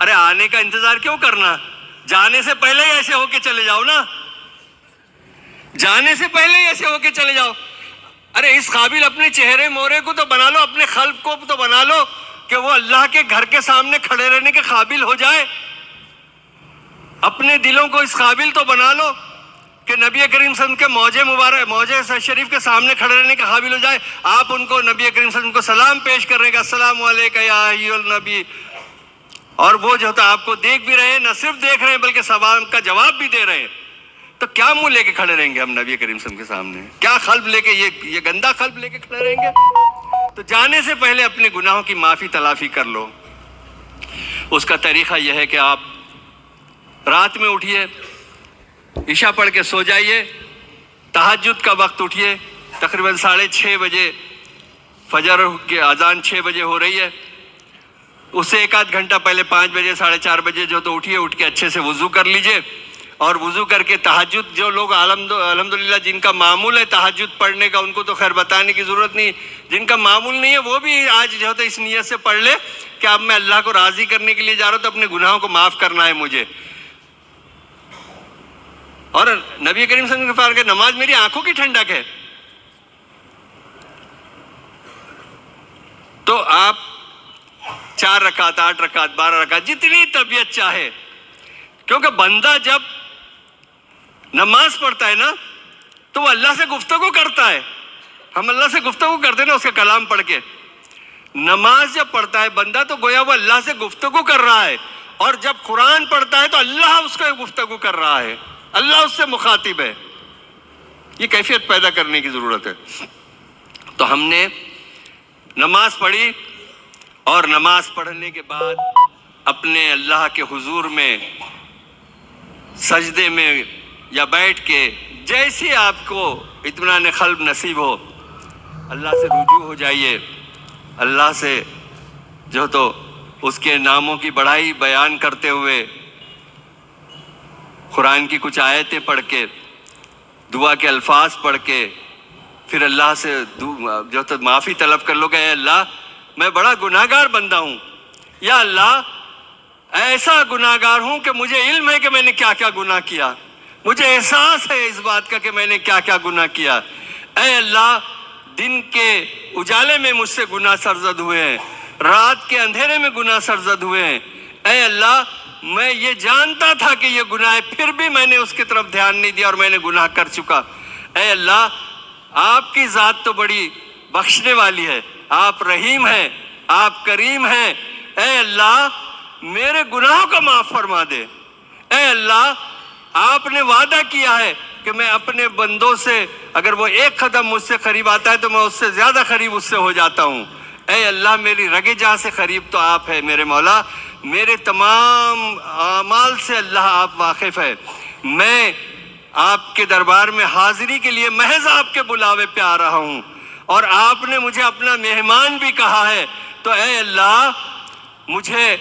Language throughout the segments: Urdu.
ارے آنے کا انتظار کیوں کرنا؟ جانے سے پہلے ہی ایسے ہو کے چلے جاؤ نا، جانے سے پہلے ہی ایسے ہو کے چلے جاؤ۔ ارے اس قابل اپنے چہرے مورے کو تو بنا لو، اپنے قلب کو تو بنا لو کہ وہ اللہ کے گھر کے سامنے کھڑے رہنے کے قابل ہو جائے۔ اپنے دلوں کو اس قابل تو بنا لو کہ نبی کریم صلی اللہ علیہ وسلم کے موجے مبارک، موجے شریف کے سامنے کھڑے رہنے کے قابل ہو جائے۔ آپ ان کو، نبی کریم صلی اللہ علیہ وسلم کو سلام پیش کر رہے ہیں کہ السلام علیکم یا ایھا النبی، اور وہ جو ہوتا آپ کو دیکھ بھی رہے ہیں، نہ صرف دیکھ رہے ہیں بلکہ سوال کا جواب بھی دے رہے ہیں، تو کیا منہ لے کے کھڑے رہیں گے ہم نبی کریم صلی اللہ علیہ وسلم کے سامنے؟ کیا قلب لے کے، یہ گندا قلب لے کے کھڑے رہیں گے؟ تو جانے سے پہلے اپنے گناہوں کی معافی تلافی کر لو۔ اس کا طریقہ یہ ہے کہ آپ رات میں اٹھیے، عشاء پڑھ کے سو جائیے، تہجد کا وقت اٹھیے، تقریباً 6:30 بجے فجر کی اذان 6 بجے ہو رہی ہے، اس سے ایک آدھ گھنٹہ پہلے 5 بجے 4:30 بجے جو تو اٹھیے، اٹھ کے اچھے سے وضو کر لیجئے، اور وضو کر کے تہجد، جو لوگ الحمدللہ جن کا معمول ہے تہجد پڑھنے کا، ان کو تو خیر بتانے کی ضرورت نہیں، جن کا معمول نہیں ہے وہ بھی آج جو ہے اس نیت سے پڑھ لے کہ اب میں اللہ کو راضی کرنے کے لیے جا رہا ہوں، تو اپنے گناہوں کو معاف کرنا ہے مجھے۔ اور نبی کریم صلی اللہ علیہ وسلم کے فرمان کہ نماز میری آنکھوں کی ٹھنڈک ہے۔ تو آپ 4 رکعت، 8 رکعت، 12 رکعت، جتنی طبیعت چاہے، کیونکہ بندہ جب نماز پڑھتا ہے نا تو وہ اللہ سے گفتگو کرتا ہے۔ ہم اللہ سے گفتگو کرتے ہیں نا اس کا کلام پڑھ کے۔ نماز جب پڑھتا ہے بندہ تو گویا وہ اللہ سے گفتگو کر رہا ہے، اور جب قرآن پڑھتا ہے تو اللہ اس کو گفتگو کر رہا ہے، اللہ اس سے مخاطب ہے۔ یہ کیفیت پیدا کرنے کی ضرورت ہے۔ تو ہم نے نماز پڑھی، اور نماز پڑھنے کے بعد اپنے اللہ کے حضور میں سجدے میں یا بیٹھ کے جیسے آپ کو اطمینان قلب نصیب ہو، اللہ سے رجوع ہو جائیے، اللہ سے جو تو اس کے ناموں کی بڑائی بیان کرتے ہوئے، قرآن کی کچھ آیتیں پڑھ کے، دعا کے الفاظ پڑھ کے، پھر اللہ سے جو تو معافی طلب کر لو کہ اے اللہ میں بڑا گناہگار بندہ ہوں، یا اللہ ایسا گناہگار ہوں کہ مجھے علم ہے کہ میں نے کیا کیا گناہ کیا، مجھے احساس ہے اس بات کا کہ میں نے کیا کیا گناہ کیا۔ اے اللہ دن کے اجالے میں مجھ سے گناہ سرزد ہوئے ہیں، رات کے اندھیرے میں گناہ سرزد ہوئے ہیں۔ اے اللہ میں یہ جانتا تھا کہ یہ گناہ ہے، پھر بھی میں نے اس کی طرف دھیان نہیں دیا اور میں نے گناہ کر چکا۔ اے اللہ آپ کی ذات تو بڑی بخشنے والی ہے، آپ رحیم ہیں، آپ کریم ہیں۔ اے اللہ میرے گناہوں کو معاف فرما دے۔ اے اللہ آپ نے وعدہ کیا ہے کہ میں اپنے بندوں سے اگر وہ ایک قدم مجھ سے قریب آتا ہے تو میں اس سے زیادہ قریب اس سے ہو جاتا ہوں۔ اے اللہ میری رگے جاں سے قریب تو آپ ہے میرے مولا، میرے تمام اعمال سے اللہ آپ واقف ہے۔ میں آپ کے دربار میں حاضری کے لیے محض آپ کے بلاوے پہ آ رہا ہوں، اور آپ نے مجھے اپنا مہمان بھی کہا ہے، تو اے اللہ مجھے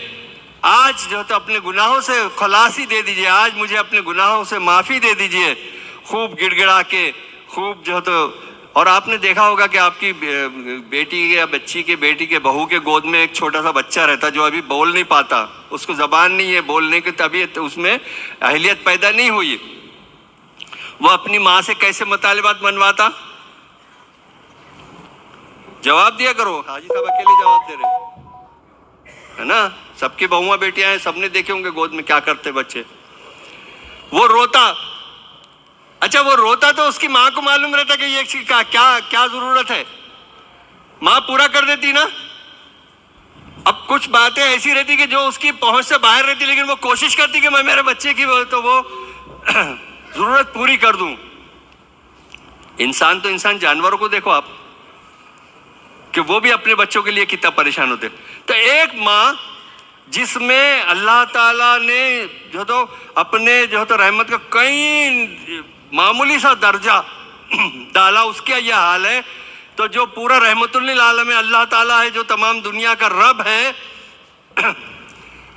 آج جو تو اپنے گناہوں سے خلاصی دے دیجئے، آج مجھے اپنے گناہوں سے معافی دے دیجئے۔ خوب گڑ گڑا کے، خوب جو تو، اور آپ نے دیکھا ہوگا کہ آپ کی بیٹی یا بچی کے، بیٹی کے، بہو کے گود میں ایک چھوٹا سا بچہ رہتا جو ابھی بول نہیں پاتا، اس کو زبان نہیں ہے بولنے کی، طبیعت اس میں اہلیت پیدا نہیں ہوئی، وہ اپنی ماں سے کیسے مطالبات منواتا؟ جواب دیا کرو، حاجی صاحب اکیلے جواب دے رہے ہے نا، سب کی بہویں بیٹیاں ہیں، سب نے دیکھے ہوں گے گود میں کیا کرتے بچے۔ وہ روتا، اچھا وہ روتا تو اس کی ماں کو معلوم رہتا کہ یہ چیز کیا ضرورت ہے، ماں پورا کر دیتی نا۔ اب کچھ باتیں ایسی رہتی کہ جو اس کی پہنچ سے باہر رہتی، لیکن وہ کوشش کرتی کہ میں میرے بچے کی تو وہ ضرورت پوری کر دوں۔ انسان تو انسان، جانوروں کو دیکھو آپ کہ وہ بھی اپنے بچوں کے لیے کتنا پریشان ہوتے۔ تو ایک ماں جس میں اللہ تعالیٰ نے جو تو اپنے جو تو رحمت کا کئی معمولی سا درجہ ڈالا، اس کا یہ حال ہے، تو جو پورا رحمت للعالمین اللہ تعالیٰ ہے، جو تمام دنیا کا رب ہے،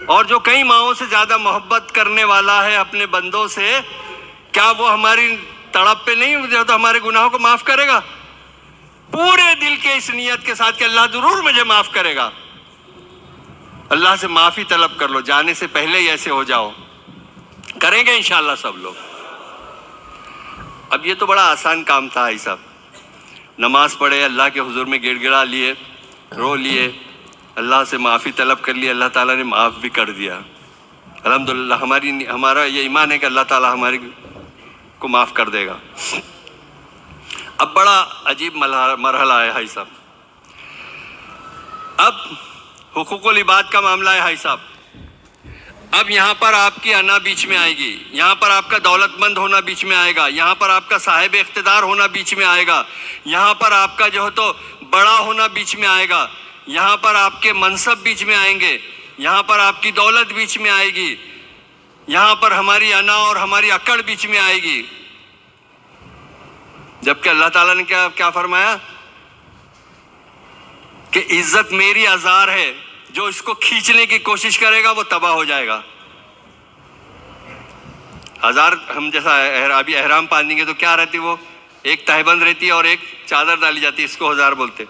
اور جو کئی ماؤں سے زیادہ محبت کرنے والا ہے اپنے بندوں سے، کیا وہ ہماری تڑپ پہ نہیں جو تو ہمارے گناہوں کو معاف کرے گا؟ پورے دل کے اس نیت کے ساتھ کہ اللہ ضرور مجھے معاف کرے گا۔ اللہ سے معافی طلب کر لو، جانے سے پہلے ہی ایسے ہو جاؤ. کریں گے انشاءاللہ سب لوگ. اب یہ تو بڑا آسان کام تھا بھائی صاحب. نماز پڑھے، اللہ کے حضور میں گڑ گڑا لیے، رو لیے، اللہ سے معافی طلب کر لی، اللہ تعالیٰ نے معاف بھی کر دیا. الحمدللہ ہمارا یہ ایمان ہے کہ اللہ تعالیٰ ہماری کو معاف کر دے گا. اب بڑا عجیب مرحلہ ہے بھائی صاحب. اب حقوق العباد کا معاملہ ہے بھائی صاحب. اب یہاں پر آپ کی انا بیچ میں آئے گی، یہاں پر آپ کا دولت مند ہونا بیچ میں آئے گا، یہاں پر آپ کا صاحب اقتدار ہونا بیچ میں آئے گا، یہاں پر آپ کا جو ہے تو بڑا ہونا بیچ میں آئے گا، یہاں پر آپ کے منصب بیچ میں آئیں گے، یہاں پر آپ کی دولت بیچ میں آئے گی، یہاں پر ہماری انا اور ہماری اکڑ بیچ میں آئے گی. جبکہ اللہ تعالیٰ نے کیا فرمایا کہ عزت میری ازار ہے، جو اس کو کھینچنے کی کوشش کرے گا وہ تباہ ہو جائے گا. ہزار ہم جیسا ابھی احرام باندھیں گے تو کیا رہتی، وہ ایک تہبند رہتی ہے اور ایک چادر ڈالی جاتی ہے، اس کو ہزار بولتے.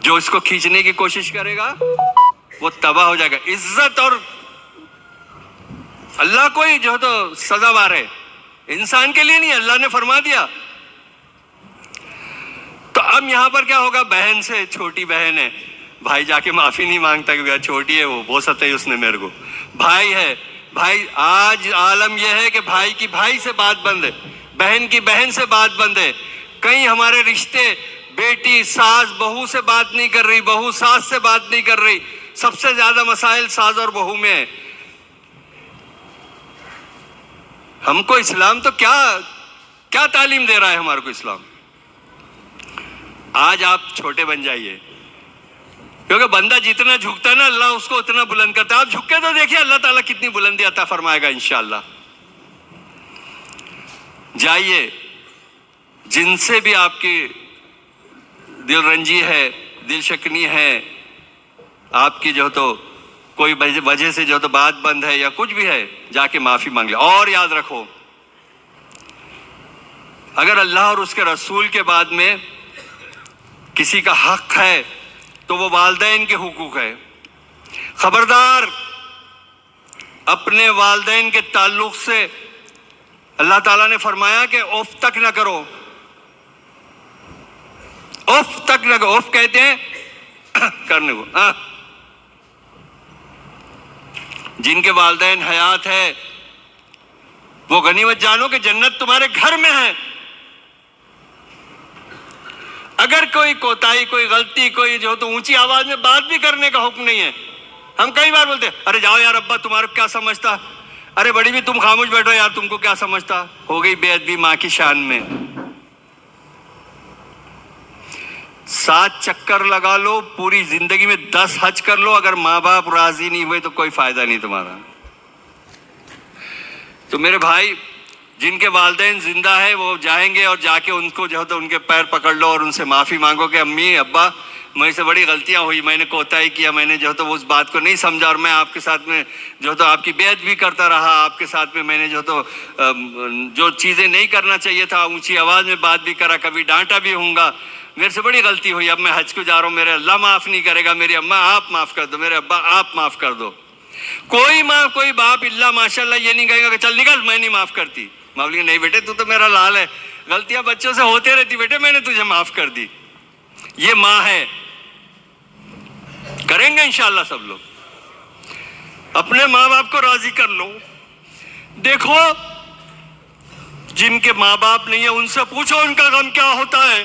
جو اس کو کھینچنے کی کوشش کرے گا وہ تباہ ہو جائے گا. عزت اور اللہ کو ہی جو تو سزاوار ہے، انسان کے لیے نہیں. اللہ نے فرما دیا. تو اب یہاں پر کیا ہوگا، بہن سے، چھوٹی بہن ہے، بھائی جا کے معافی نہیں مانگتا کیونکہ چھوٹی ہے، وہ بوسط ہے اس نے میرے کو. بھائی ہے، بھائی آج عالم یہ ہے کہ بھائی کی بھائی سے بات بند ہے، بہن کی بہن سے بات بند ہے. کئی ہمارے رشتے، بیٹی ساس بہو سے بات نہیں کر رہی، بہو ساس سے بات نہیں کر رہی. سب سے زیادہ مسائل ساس اور بہو میں ہے. ہم کو اسلام تو کیا تعلیم دے رہا ہے ہمارے کو اسلام. آج آپ چھوٹے بن جائیے، کیونکہ بندہ جتنا جھکتا ہے نا اللہ اس کو اتنا بلند کرتا ہے. آپ جھک کے تو دیکھیے اللہ تعالیٰ کتنی بلندی عطا فرمائے گا انشاءاللہ. جائیے، جن سے بھی آپ کی دل رنجی ہے، دل شکنی ہے، آپ کی جو تو کوئی وجہ سے جو تو بات بند ہے یا کچھ بھی ہے، جا کے معافی مانگ لے. اور یاد رکھو، اگر اللہ اور اس کے رسول کے بعد میں کسی کا حق ہے تو وہ والدین کے حقوق ہے. خبردار، اپنے والدین کے تعلق سے اللہ تعالیٰ نے فرمایا کہ اف تک نہ کرو. اف تک نہ کرو. اف کہتے ہیں کرنے کو. جن کے والدین حیات ہے وہ غنیمت جانو کہ جنت تمہارے گھر میں ہے. اگر کوئی کوتاہی، کوئی غلطی، کوئی جو تو اونچی آواز میں بات بھی کرنے کا حکم نہیں ہے. ہم کئی بار بولتے ہیں ارے جاؤ یار ابا تمہارے کیا سمجھتا، ارے بڑی بھی تم خاموش بیٹھو یار تم کو کیا سمجھتا. ہو گئی بے ادبی ماں کی شان میں. 7 چکر لگا لو پوری زندگی میں، 10 حج کر لو، اگر ماں باپ راضی نہیں ہوئے تو کوئی فائدہ نہیں تمہارا. تو میرے بھائی، جن کے والدین زندہ ہے وہ جائیں گے اور جا کے ان کو جو ہے تو ان کے پیر پکڑ لو اور ان سے معافی مانگو کہ امی ابا مجھ سے بڑی غلطیاں ہوئی، میں نے کوتاہی کیا، میں نے جو ہے تو اس بات کو نہیں سمجھا اور میں آپ کے ساتھ میں جو ہے تو آپ کی بے ادبی کرتا رہا. آپ کے ساتھ میں نے جو ہے تو جو چیزیں نہیں کرنا چاہیے تھا، اونچی آواز میں بات بھی کرا، کبھی ڈانٹا بھی ہوں گا. میرے سے بڑی غلطی ہوئی، اب میں حج کو جا رہا ہوں، میرے اللہ معاف نہیں کرے گا، میری اماں آپ معاف کر دو، میرے ابا آپ معاف کر دو. کوئی ماں کوئی باپ اللہ ماشاءاللہ یہ نہیں کہے گا کہ چل نکل میں نہیں معاف کرتی. ماں بولی نہیں بیٹے تو میرا لال ہے، غلطیاں بچوں سے ہوتے رہتی بیٹے، میں نے تجھے معاف کر دی. یہ ماں ہے. کریں گے انشاءاللہ سب لوگ. اپنے ماں باپ کو راضی کر لو. دیکھو جن کے ماں باپ نہیں ہیں ان سے پوچھو ان کا غم کیا ہوتا ہے.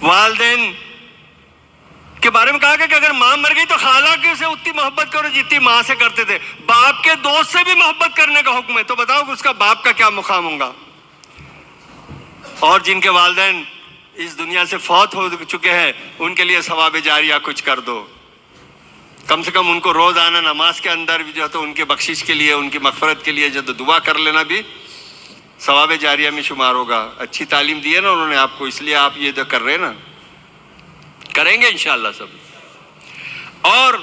والدین کے بارے میں کہا کہ اگر ماں مر گئی تو خالہ کے سے اتنی محبت کرو جتنی ماں سے کرتے تھے. باپ کے دوست سے بھی محبت کرنے کا حکم ہے. تو بتاؤ کہ اس کا باپ کا کیا مقام ہوگا. اور جن کے والدین اس دنیا سے فوت ہو چکے ہیں ان کے لیے ثواب جاریہ کچھ کر دو. کم سے کم ان کو روزانہ نماز کے اندر بھی جو ہے تو ان کے بخشش کے لیے، ان کی مغفرت کے لیے جو دعا کر لینا بھی ثواب جاریہ میں شمار ہوگا. اچھی تعلیم دی ہے نا انہوں نے آپ کو، اس لیے آپ یہ کر رہے ہیں نا. کریں گے انشاءاللہ سب. اور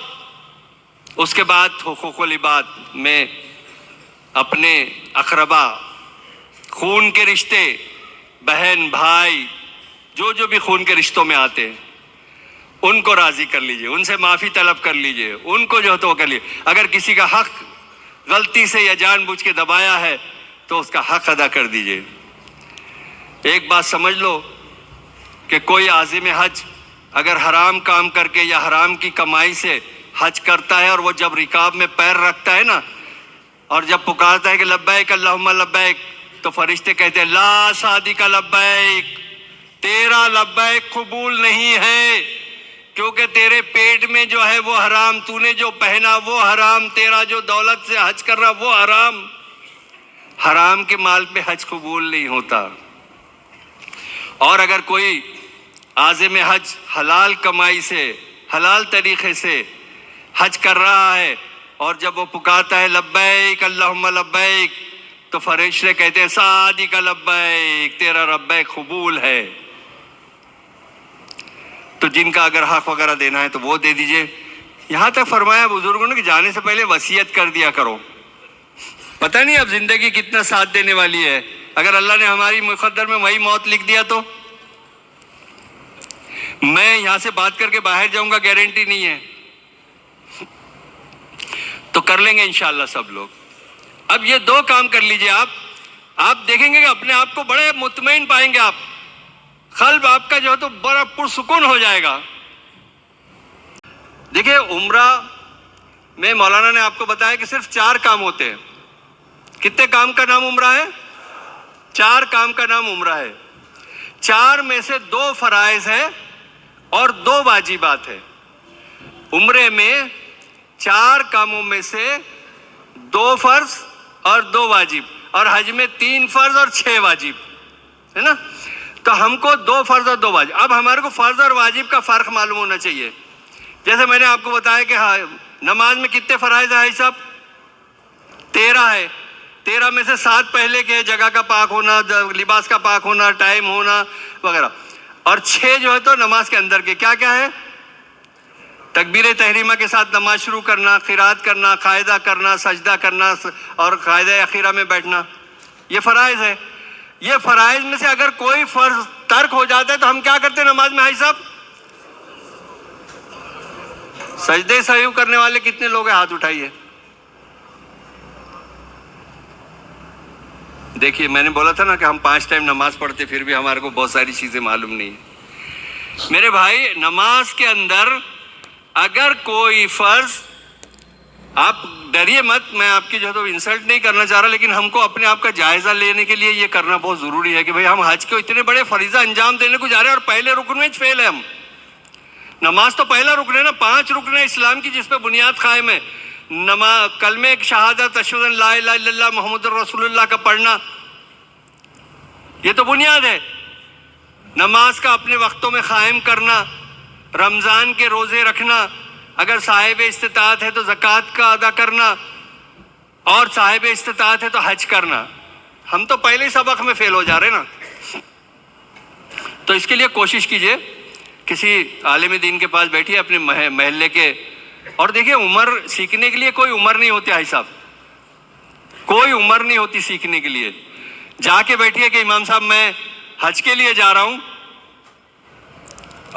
اس کے بعد حقوق العباد میں اپنے اقربا، خون کے رشتے، بہن بھائی، جو بھی خون کے رشتوں میں آتے ہیں، ان کو راضی کر لیجئے، ان سے معافی طلب کر لیجئے، ان کو جو ہے تو وہ کر لیجئے۔ اگر کسی کا حق غلطی سے یا جان بوجھ کے دبایا ہے تو اس کا حق ادا کر دیجئے۔ ایک بات سمجھ لو کہ کوئی عازم حج اگر حرام کام کر کے یا حرام کی کمائی سے حج کرتا ہے اور وہ جب رکاب میں پیر رکھتا ہے نا اور جب پکارتا ہے کہ لبیک اللہم لبیک، تو فرشتے کہتے ہیں لا صادق لبیک، تیرا لبیک قبول نہیں ہے، کیونکہ تیرے پیٹ میں جو ہے وہ حرام، تو نے جو پہنا وہ حرام، تیرا جو دولت سے حج کر رہا وہ حرام۔ حرام کے مال پہ حج قبول نہیں ہوتا۔ اور اگر کوئی عازم حج حلال کمائی سے حلال طریقے سے حج کر رہا ہے اور جب وہ پکارتا ہے لبیک اللہم لبیک، تو فرشتے کہتے ہیں صادق لبیک، تیرا لبیک قبول ہے۔ تو جن کا اگر حق وغیرہ دینا ہے تو وہ دے دیجئے۔ یہاں تک فرمایا بزرگوں نے کہ جانے سے پہلے وصیت کر دیا کرو، پتہ نہیں اب زندگی کتنا ساتھ دینے والی ہے، اگر اللہ نے ہماری مقدر میں وہی موت لکھ دیا تو میں یہاں سے بات کر کے باہر جاؤں گا، گارنٹی نہیں ہے، تو کر لیں گے انشاءاللہ سب لوگ۔ اب یہ دو کام کر لیجئے آپ دیکھیں گے کہ اپنے آپ کو بڑے مطمئن پائیں گے، آپ قلب آپ کا جو ہے تو بڑا پرسکون ہو جائے گا۔ دیکھیں عمرہ میں مولانا نے آپ کو بتایا کہ صرف 4 کام ہوتے ہیں۔ کتنے کام کا نام عمرہ ہے؟ 4 کام کا نام عمرہ ہے۔ 4 میں سے 2 فرائض ہے اور 2 واجبات ہے۔ عمرے میں 4 کاموں میں سے 2 فرض اور 2 واجب، اور حج میں 3 فرض اور 6 واجب ہے نا۔ تو ہم کو 2 فرض اور 2 واجب، اب ہمارے کو فرض اور واجب کا فرق معلوم ہونا چاہیے۔ جیسے میں نے آپ کو بتایا کہ نماز میں کتنے فرائض ہیں صاحب؟ 13 ہے۔ 13 میں سے 7 پہلے کے جگہ کا پاک ہونا، لباس کا پاک ہونا، ٹائم ہونا وغیرہ، اور 6 جو ہے تو نماز کے اندر کے کیا کیا ہے؟ تکبیر تحریمہ کے ساتھ نماز شروع کرنا، قرات کرنا، قاعدہ کرنا، سجدہ کرنا اور قاعدہ اخیرہ میں بیٹھنا، یہ فرائض ہے۔ یہ فرائض میں سے اگر کوئی فرض ترک ہو جاتا ہے تو ہم کیا کرتے ہیں نماز میں؟ صاحب سجدے سہو کرنے والے کتنے لوگ ہیں؟ ہاتھ اٹھائیے۔ دیکھیے میں نے بولا تھا نا کہ ہم 5 ٹائم نماز پڑھتے، پھر بھی ہمارے کو بہت ساری چیزیں معلوم نہیں ہیں۔ میرے بھائی نماز کے اندر اگر کوئی فرض، آپ ڈریے مت، میں آپ کی جو ہے تو انسلٹ نہیں کرنا چاہ رہا، لیکن ہم کو اپنے آپ کا جائزہ لینے کے لیے یہ کرنا بہت ضروری ہے کہ بھئی ہم حج کو اتنے بڑے فریضہ انجام دینے کو جا رہے ہیں اور پہلے رکن میں فیل ہے ہم۔ نماز تو پہلا رکن ہے نا، 5 رکن ہے اسلام کی جس پہ بنیاد قائم ہے۔ کلمہ شہادت اشہد ان لا الہ الا اللہ محمد رسول اللہ کا پڑھنا، یہ تو بنیاد ہے۔ نماز کا اپنے وقتوں میں قائم کرنا، رمضان کے روزے رکھنا، اگر صاحب استطاعت ہے تو زکوٰۃ کا ادا کرنا، اور صاحب استطاعت ہے تو حج کرنا۔ ہم تو پہلے سبق میں فیل ہو جا رہے نا۔ تو اس کے لیے کوشش کیجئے، کسی عالم دین کے پاس بیٹھیے اپنے محلے کے، اور دیکھیے عمر سیکھنے کے لیے کوئی عمر نہیں ہوتی بھائی صاحب، کوئی عمر نہیں ہوتی سیکھنے کے لیے۔ جا کے بیٹھیے کہ امام صاحب میں حج کے لیے جا رہا ہوں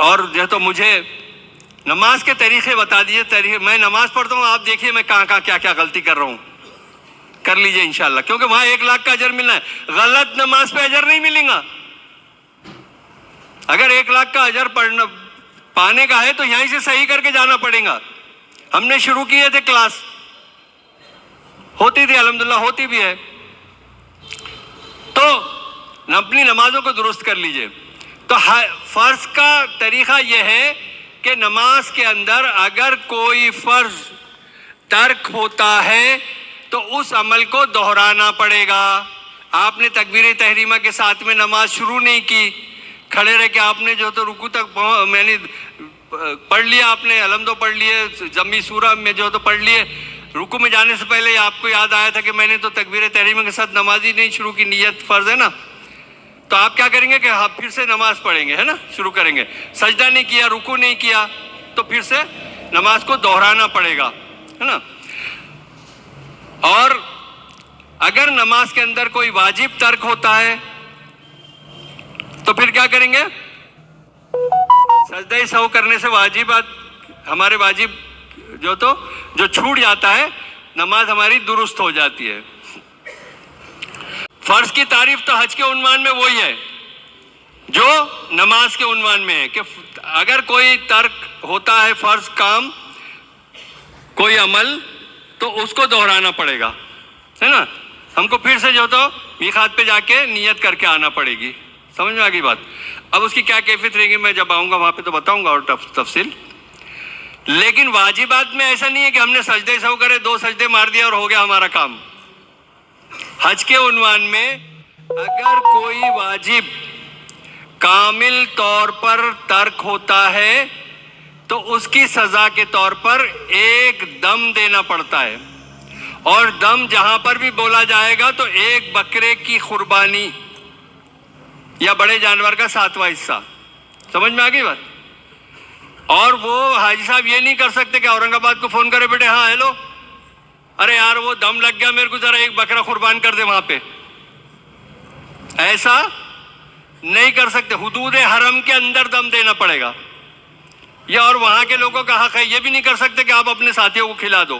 اور جو ہے تو مجھے نماز کے طریقے بتا دیجیے، میں نماز پڑھتا ہوں، آپ دیکھیے میں کہاں کہاں کیا کیا غلطی کر رہا ہوں، کر لیجئے انشاءاللہ، کیونکہ وہاں 1 لاکھ کا اجر ملنا ہے، غلط نماز پہ اجر نہیں ملے گا۔ اگر 1 لاکھ کا اجر پانے کا ہے تو یہیں سے صحیح کر کے جانا پڑے گا۔ ہم نے شروع کیے تھے کلاس، ہوتی تھی الحمدللہ، ہوتی بھی ہے، تو اپنی نمازوں کو درست کر لیجئے۔ تو فرض کا طریقہ یہ ہے کہ نماز کے اندر اگر کوئی فرض ترک ہوتا ہے تو اس عمل کو دہرانا پڑے گا۔ آپ نے تکبیر تحریمہ کے ساتھ میں نماز شروع نہیں کی، کھڑے رہ کے آپ نے جو تو رکوع تک میں نے پڑھ لیا، آپ نے الحمدو پڑھ لیے، جمی سورہ میں جو تو پڑھ لیے، رکوع میں جانے سے پہلے آپ کو یاد آیا تھا کہ میں نے تو تکبیر تحریمہ کے ساتھ نماز ہی نہیں شروع کی، نیت فرض ہے نا، تو آپ کیا کریں گے کہ آپ پھر سے نماز پڑھیں گے، ہے نا، شروع کریں گے۔ سجدہ نہیں کیا، رکوع نہیں کیا، تو پھر سے نماز کو دہرانا پڑے گا، ہے نا۔ اور اگر نماز کے اندر کوئی واجب ترک ہوتا ہے تو پھر کیا کریں گے؟ سجدہ سہو کرنے سے واجبات ہمارے واجب جو چھوٹ جاتا ہے، نماز ہماری درست ہو جاتی ہے۔ فرض کی تعریف تو حج کے عنوان میں وہی ہے جو نماز کے عنوان میں ہے، کہ اگر کوئی ترک ہوتا ہے فرض کام، کوئی عمل، تو اس کو دہرانا پڑے گا، ہے نا؟ ہم کو پھر سے میقات پہ جا کے نیت کر کے آنا پڑے گی۔ سمجھ میں آ گئی بات؟ اب اس کی کیا کیفیت رہے گی میں جب آؤں گا وہاں پہ تو بتاؤں گا اور تفصیل۔ لیکن واجبات میں ایسا نہیں ہے کہ ہم نے سجدے سہو کرے، 2 سجدے مار دیا اور ہو گیا ہمارا کام۔ حج کے عنوان میں اگر کوئی واجب کامل طور پر ترک ہوتا ہے تو اس کی سزا کے طور پر ایک دم دینا پڑتا ہے، اور دم جہاں پر بھی بولا جائے گا تو ایک بکرے کی قربانی یا بڑے جانور کا 7واں حصہ۔ سمجھ میں آ گئی بات؟ اور وہ حاجی صاحب یہ نہیں کر سکتے کہ اورنگ آباد کو فون کرے، بیٹے ہاں ہیلو، ارے یار وہ دم لگ گیا میرے کو، ذرا ایک بکرا قربان کر دے وہاں پہ۔ ایسا نہیں کر سکتے، حدود حرم کے اندر دم دینا پڑے گا۔ یا اور وہاں کے لوگوں کا حق ہے، یہ بھی نہیں کر سکتے کہ آپ اپنے ساتھیوں کو کھلا دو۔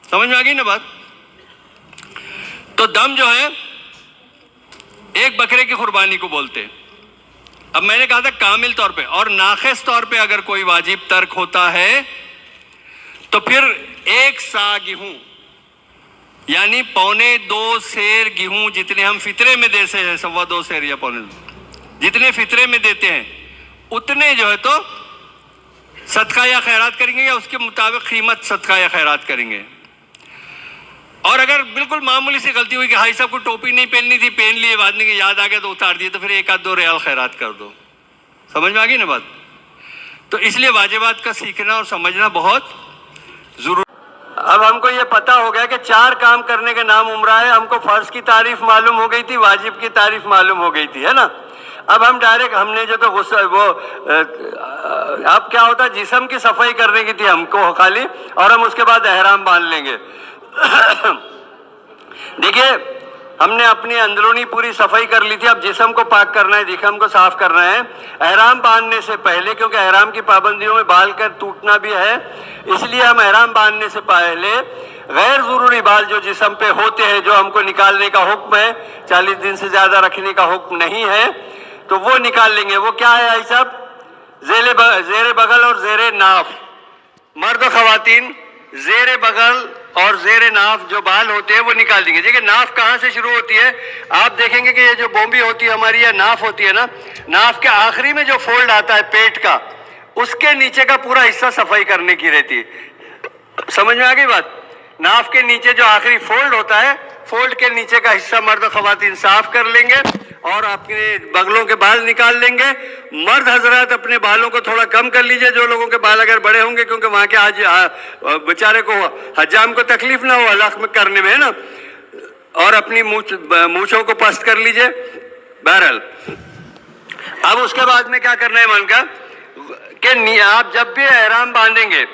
سمجھ میں آ گئی نا بات؟ تو دم جو ہے ایک بکرے کی قربانی کو بولتے۔ اب میں نے کہا تھا کامل طور پہ، اور ناقص طور پہ اگر کوئی واجب ترک ہوتا ہے تو پھر 1 سا گیہوں یعنی 1.25 سیر گیہوں، جتنے ہم فطرے میں دیتے ہیں، 2.25 سیر یا 1.25 جتنے فطرے میں دیتے ہیں، اتنے جو ہے تو صدقہ یا خیرات کریں گے، یا اس کے مطابق قیمت صدقہ یا خیرات کریں گے۔ اور اگر بالکل معمولی سی غلطی ہوئی کہ حاجی صاحب کو ٹوپی نہیں پہننی تھی، پہن لیے، بعد میں کہ یاد آ گیا تو اتار دیے، تو پھر 1-2 ریال خیرات کر دو۔ سمجھ میں آ گئی نا بات؟ تو اس لیے واجبات کا سیکھنا اور سمجھنا بہت ضروری۔ اب ہم کو یہ پتا ہو گیا کہ 4 کام کرنے کے نام عمرہ ہے۔ ہم کو فرض کی تعریف معلوم ہو گئی تھی، واجب کی تعریف معلوم ہو گئی تھی، ہے نا؟ اب ہم ڈائریکٹ ہم نے جو تو اب کیا ہوتا ہے، جسم کی صفائی کرنے کی تھی ہم کو خالی، اور ہم اس کے بعد احرام باندھ لیں گے۔ دیکھیے ہم نے اپنی اندرونی پوری صفائی کر لی تھی، اب جسم کو پاک کرنا ہے، جسم کو صاف کرنا ہے احرام باندھنے سے پہلے، کیونکہ احرام کی پابندیوں میں بال کا ٹوٹنا بھی ہے، اس لیے ہم احرام باندھنے سے پہلے غیر ضروری بال جو جسم پہ ہوتے ہیں، جو ہم کو نکالنے کا حکم ہے، 40 دن سے زیادہ رکھنے کا حکم نہیں ہے، تو وہ نکال لیں گے۔ وہ کیا ہے بھائی صاحب؟ زیر بغل اور زیر ناف، مرد و خواتین زیر بغل اور زیر ناف جو بال ہوتے ہیں وہ نکال دیں گے۔ دیکھیں ناف کہاں سے شروع ہوتی ہے، آپ دیکھیں گے کہ یہ جو بومبی ہوتی ہے ہماری، یا ناف ہوتی ہے نا، ناف کے آخری میں جو فولڈ آتا ہے پیٹ کا، اس کے نیچے کا پورا حصہ صفائی کرنے کی رہتی ہے۔ سمجھ میں آ گئی بات؟ ناف کے نیچے جو آخری فولڈ ہوتا ہے، فولڈ کے نیچے کا حصہ مرد و خواتین صاف کر لیں گے، اور اپنے بغلوں کے بال نکال لیں گے۔ مرد حضرات اپنے بالوں کو تھوڑا کم کر لیجئے، جو لوگوں کے بال اگر بڑے ہوں گے، کیونکہ وہاں کے بیچارے کو حجام کو تکلیف نہ ہو حلق میں کرنے میں، ہے نا، اور اپنی مونچھوں کو پست کر لیجئے۔ بہرحال اب اس کے بعد میں کیا کرنا ہے من کا، کہ آپ جب بھی احرام باندھیں گے،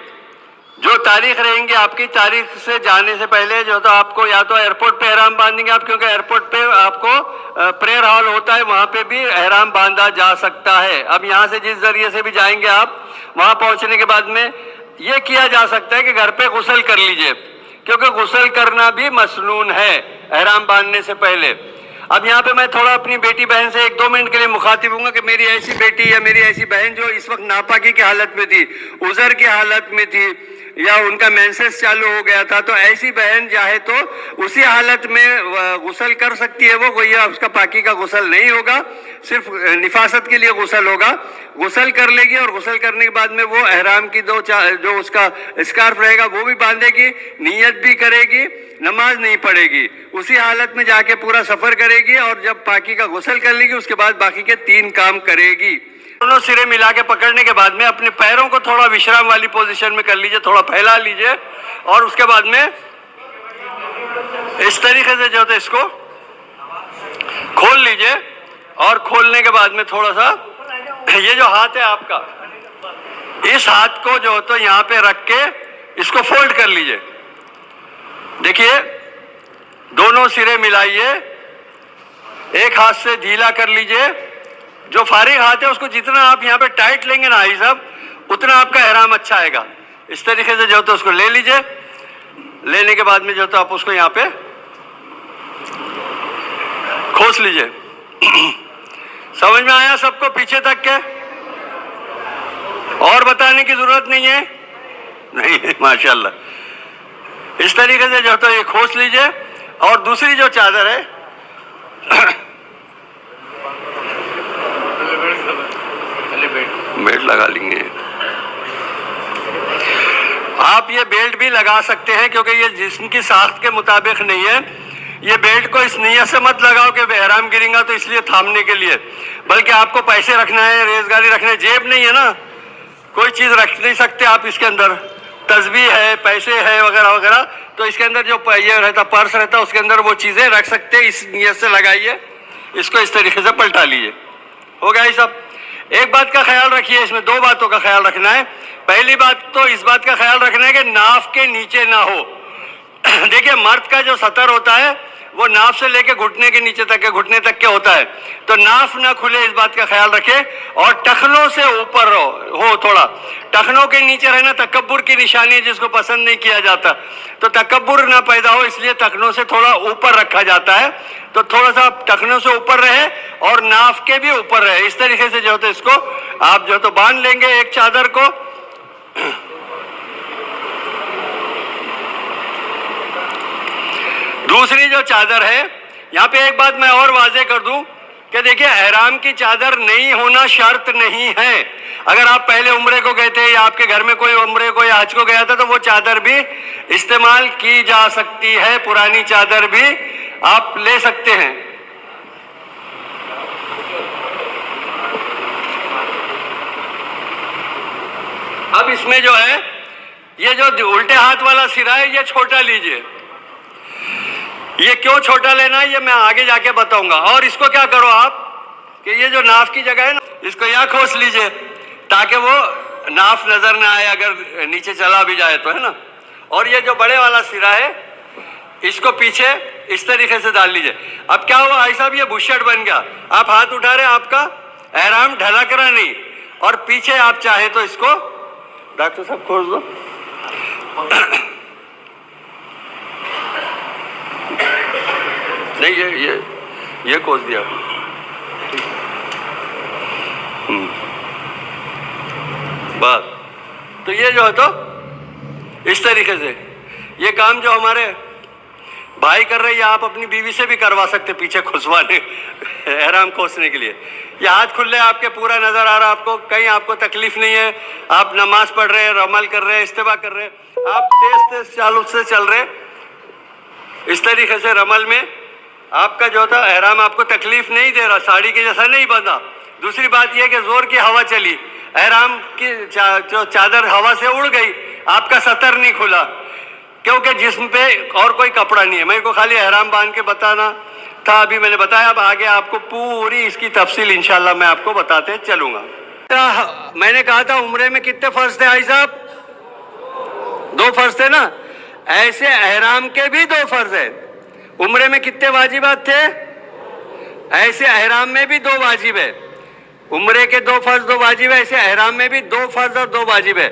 جو تاریخ رہیں گی آپ کی، تاریخ سے جانے سے پہلے جو تو آپ کو یا تو ایئرپورٹ پہ احرام باندھیں گے آپ، کیونکہ ایئرپورٹ پہ آپ کو پریئر ہال ہوتا ہے، وہاں پہ بھی احرام باندھا جا سکتا ہے۔ اب یہاں سے جس ذریعے سے بھی جائیں گے آپ، وہاں پہنچنے کے بعد میں یہ کیا جا سکتا ہے کہ گھر پہ غسل کر لیجئے، کیونکہ غسل کرنا بھی مسنون ہے احرام باندھنے سے پہلے۔ اب یہاں پہ میں تھوڑا اپنی بیٹی بہن سے 1-2 منٹ کے لیے مخاطب ہوں گا کہ میری ایسی بیٹی یا میری ایسی بہن جو اس وقت ناپاکی کی حالت میں تھی، عذر کی حالت میں تھی، یا ان کا مینسس چالو ہو گیا تھا، تو ایسی بہن چاہے تو اسی حالت میں غسل کر سکتی ہے، وہ گویا اس کا پاکی کا غسل نہیں ہوگا، صرف نفاست کے لیے غسل ہوگا، غسل کر لے گی، اور غسل کرنے کے بعد میں وہ احرام کی جو اس کا اسکارف رہے گا وہ بھی باندھے گی، نیت بھی کرے گی، نماز نہیں پڑھے گی، اسی حالت میں جا کے پورا سفر کرے گی، اور جب پاکی کا غسل کر لے گی اس کے بعد باقی کے 3 کام کرے گی۔ دونوں سرے ملا کے پکڑنے کے بعد میں اپنے پیروں کو تھوڑا وشرام والی پوزیشن میں کر لیجئے، تھوڑا پھیلا لیجئے، اور اس کے بعد میں اس طریقے سے جو ہے اس کو کھول لیجئے، اور کھولنے کے بعد میں تھوڑا سا یہ جو ہاتھ ہے آپ کا، اس ہاتھ کو جو تو یہاں پہ رکھ کے اس کو فولڈ کر لیجئے۔ دیکھیے دونوں سرے ملائیے، ایک ہاتھ سے ڈھیلا کر لیجئے، جو فارغ ہاتھ ہے اس کو جتنا آپ یہاں پہ ٹائٹ لیں گے نا حاجی صاحب اتنا آپ کا احرام اچھا آئے گا. اس طریقے سے جو تو اس کو لے لیجئے. لینے کے بعد میں جو تو آپ اس کو یہاں پہ کھوس لیجئے. سمجھ میں آیا سب کو پیچھے تک کے؟ اور بتانے کی ضرورت نہیں ہے؟ نہیں، ماشاءاللہ. اس طریقے سے جو تو یہ کھوس لیجئے. اور دوسری جو چادر ہے بیلٹ لگا لیں گے. آپ یہ بیلٹ بھی لگا سکتے ہیں کیونکہ یہ جسم کی ساخت کے مطابق نہیں ہے. یہ بیلٹ کو اس نیت سے مت لگاؤ کہ احرام گریں گا تو اس لیے تھامنے کے لیے، بلکہ آپ کو پیسے رکھنا ہے، ریزگاری رکھنا ہے. جیب نہیں ہے نا، کوئی چیز رکھ نہیں سکتے آپ اس کے اندر. تسبیح ہے، پیسے ہے وغیرہ وغیرہ، تو اس کے اندر جو یہ رہتا پرس رہتا اس کے اندر وہ چیزیں رکھ سکتے. اس نیت سے لگائیے، اس کو اس طریقے سے پلٹا لیجیے. ہو گیا یہ سب. ایک بات کا خیال رکھیے، اس میں دو باتوں کا خیال رکھنا ہے. پہلی بات تو اس بات کا خیال رکھنا ہے کہ ناف کے نیچے نہ ہو. دیکھیں مرد کا جو سطر ہوتا ہے وہ ناف سے لے کے گھٹنے کے نیچے تک کے گھٹنے تک کے ہوتا ہے، تو ناف نہ کھلے اس بات کا خیال رکھے. اور ٹخنوں سے اوپر ہو تھوڑا. ٹخنوں کے نیچے رہنا تکبر کی نشانی ہے جس کو پسند نہیں کیا جاتا، تو تکبر نہ پیدا ہو اس لیے ٹخنوں سے تھوڑا اوپر رکھا جاتا ہے. تو تھوڑا سا ٹخنوں سے اوپر رہے اور ناف کے بھی اوپر رہے. اس طریقے سے جو ہے اس کو آپ جو تو باندھ لیں گے ایک چادر کو. دوسری جو چادر ہے، یہاں پہ ایک بات میں اور واضح کر دوں کہ دیکھیں احرام کی چادر نہیں ہونا شرط نہیں ہے. اگر آپ پہلے عمرے کو گئے تھے یا آپ کے گھر میں کوئی عمرے کو یا حج کو گیا تھا تو وہ چادر بھی استعمال کی جا سکتی ہے. پرانی چادر بھی آپ لے سکتے ہیں. اب اس میں جو ہے یہ جو الٹے ہاتھ والا سرا ہے یہ چھوٹا لیجئے. یہ کیوں چھوٹا لینا ہے یہ میں آگے جا کے بتاؤں گا. اور اس کو کیا کرو آپ کہ یہ جو ناف کی جگہ ہے نا اس کو یہاں کھوس لیجئے تاکہ وہ ناف نظر نہ آئے اگر نیچے چلا بھی جائے تو، ہے نا. اور یہ جو بڑے والا سرا ہے اس کو پیچھے اس طریقے سے ڈال لیجئے. اب کیا ہوا بھائی صاحب، یہ بشٹ بن گیا. آپ ہاتھ اٹھا رہے آپ کا احرام ڈھلک رہا نہیں، اور پیچھے آپ چاہے تو اس کو ڈاکٹر صاحب کھول دو. نہیں یہ کھول دیا. بات تو یہ جو ہے تو اس طریقے سے یہ کام جو ہمارے بھائی کر رہے ہیں آپ اپنی بیوی سے بھی کروا سکتے پیچھے کھسوانے احرام کھوسنے کے لیے. یہ ہاتھ کھلے آپ کے پورا نظر آ رہا آپ کو، کہیں آپ کو تکلیف نہیں ہے. آپ نماز پڑھ رہے ہیں، رمل کر رہے ہیں، استباح کر رہے ہیں، آپ تیز چالو سے چل رہے اس طریقے سے رمل میں. آپ کا جو تھا احرام آپ کو تکلیف نہیں دے رہا، ساڑی کے جیسا نہیں بندھا. دوسری بات یہ کہ زور کی ہوا چلی، احرام کی جو چادر ہوا سے اڑ گئی، آپ کا سطر نہیں کھلا کیونکہ جسم پہ اور کوئی کپڑا نہیں ہے. میں کو خالی احرام باندھ کے بتانا تھا، ابھی میں نے بتایا. اب آگے آپ کو پوری اس کی تفصیل انشاءاللہ میں آپ کو بتاتے چلوں گا. میں نے کہا تھا عمرے میں کتنے فرض تھے بھائی صاحب؟ 2 فرض تھے نا. ایسے احرام کے بھی 2 فرض ہیں. عمرے میں کتنے واجبات تھے؟ ایسے احرام میں بھی 2 واجب ہے. عمرے کے 2 فرض 2 واجب ہے، ایسے احرام میں بھی 2 فرض اور 2 واجب ہے.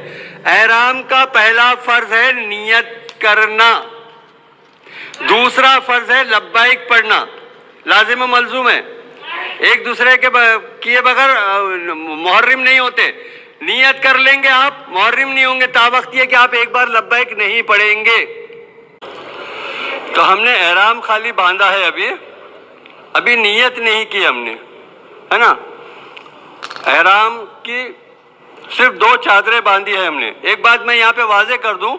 احرام کا پہلا فرض ہے نیت کرنا. دوسرا فرض ہے لبیک پڑھنا، لازم و ملزوم ہے. ایک دوسرے کے کیے بغیر محرم نہیں ہوتے. نیت کر لیں گے آپ محرم نہیں ہوں گے تا وقت یہ کہ آپ ایک بار لبیک نہیں پڑھیں گے. تو ہم نے احرام خالی باندھا ہے، ابھی نیت نہیں کی ہم نے، ہے نا. احرام کی صرف 2 چادریں باندھی ہے ہم نے. ایک بات میں یہاں پہ واضح کر دوں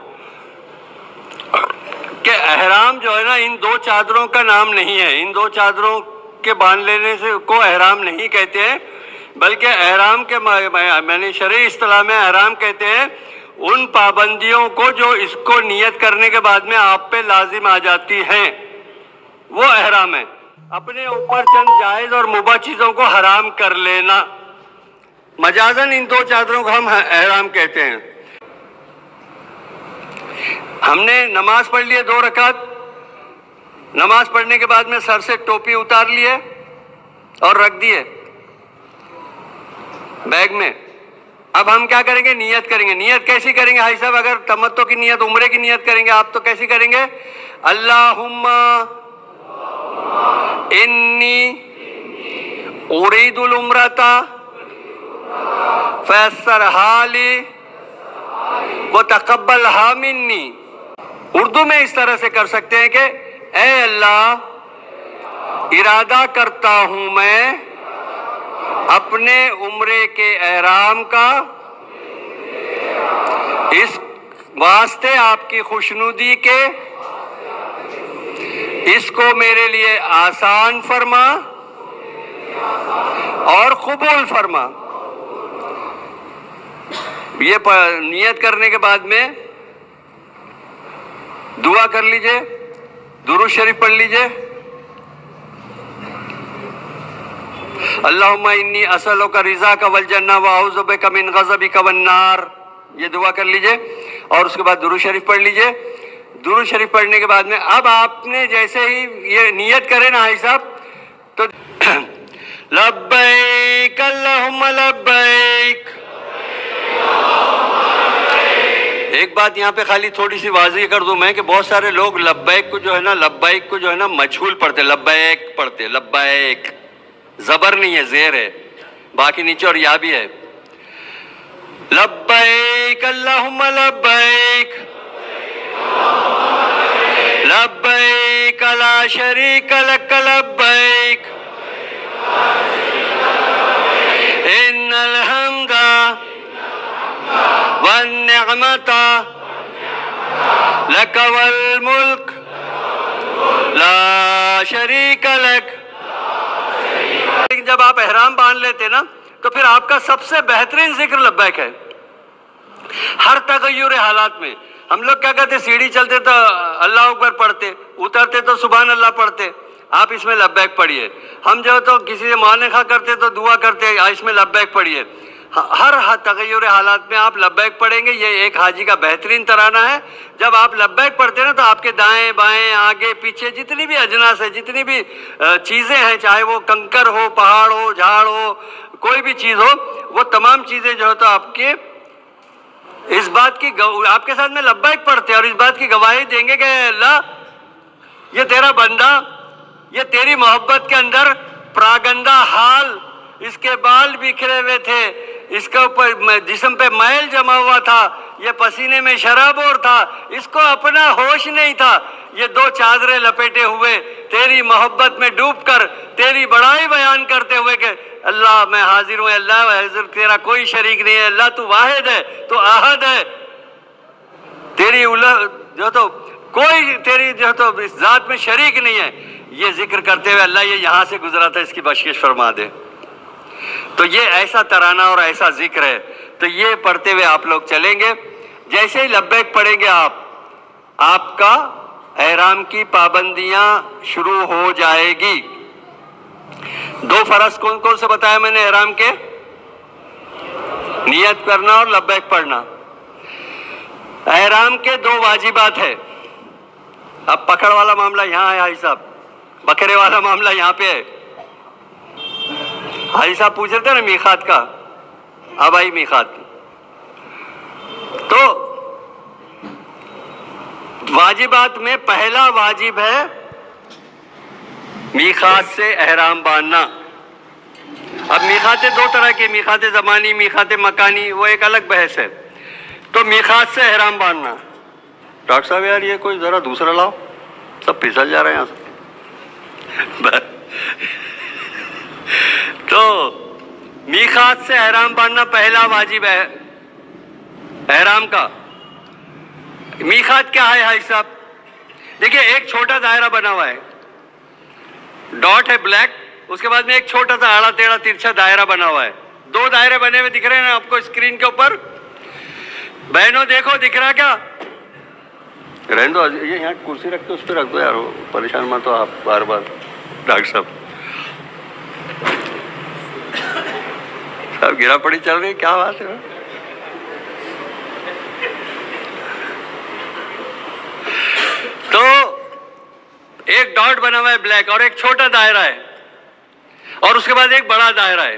کہ احرام جو ہے نا ان 2 چادروں کا نام نہیں ہے. ان 2 چادروں کے باندھ لینے سے کو احرام نہیں کہتے ہیں، بلکہ احرام کے میں نے شرعی اصطلاح میں احرام کہتے ہیں ان پابندیوں کو جو اس کو نیت کرنے کے بعد میں آپ پہ لازم آ جاتی ہیں، وہ احرام ہے. اپنے اوپر چند جائز اور مباح چیزوں کو حرام کر لینا، مجازاً ان 2 چادروں کو ہم احرام کہتے ہیں. ہم نے نماز پڑھ لیے 2 رکعت. نماز پڑھنے کے بعد میں سر سے ٹوپی اتار لیے اور رکھ دیے. بیگ میں. اب ہم کیا کریں گے؟ نیت کریں گے. نیت کیسی کریں گے بھائی صاحب؟ اگر تمتع کی نیت، عمرے کی نیت کریں گے آپ تو کیسی کریں گے؟ اللہم انی ارید العمرۃ فیسرھا لی وتقبلھا منی. اردو میں اس طرح سے کر سکتے ہیں کہ اے اللہ، ارادہ کرتا ہوں میں اپنے عمرے کے احرام کا، اس واسطے آپ کی خوشنودی کے، اس کو میرے لیے آسان فرما اور قبول فرما. یہ نیت کرنے کے بعد میں دعا کر لیجئے، درود شریف پڑھ لیجئے. اللہم انی اسألک رضاک والجنہ واعوذ بک من غضبک والنار. یہ دعا کر لیجئے اور اس کے بعد درود شریف پڑھ لیجئے. درود شریف پڑھنے کے بعد میں اب آپ نے جیسے ہی یہ نیت کرے نا بھائی صاحب تو لبیک اللہم لبیک. ایک بات یہاں پہ خالی تھوڑی سی واضح کر دوں میں کہ بہت سارے لوگ لبیک کو جو ہے نا مجھول پڑھتے، لبیک پڑھتے. لبیک زبر نہیں ہے، زیر ہے، باقی نیچے اور یا بھی ہے. لبیک اللہم لبیک لبیک لا شریک لک لبیک ان الحمد والنعمت لک والملک لا شریک لک. لیکن جب آپ احرام باندھ لیتے نا تو پھر آپ کا سب سے بہترین ذکر لبیک ہے. ہر تغیر حالات میں ہم لوگ کیا کہتے، سیڑھی چلتے تو اللہ اکبر پڑھتے، اترتے تو سبحان اللہ پڑھتے. آپ اس میں لبیک پڑھیے. ہم جو تو کسی سے معانقہ کرتے تو دعا کرتے، اس میں لبیک پڑھیے. ہر تغیر حالات میں آپ لبیک پڑھیں گے. یہ ایک حاجی کا بہترین ترانہ ہے. جب آپ لبیک پڑھتے نا تو آپ کے دائیں بائیں آگے پیچھے جتنی بھی اجناس ہے، جتنی بھی چیزیں ہیں، چاہے وہ کنکر ہو، پہاڑ ہو، جھاڑ ہو، کوئی بھی چیز ہو، وہ تمام چیزیں جو ہے تو آپ کے اس بات کی آپ کے ساتھ میں لبیک پڑھتے ہیں اور اس بات کی گواہی دیں گے کہ اے اللہ، یہ تیرا بندہ، یہ تیری محبت کے اندر پراگندہ حال، اس کے بال بکھرے ہوئے تھے، اس کے اوپر جسم پہ میل جمع ہوا تھا، یہ پسینے میں شرابور تھا، اس کو اپنا ہوش نہیں تھا. یہ دو چادریں لپیٹے ہوئے تیری محبت میں ڈوب کر تیری بڑائی بیان کرتے ہوئے کہ اللہ میں حاضر ہوں، اللہ حاضر، تیرا کوئی شریک نہیں ہے، اللہ تو واحد ہے، تو احد ہے، تیری جو تو کوئی تیری جو تو اس ذات میں شریک نہیں ہے. یہ ذکر کرتے ہوئے اللہ یہ یہاں سے گزرا تھا، اس کی بخشش فرما دے. تو یہ ایسا ترانہ اور ایسا ذکر ہے. تو یہ پڑھتے ہوئے آپ لوگ چلیں گے. جیسے ہی لبیک پڑھیں گے آپ کا احرام کی پابندیاں شروع ہو جائے گی. دو فرض کون کون سے بتایا میں نے احرام کے؟ نیت کرنا اور لبیک پڑھنا. احرام کے دو واجبات ہے. اب پکڑ والا معاملہ یہاں ہے حاجی صاحب، بکرے والا معاملہ یہاں پہ ہے. حاجی صاحب پوچھ رہے تھے نا میقات کا، اب آئی میقات. تو واجبات میں پہلا واجب ہے میقات سے احرام باندھنا. اب میقاتیں دو طرح کی، میقات زمانی، میقات مکانی، وہ ایک الگ بحث ہے. تو میقات سے احرام باندھنا. ڈاکٹر صاحب یار یہ کوئی ذرا دوسرا لاؤ، سب پھسل جا رہے ہیں یہاں سے. تو میقات سے احرام باندھنا پہلا واجب ہے احرام کا. میقات کیا ہے حاجی صاحب؟ دیکھیے ایک چھوٹا دائرہ بنا ہوا ہے، ڈاٹ ہے بلیک، اس کے بعد میں ایک چھوٹا سا آڑا ٹیڑھا ترچھا دائرہ بنا ہوا ہے. دو دائرے بنے ہوئے دکھ رہے ہیں نا آپ کو اسکرین کے اوپر؟ بہنوں دیکھو دکھ رہا کیا؟ رہنے دو، یہ یہاں کرسی رکھ کے اس پہ رکھ دو یار، پریشان مت ہو آپ بار بار. ڈاکٹر صاحب گرا پڑی چل رہی، کیا بات ہے؟ تو ایک ڈاٹ بنا ہوا ہے بلیک اور ایک چھوٹا دائرہ ہے اور اس کے بعد ایک بڑا دائرہ ہے.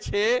6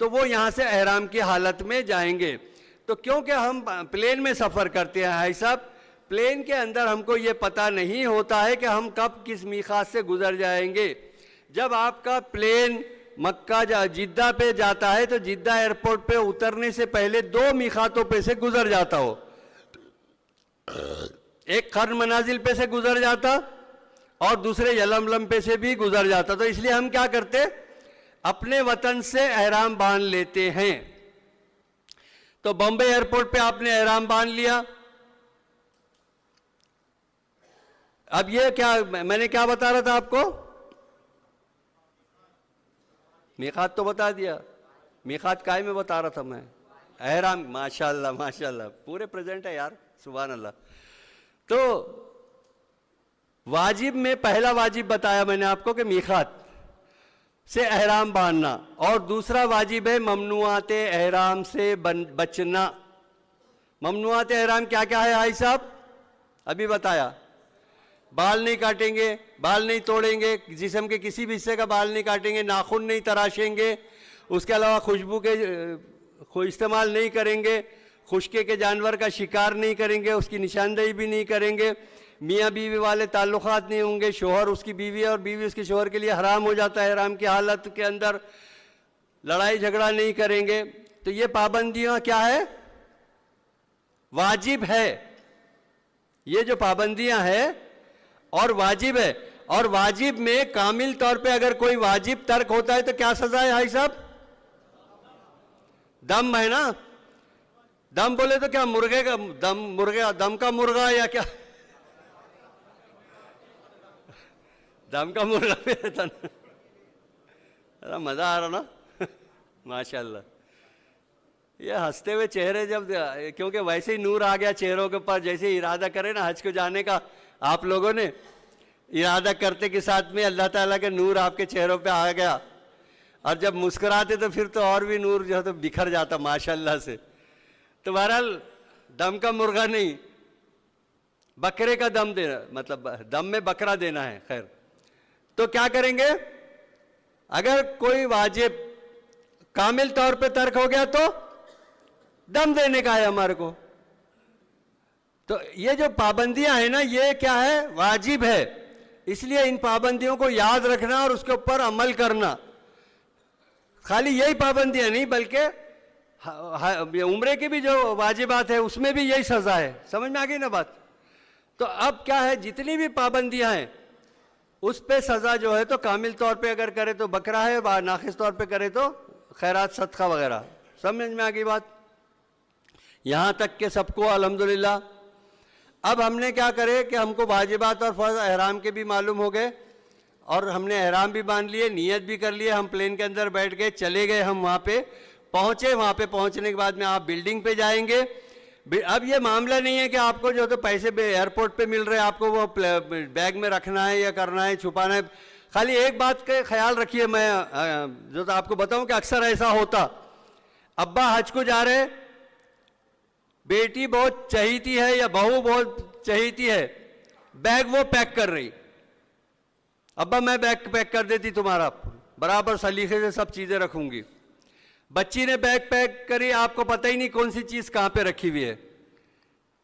تو وہ یہاں سے احرام کی حالت میں جائیں گے. تو کیونکہ ہم پلین میں سفر کرتے ہیں بھائی صاحب, پلین کے اندر ہم کو یہ پتہ نہیں ہوتا ہے کہ ہم کب کس میقات سے گزر جائیں گے. جب آپ کا پلین مکہ جدہ پہ جاتا ہے تو جدہ ایئرپورٹ پہ اترنے سے پہلے 2 میقاتوں پہ سے گزر جاتا ہو. ایک قرن منازل پہ سے گزر جاتا اور دوسرے یلملم پہ سے بھی گزر جاتا. تو اس لیے ہم کیا کرتے, اپنے وطن سے احرام باندھ لیتے ہیں. تو بمبئی ایئرپورٹ پہ آپ نے احرام باندھ لیا. اب یہ کیا میں نے کیا بتا رہا تھا آپ کو, میقات تو بتا دیا, میقات کائے میں بتا رہا تھا میں, احرام. ماشاءاللہ ماشاءاللہ پورے پریزنٹ ہے یار, سبحان اللہ. تو واجب میں پہلا واجب بتایا میں نے آپ کو کہ میقات سے احرام باندھنا, اور دوسرا واجب ہے ممنوعات احرام سے بچنا. ممنوعات احرام کیا کیا ہے بھائی صاحب؟ ابھی بتایا. بال نہیں کاٹیں گے, بال نہیں توڑیں گے, جسم کے کسی بھی حصے کا بال نہیں کاٹیں گے, ناخن نہیں تراشیں گے, اس کے علاوہ خوشبو کے استعمال نہیں کریں گے, خشکے کے جانور کا شکار نہیں کریں گے, اس کی نشاندہی بھی نہیں کریں گے, میاں بیوی والے تعلقات نہیں ہوں گے, شوہر اس کی بیوی اور بیوی اس کے شوہر کے لیے حرام ہو جاتا ہے احرام کی حالت کے اندر, لڑائی جھگڑا نہیں کریں گے. تو یہ پابندیاں کیا ہے؟ واجب ہے. یہ جو پابندیاں ہیں اور واجب ہے, اور واجب میں کامل طور پہ اگر کوئی واجب ترک ہوتا ہے تو کیا سزا ہے بھائی صاحب؟ دم ہے نا. دم بولے تو کیا مرغے کا دم, دم کا مرغا یا کیا؟ دم کا مرغا پہ رہتا نا, مزہ آ رہا نا ماشاءاللہ. یہ ہنستے ہوئے چہرے جب, کیونکہ ویسے ہی نور آ گیا چہروں کے اوپر, جیسے ارادہ کرے نا حج کو جانے کا, آپ لوگوں نے ارادہ کرتے کے ساتھ میں اللہ تعالیٰ کے نور آپ کے چہروں پہ آ گیا, اور جب مسکراتے تو پھر تو اور بھی نور جو ہے تو بکھر جاتا ماشاءاللہ سے. تو بہرحال دم کا مرغا نہیں, بکرے کا دم دینا, مطلب دم میں بکرا دینا ہے. خیر, تو کیا کریں گے؟ اگر کوئی واجب کامل طور پہ ترک ہو گیا تو دم دینے کا ہے ہمارے کو. تو یہ جو پابندیاں ہیں نا, یہ کیا ہے؟ واجب ہے. اس لیے ان پابندیوں کو یاد رکھنا اور اس کے اوپر عمل کرنا. خالی یہی پابندیاں نہیں بلکہ عمرے کی بھی جو واجبات ہیں اس میں بھی یہی سزا ہے. سمجھ میں آ گئی نا بات؟ تو اب کیا ہے, جتنی بھی پابندیاں ہیں اس پہ سزا جو ہے تو کامل طور پہ اگر کرے تو بکرا ہے, ناقص طور پہ کرے تو خیرات صدقہ وغیرہ. سمجھ میں آ گئی بات؟ یہاں تک کہ سب کو الحمدللہ. اب ہم نے کیا کرے کہ ہم کو واجبات اور فرض احرام کے بھی معلوم ہو گئے, اور ہم نے احرام بھی باندھ لیے, نیت بھی کر لیے, ہم پلین کے اندر بیٹھ گئے, چلے گئے, ہم وہاں پہ پہنچے. وہاں پہ پہنچنے کے بعد میں آپ بلڈنگ پہ جائیں گے. اب یہ معاملہ نہیں ہے کہ آپ کو جو تو پیسے ایئرپورٹ پہ مل رہے ہیں, آپ کو وہ بیگ میں رکھنا ہے یا کرنا ہے, چھپانا ہے. خالی ایک بات کا خیال رکھیے, میں جو تو آپ کو بتاؤں کہ اکثر ایسا ہوتا, ابا حج کو جا رہے, بیٹی بہت چہیتی ہے یا بہو بہت چہیتی ہے, بیگ وہ پیک کر رہی, ابا میں بیگ پیک کر دیتی تمہارا, برابر سلیقے سے سب چیزیں رکھوں گی. بچی نے بیگ پیک کری, آپ کو پتہ ہی نہیں کون سی چیز کہاں پہ رکھی ہوئی ہے.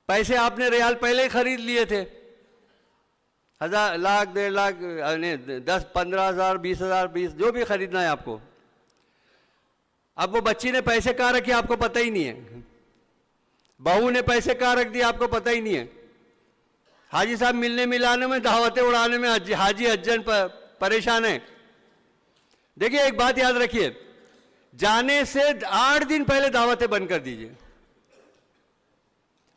پیسے آپ نے ریال پہلے ہی خرید لیے تھے, 1000 لاکھ 1.5 لاکھ 10 15 ہزار 20 ہزار 20 جو بھی خریدنا ہے آپ کو. اب وہ بچی نے پیسے کہاں رکھے آپ کو پتہ ہی نہیں ہے, بہو نے پیسے کہاں رکھ دیے آپ کو پتہ ہی نہیں ہے. حاجی صاحب ملنے ملانے میں, دعوتیں اڑانے میں حاجی حجن پریشان ہیں. دیکھیے ایک بات یاد رکھیے, جانے سے 8 دن پہلے دعوتیں بند کر دیجئے,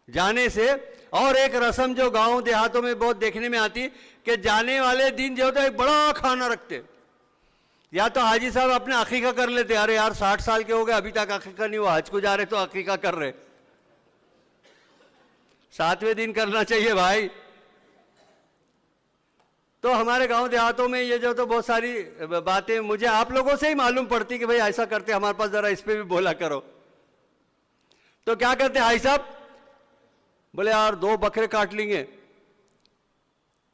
جانے سے. اور ایک رسم جو گاؤں دیہاتوں میں بہت دیکھنے میں آتی کہ جانے والے دن جو ہوتا ہے ایک بڑا کھانا رکھتے, یا تو حاجی صاحب اپنے عقیقہ کر لیتے, ارے یار 60 سال کے ہو گئے ابھی تک عقیقہ نہیں ہوا, حج کو جا رہے تو عقیقہ کر رہے. 7ویں دن کرنا چاہیے بھائی. تو ہمارے گاؤں دیہاتوں میں یہ جو تو بہت ساری باتیں مجھے آپ لوگوں سے ہی معلوم پڑتی کہ بھئی ایسا کرتے, ہمارے پاس ذرا اس پہ بھی بولا کرو. تو کیا کرتے حاجی صاحب, بولے یار 2 بکرے کاٹ لیں گے,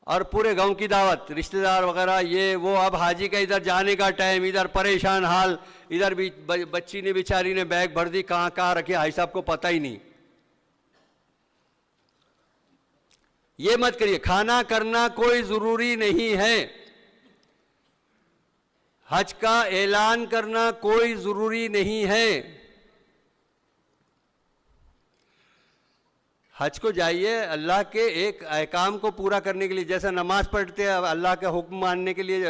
اور پورے گاؤں کی دعوت، رشتہ دار وغیرہ یہ وہ، اب حاجی کا ادھر جانے کا ٹائم، ادھر پریشان حال، ادھر بھی بچی نے بیچاری نے بیگ بھر دی، کہاں کہاں رکھے حاجی صاحب کو پتہ ہی نہیں. یہ مت کریے. کھانا کرنا کوئی ضروری نہیں ہے. حج کا اعلان کرنا کوئی ضروری نہیں ہے. حج کو جائیے اللہ کے ایک احکام کو پورا کرنے کے لیے، جیسے نماز پڑھتے اللہ کا حکم ماننے کے لیے،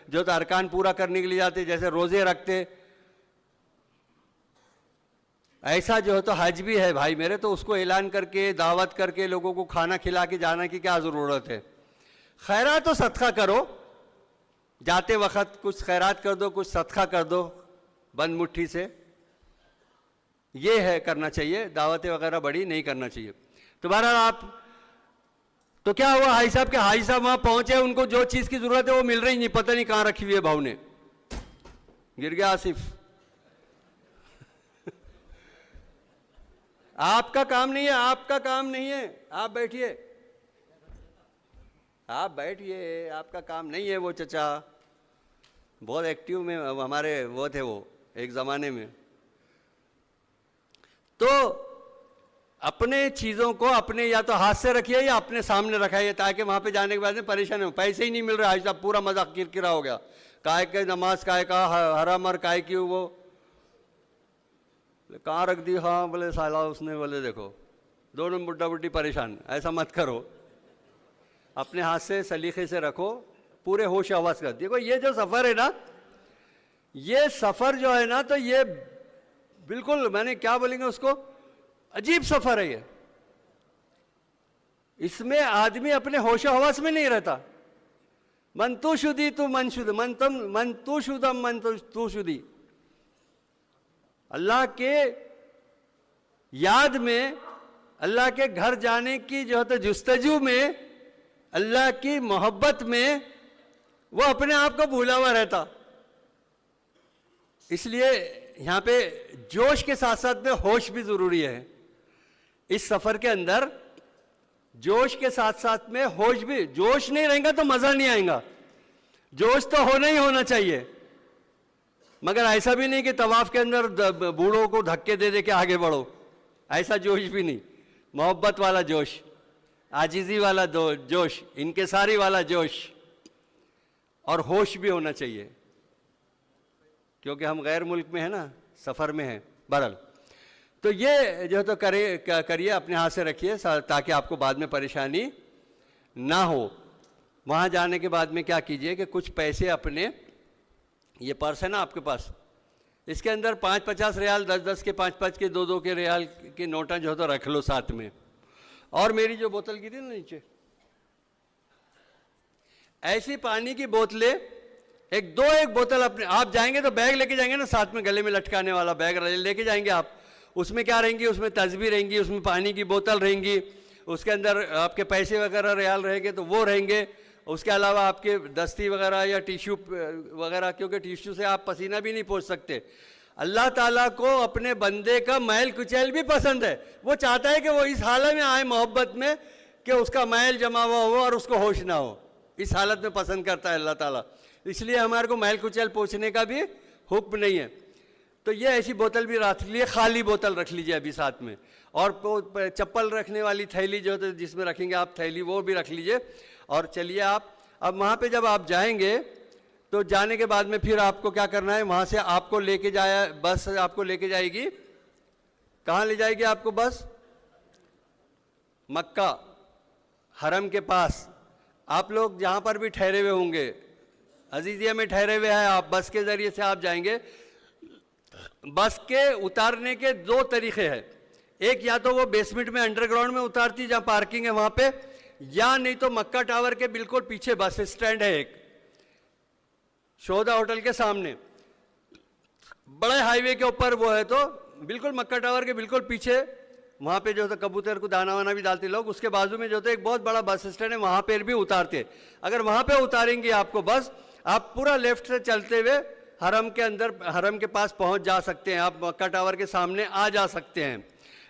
جو تو ارکان پورا کرنے کے لیے جاتے، جیسے روزے رکھتے، ایسا جو ہے تو حج بھی ہے بھائی میرے. تو اس کو اعلان کر کے دعوت کر کے لوگوں کو کھانا کھلا کے جانا کی کیا ضرورت ہے؟ خیرات و صدقہ کرو، جاتے وقت کچھ خیرات کر دو، کچھ صدقہ کر دو بند مٹھی سے. یہ ہے کرنا چاہیے، دعوتیں وغیرہ بڑی نہیں کرنا چاہیے. تو بہرحال آپ تو کیا ہوا حاجی صاحب کے حاجی صاحب وہاں پہنچے، ان کو جو چیز کی ضرورت ہے وہ مل رہی نہیں، پتہ نہیں کہاں رکھی ہوئی ہے بھاؤ نے. گر گیا آصف. آپ کا کام نہیں ہے، آپ کا کام نہیں ہے. آپ بیٹھیے، آپ بیٹھیے، آپ کا کام نہیں ہے. وہ چچا بہت ایکٹیو میں ہمارے وہ تھے، وہ ایک زمانے میں. تو اپنے چیزوں کو اپنے یا تو ہاتھ سے رکھیے یا اپنے سامنے رکھائیے، تاکہ وہاں پہ جانے کے بعد میں پریشان ہو. پیسے ہی نہیں مل رہے، حاجی صاحب پورا مذاق کرکرا ہو گیا. کائے کہ نماز کائے کا حرام اور کائے کی وہ کہاں رکھ دی. ہاں بولے سالا اس نے، بولے دیکھو دونوں بڈھا بڈھی پریشان. ایسا مت کرو، اپنے ہاتھ سے سلیقے سے رکھو، پورے ہوش آواز کر. دیکھو یہ جو سفر ہے نا، یہ سفر جو ہے نا، تو یہ بالکل میں نے کیا بولیں گے اس کو، عجیب سفر ہے یہ. اس میں آدمی اپنے ہوش و حواس میں نہیں رہتا. من تو شدی تو من شد، من تو شدم من تو شدی. اللہ کے یاد میں، اللہ کے گھر جانے کی جو ہے جستجو میں، اللہ کی محبت میں وہ اپنے آپ کو بھولا ہوا رہتا. اس لیے یہاں پہ جوش کے ساتھ ساتھ میں ہوش بھی ضروری ہے. اس سفر کے اندر جوش کے ساتھ ساتھ میں ہوش بھی. جوش نہیں رہیں گا تو مزہ نہیں آئے گا. جوش تو ہونا ہی ہونا چاہیے، مگر ایسا بھی نہیں کہ طواف کے اندر بوڑھوں کو دھکے دے دے کے آگے بڑھو. ایسا جوش بھی نہیں. محبت والا جوش، عاجزی والا جوش، انکساری والا جوش، اور ہوش بھی ہونا چاہیے، کیونکہ ہم غیر ملک میں ہیں نا، سفر میں ہیں. بہرحال تو یہ جو ہے تو کریے، اپنے ہاتھ سے رکھیے تاکہ آپ کو بعد میں پریشانی نہ ہو. وہاں جانے کے بعد میں کیا کیجئے کہ کچھ پیسے اپنے، یہ پرس ہے نا آپ کے پاس، اس کے اندر 5-50 ریال، 10-10 کے، 5-5 کے، 2-2 کے ریال کے نوٹاں جو ہے تو رکھ لو ساتھ میں. اور میری جو بوتل گری نا نیچے، ایسی پانی کی بوتلیں ایک بوتل اپنے، آپ جائیں گے تو بیگ لے کے جائیں گے نا ساتھ میں، گلے میں لٹکانے والا بیگ لے کے جائیں گے آپ. اس میں کیا رہیں گی، اس میں تسبیح رہیں گی، اس میں پانی کی بوتل رہیں گی، اس کے اندر آپ کے پیسے وغیرہ ریال رہیں گے تو وہ رہیں گے. اس کے علاوہ آپ کے دستی وغیرہ یا ٹیشو وغیرہ، کیونکہ ٹیشو سے آپ پسینہ بھی نہیں پوچھ سکتے. اللہ تعالیٰ کو اپنے بندے کا میل کچیل بھی پسند ہے. وہ چاہتا ہے کہ وہ اس حالت میں آئے محبت میں کہ اس کا میل جمع ہوا ہو اور اس کو ہوش نہ ہو. اس حالت میں پسند کرتا ہے اللہ تعالیٰ. اس لیے ہمارے کو میل کچیل پوچھنے کا بھی حکم نہیں ہے. تو یہ ایسی بوتل بھی رکھ لیجیے، خالی بوتل رکھ لیجیے ابھی ساتھ میں. اور چپل رکھنے والی تھیلی جو ہے جس میں رکھیں گے آپ تھیلی، وہ بھی رکھ لیجیے. اور چلیے آپ اب وہاں پہ جب آپ جائیں گے تو جانے کے بعد میں پھر آپ کو کیا کرنا ہے، وہاں سے آپ کو لے کے بس آپ کو لے کے جائے گی. کہاں لے جائے گی آپ کو بس؟ مکہ حرم کے پاس. آپ لوگ جہاں پر بھی ٹھہرے ہوئے ہوں گے، عزیزیہ میں ٹھہرے ہوئے ہیں آپ، بس کے ذریعے سے آپ جائیں گے. بس کے اتارنے کے 2 طریقے ہیں. ایک یا تو وہ بیسمنٹ میں انڈر گراؤنڈ میں اتارتی جہاں پارکنگ ہے وہاں پہ، یا نہیں تو مکہ ٹاور کے بالکل پیچھے بس اسٹینڈ ہے ایک، شہدا ہوٹل کے سامنے، بڑے ہائی وے کے اوپر وہ ہے. تو بالکل مکہ ٹاور کے بالکل پیچھے وہاں پہ جو ہے کبوتر کو دانا وانا بھی ڈالتے لوگ، اس کے بازو میں جو ہے ایک بہت بڑا بس اسٹینڈ ہے، وہاں پہ بھی اتارتے. اگر وہاں پہ اتاریں گے آپ کو بس، آپ پورا لیفٹ سے چلتے ہوئے حرم کے اندر، حرم کے پاس پہنچ جا سکتے ہیں. آپ مکہ ٹاور کے سامنے آ جا سکتے ہیں.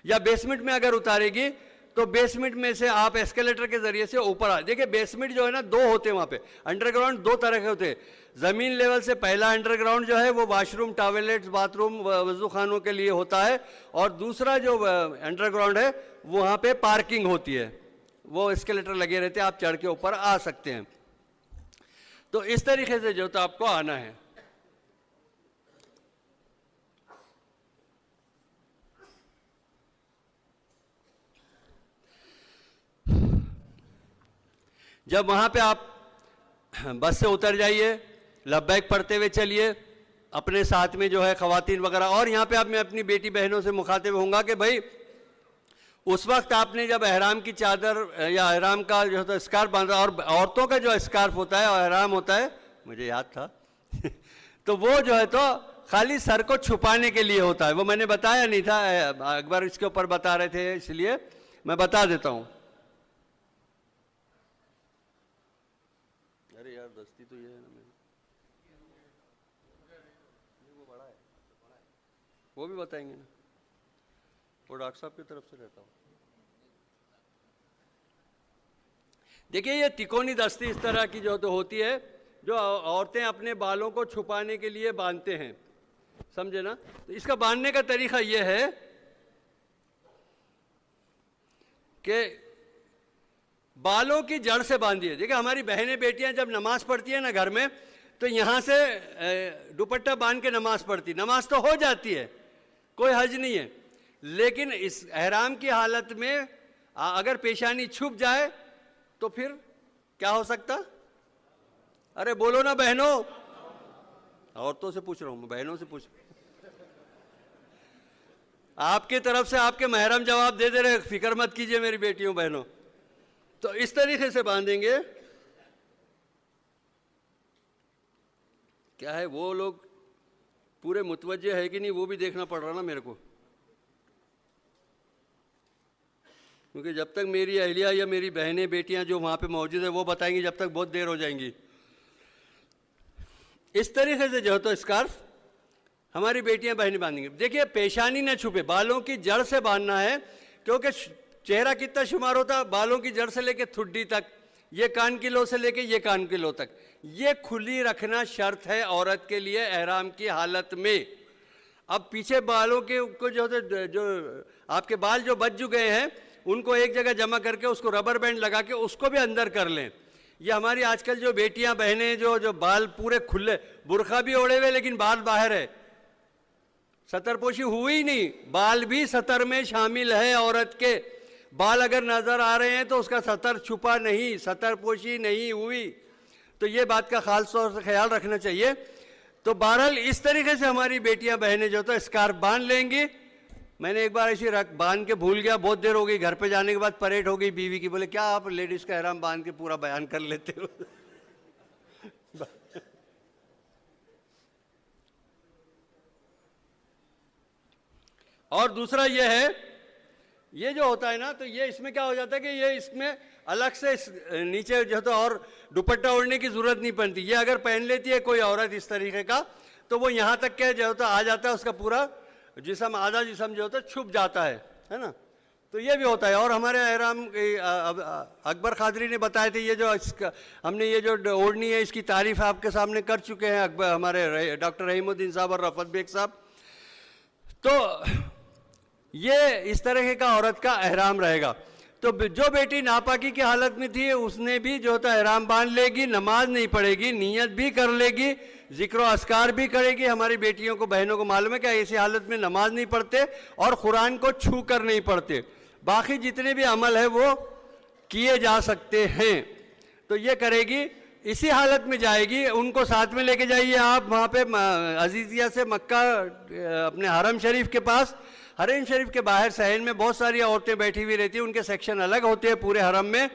یا بیسمنٹ میں اگر اتارے گی تو بیسمنٹ میں سے آپ ایسکیلیٹر کے ذریعے سے اوپر دیکھیں بیسمنٹ جو ہے نا دو ہوتے ہیں وہاں پہ, انڈر گراؤنڈ دو طرح کے ہوتے ہیں. زمین لیول سے پہلا انڈر گراؤنڈ جو ہے وہ wash room, toilets, bath room, وضو خانوں کے لیے ہوتا ہے, اور دوسرا جو انڈر گراؤنڈ ہے وہاں پہ پارکنگ ہوتی ہے, وہ ایسکیلیٹر لگے رہتے ہیں, آپ چڑھ کے اوپر آ سکتے ہیں. تو اس طریقے سے جو تو آپ کو آنا ہے. جب وہاں پہ آپ بس سے اتر جائیے, لبیک پڑھتے ہوئے چلیے, اپنے ساتھ میں جو ہے خواتین وغیرہ, اور یہاں پہ میں اپنی بیٹی بہنوں سے مخاطب ہوں گا کہ بھائی اس وقت آپ نے جب احرام کی چادر یا احرام کا جو ہے اسکارف باندھا, اور عورتوں کا جو اسکارف ہوتا ہے اور احرام ہوتا ہے, مجھے یاد تھا تو وہ جو ہے تو خالی سر کو چھپانے کے لیے ہوتا ہے. وہ میں نے بتایا نہیں تھا, اکبر اس کے اوپر بتا رہے تھے, اس لیے میں بتا دیتا ہوں. ارے یار دستی تو یہ ہے نا میری, وہ بڑا ہے, وہ بھی بتائیں گے نا, وہ ڈاکٹر صاحب کی طرف سے رہتا ہوں. دیکھیے یہ تکونی دستی اس طرح کی جو تو ہوتی ہے جو عورتیں اپنے بالوں کو چھپانے کے لیے باندھتے ہیں, سمجھے نا. تو اس کا باندھنے کا طریقہ یہ ہے کہ بالوں کی جڑ سے باندھیے. دیکھیں ہماری بہنیں بیٹیاں جب نماز پڑھتی ہیں نا گھر میں, تو یہاں سے دوپٹہ باندھ کے نماز پڑھتی, نماز تو ہو جاتی ہے, کوئی حرج نہیں ہے. لیکن اس احرام کی حالت میں اگر پیشانی چھپ جائے تو پھر کیا ہو سکتا؟ ارے بولو نا بہنوں, عورتوں سے پوچھ رہا ہوں, بہنوں سے پوچھ, آپ کی طرف سے آپ کے محرم جواب دے دے رہے, فکر مت کیجئے میری بیٹیوں بہنوں. تو اس طریقے سے باندھیں گے. کیا ہے وہ لوگ پورے متوجہ ہے کہ نہیں وہ بھی دیکھنا پڑ رہا نا میرے کو, کیونکہ جب تک میری اہلیہ یا میری بہنیں بیٹیاں جو وہاں پہ موجود ہیں وہ بتائیں گی, جب تک بہت دیر ہو جائیں گی. اس طریقے سے جو ہے تو اسکارف ہماری بیٹیاں بہنیں باندھیں گی. دیکھیے پیشانی نہ چھپے, بالوں کی جڑ سے باندھنا ہے, کیونکہ چہرہ کتنا شمار ہوتا ہے, بالوں کی جڑ سے لے کے تھڈی تک, یہ کان کی لو سے لے کے یہ کان کی لو تک, یہ کھلی رکھنا شرط ہے عورت کے لیے احرام کی حالت میں. اب پیچھے بالوں کے کو جو آپ کے بال جو بچ چکے ہیں ان کو ایک جگہ جمع کر کے اس کو ربر بینڈ لگا کے اس کو بھی اندر کر لیں. یہ ہماری آج کل جو بیٹیاں بہنیں جو بال پورے کھلے, برقع بھی اوڑے ہوئے لیکن بال باہر ہے, ستر پوشی ہوئی نہیں, بال بھی ستر میں شامل ہے. عورت کے بال اگر نظر آ رہے ہیں تو اس کا ستر چھپا نہیں, ستر پوشی نہیں ہوئی. تو یہ بات کا خاص طور سے خیال رکھنا چاہیے. تو بہرحال اس طریقے سے ہماری بیٹیاں بہنیں جو تو اسکارف باندھ لیں گی. میں نے ایک بار ایسی باندھ کے بھول گیا, بہت دیر ہو گئی, گھر پہ جانے کے بعد پریڈ ہو گئی بیوی کی, بولے کیا آپ لیڈیز کا احرام باندھ کے پورا بیان کر لیتے ہو. اور دوسرا یہ ہے, یہ جو ہوتا ہے نا تو یہ اس میں کیا ہو جاتا ہے کہ یہ اس میں الگ سے نیچے جو تو اور دوپٹہ اوڑھنے کی ضرورت نہیں پڑتی. یہ اگر پہن لیتی ہے کوئی عورت اس طریقے کا تو وہ یہاں تک کہ جو ہوتا آ جاتا ہے, اس کا پورا جسم, آدھا جسم جو ہوتا ہے چھپ جاتا ہے نا. تو یہ بھی ہوتا ہے. اور ہمارے احرام اکبر قادری نے بتائے تھے, یہ جو ہم نے یہ جو اوڑھنی ہے اس کی تعریف آپ کے سامنے کر چکے ہیں ہمارے ڈاکٹر رحیم الدین صاحب اور رفعت بیگ صاحب. تو یہ اس طرح کا عورت کا احرام رہے گا. تو جو بیٹی ناپاکی کی حالت میں تھی اس نے بھی جو ہوتا احرام باندھ لے گی, نماز نہیں پڑھے گی, نیت بھی کر لے گی, ذکر و اذکار بھی کرے گی. ہماری بیٹیوں کو بہنوں کو معلوم ہے کہ ایسی حالت میں نماز نہیں پڑھتے اور قرآن کو چھو کر نہیں پڑھتے. باقی جتنے بھی عمل ہیں وہ کیے جا سکتے ہیں. تو یہ کرے گی, اسی حالت میں جائے گی. ان کو ساتھ میں لے کے جائیے آپ وہاں پہ عزیزیہ سے مکہ اپنے حرم شریف کے پاس. حرم شریف کے باہر صحن میں بہت ساری عورتیں بیٹھی ہوئی رہتی ہیں, ان کے سیکشن الگ ہوتے ہیں پورے حرم میں.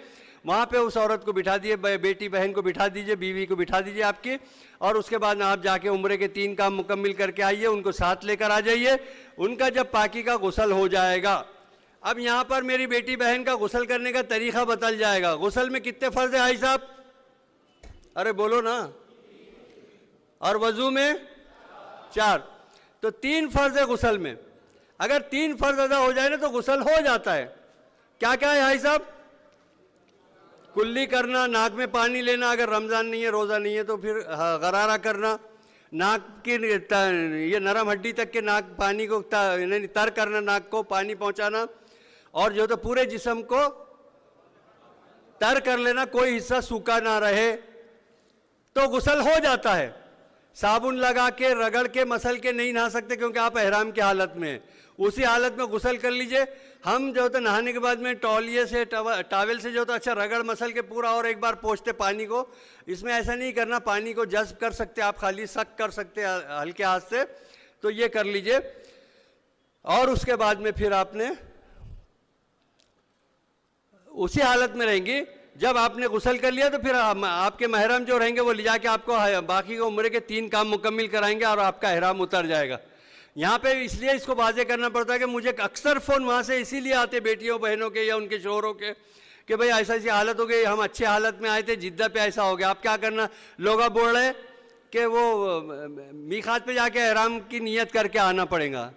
وہاں پہ اس عورت کو بٹھا دیجیے, بیٹی بہن کو بٹھا دیجیے, بیوی کو بٹھا دیجیے آپ کی, اور اس کے بعد آپ جا کے عمرے کے 3 کام مکمل کر کے آئیے. ان کو ساتھ لے کر آ جائیے. ان کا جب پاکی کا غسل ہو جائے گا, اب یہاں پر میری بیٹی بہن کا غسل کرنے کا طریقہ بدل جائے گا. غسل میں کتنے فرض ہیں بھائی صاحب؟ ارے بولو نا. اور وضو میں 4. تو 3 فرض ہے غسل میں. اگر 3 فرض ادا ہو جائے نا تو غسل ہو جاتا ہے. کیا کیا ہے بھائی صاحب؟ کلی کرنا، ناک میں پانی لینا، اگر رمضان نہیں ہے روزہ نہیں ہے تو پھر غرارہ کرنا، ناک کی یہ نرم ہڈی تک کے ناک پانی کو یعنی تر کرنا، ناک کو پانی پہنچانا، اور جو تو پورے جسم کو تر کر لینا، کوئی حصہ سوکھا نہ رہے، تو غسل ہو جاتا ہے۔ صابن لگا کے رگڑ کے مسل کے نہیں نہا سکتے کیونکہ آپ احرام کی حالت میں ہیں، اسی حالت میں غسل کر لیجئے۔ ہم جو ہوتا نہانے کے بعد میں تولیے سے ٹاول سے جو ہوتا اچھا رگڑ مسل کے پورا اور ایک بار پوچھتے پانی کو، اس میں ایسا نہیں کرنا، پانی کو جذب کر سکتے آپ، خالی سک کر سکتے ہلکے ہاتھ سے، تو یہ کر لیجئے۔ اور اس کے بعد میں پھر آپ نے اسی حالت میں رہیں گی، جب آپ نے غسل کر لیا تو پھر آپ کے محرم جو رہیں گے وہ لے جا کے آپ کو باقی کے عمرے کے 3 کام مکمل کرائیں گے اور آپ کا احرام اتر جائے گا۔ یہاں پہ اس لیے اس کو واضح کرنا پڑتا ہے کہ مجھے اکثر فون وہاں سے اسی لیے آتے بیٹیوں بہنوں کے یا ان کے شوہروں کے کہ بھئی ایسا ایسی حالت ہو گئی، ہم اچھے حالت میں آئے تھے، جدہ پہ ایسا ہو گیا، آپ کیا کرنا؟ لوگ بول رہے کہ وہ میقات پہ جا کے احرام کی نیت کر کے آنا پڑے گا۔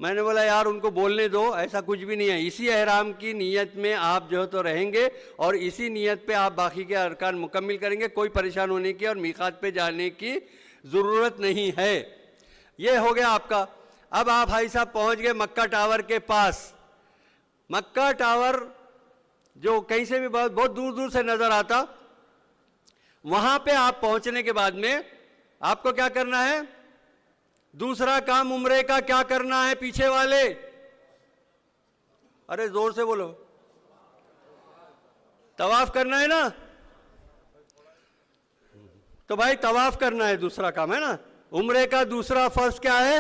میں نے بولا یار ان کو بولنے دو، ایسا کچھ بھی نہیں ہے، اسی احرام کی نیت میں آپ جو تو رہیں گے اور اسی نیت پہ آپ باقی کے ارکان مکمل کریں گے، کوئی پریشان ہونے کی اور میقات پہ جانے کی ضرورت نہیں ہے۔ یہ ہو گیا آپ کا۔ اب آپ بھائی صاحب پہنچ گئے مکہ ٹاور کے پاس۔ مکہ ٹاور جو کہیں سے بھی بہت دور دور سے نظر آتا، وہاں پہ آپ پہنچنے کے بعد میں آپ کو کیا کرنا ہے؟ دوسرا کام عمرے کا کیا کرنا ہے پیچھے والے؟ ارے زور سے بولو۔ طواف کرنا ہے نا؟ تو بھائی طواف کرنا ہے، دوسرا کام ہے نا۔ عمرے کا دوسرا فرض کیا ہے؟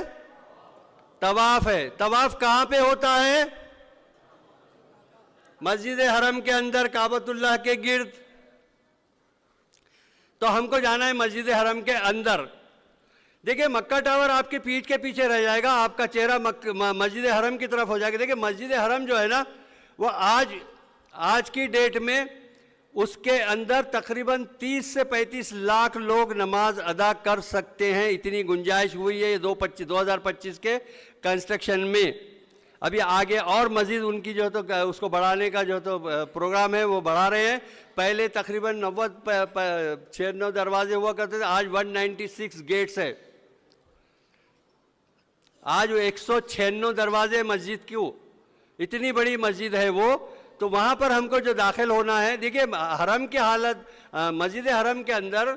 طواف ہے۔ طواف کہاں پہ ہوتا ہے؟ مسجد حرم کے اندر، کعبۃ اللہ کے گرد۔ تو ہم کو جانا ہے مسجد حرم کے اندر۔ دیکھیں مکہ ٹاور آپ کے پیٹھ کے پیچھے رہ جائے گا، آپ کا چہرہ مسجد حرم کی طرف ہو جائے گا۔ دیکھیں مسجد حرم جو ہے نا، وہ آج کی ڈیٹ میں اس کے اندر تقریباً 30 سے 35 لاکھ لوگ نماز ادا کر سکتے ہیں، اتنی گنجائش ہوئی ہے 2025 کے کنسٹرکشن میں۔ ابھی آگے اور مزید ان کی جو تو اس کو بڑھانے کا جو تو پروگرام ہے وہ بڑھا رہے ہیں۔ پہلے تقریباً 96 دروازے ہوا کرتے تھے، آج 196 گیٹس ہے، آج 196 دروازے مسجد کیوں، اتنی بڑی مسجد ہے وہ۔ تو وہاں پر ہم کو جو داخل ہونا ہے، دیکھیں حرم کی حالت، مسجد حرم کے اندر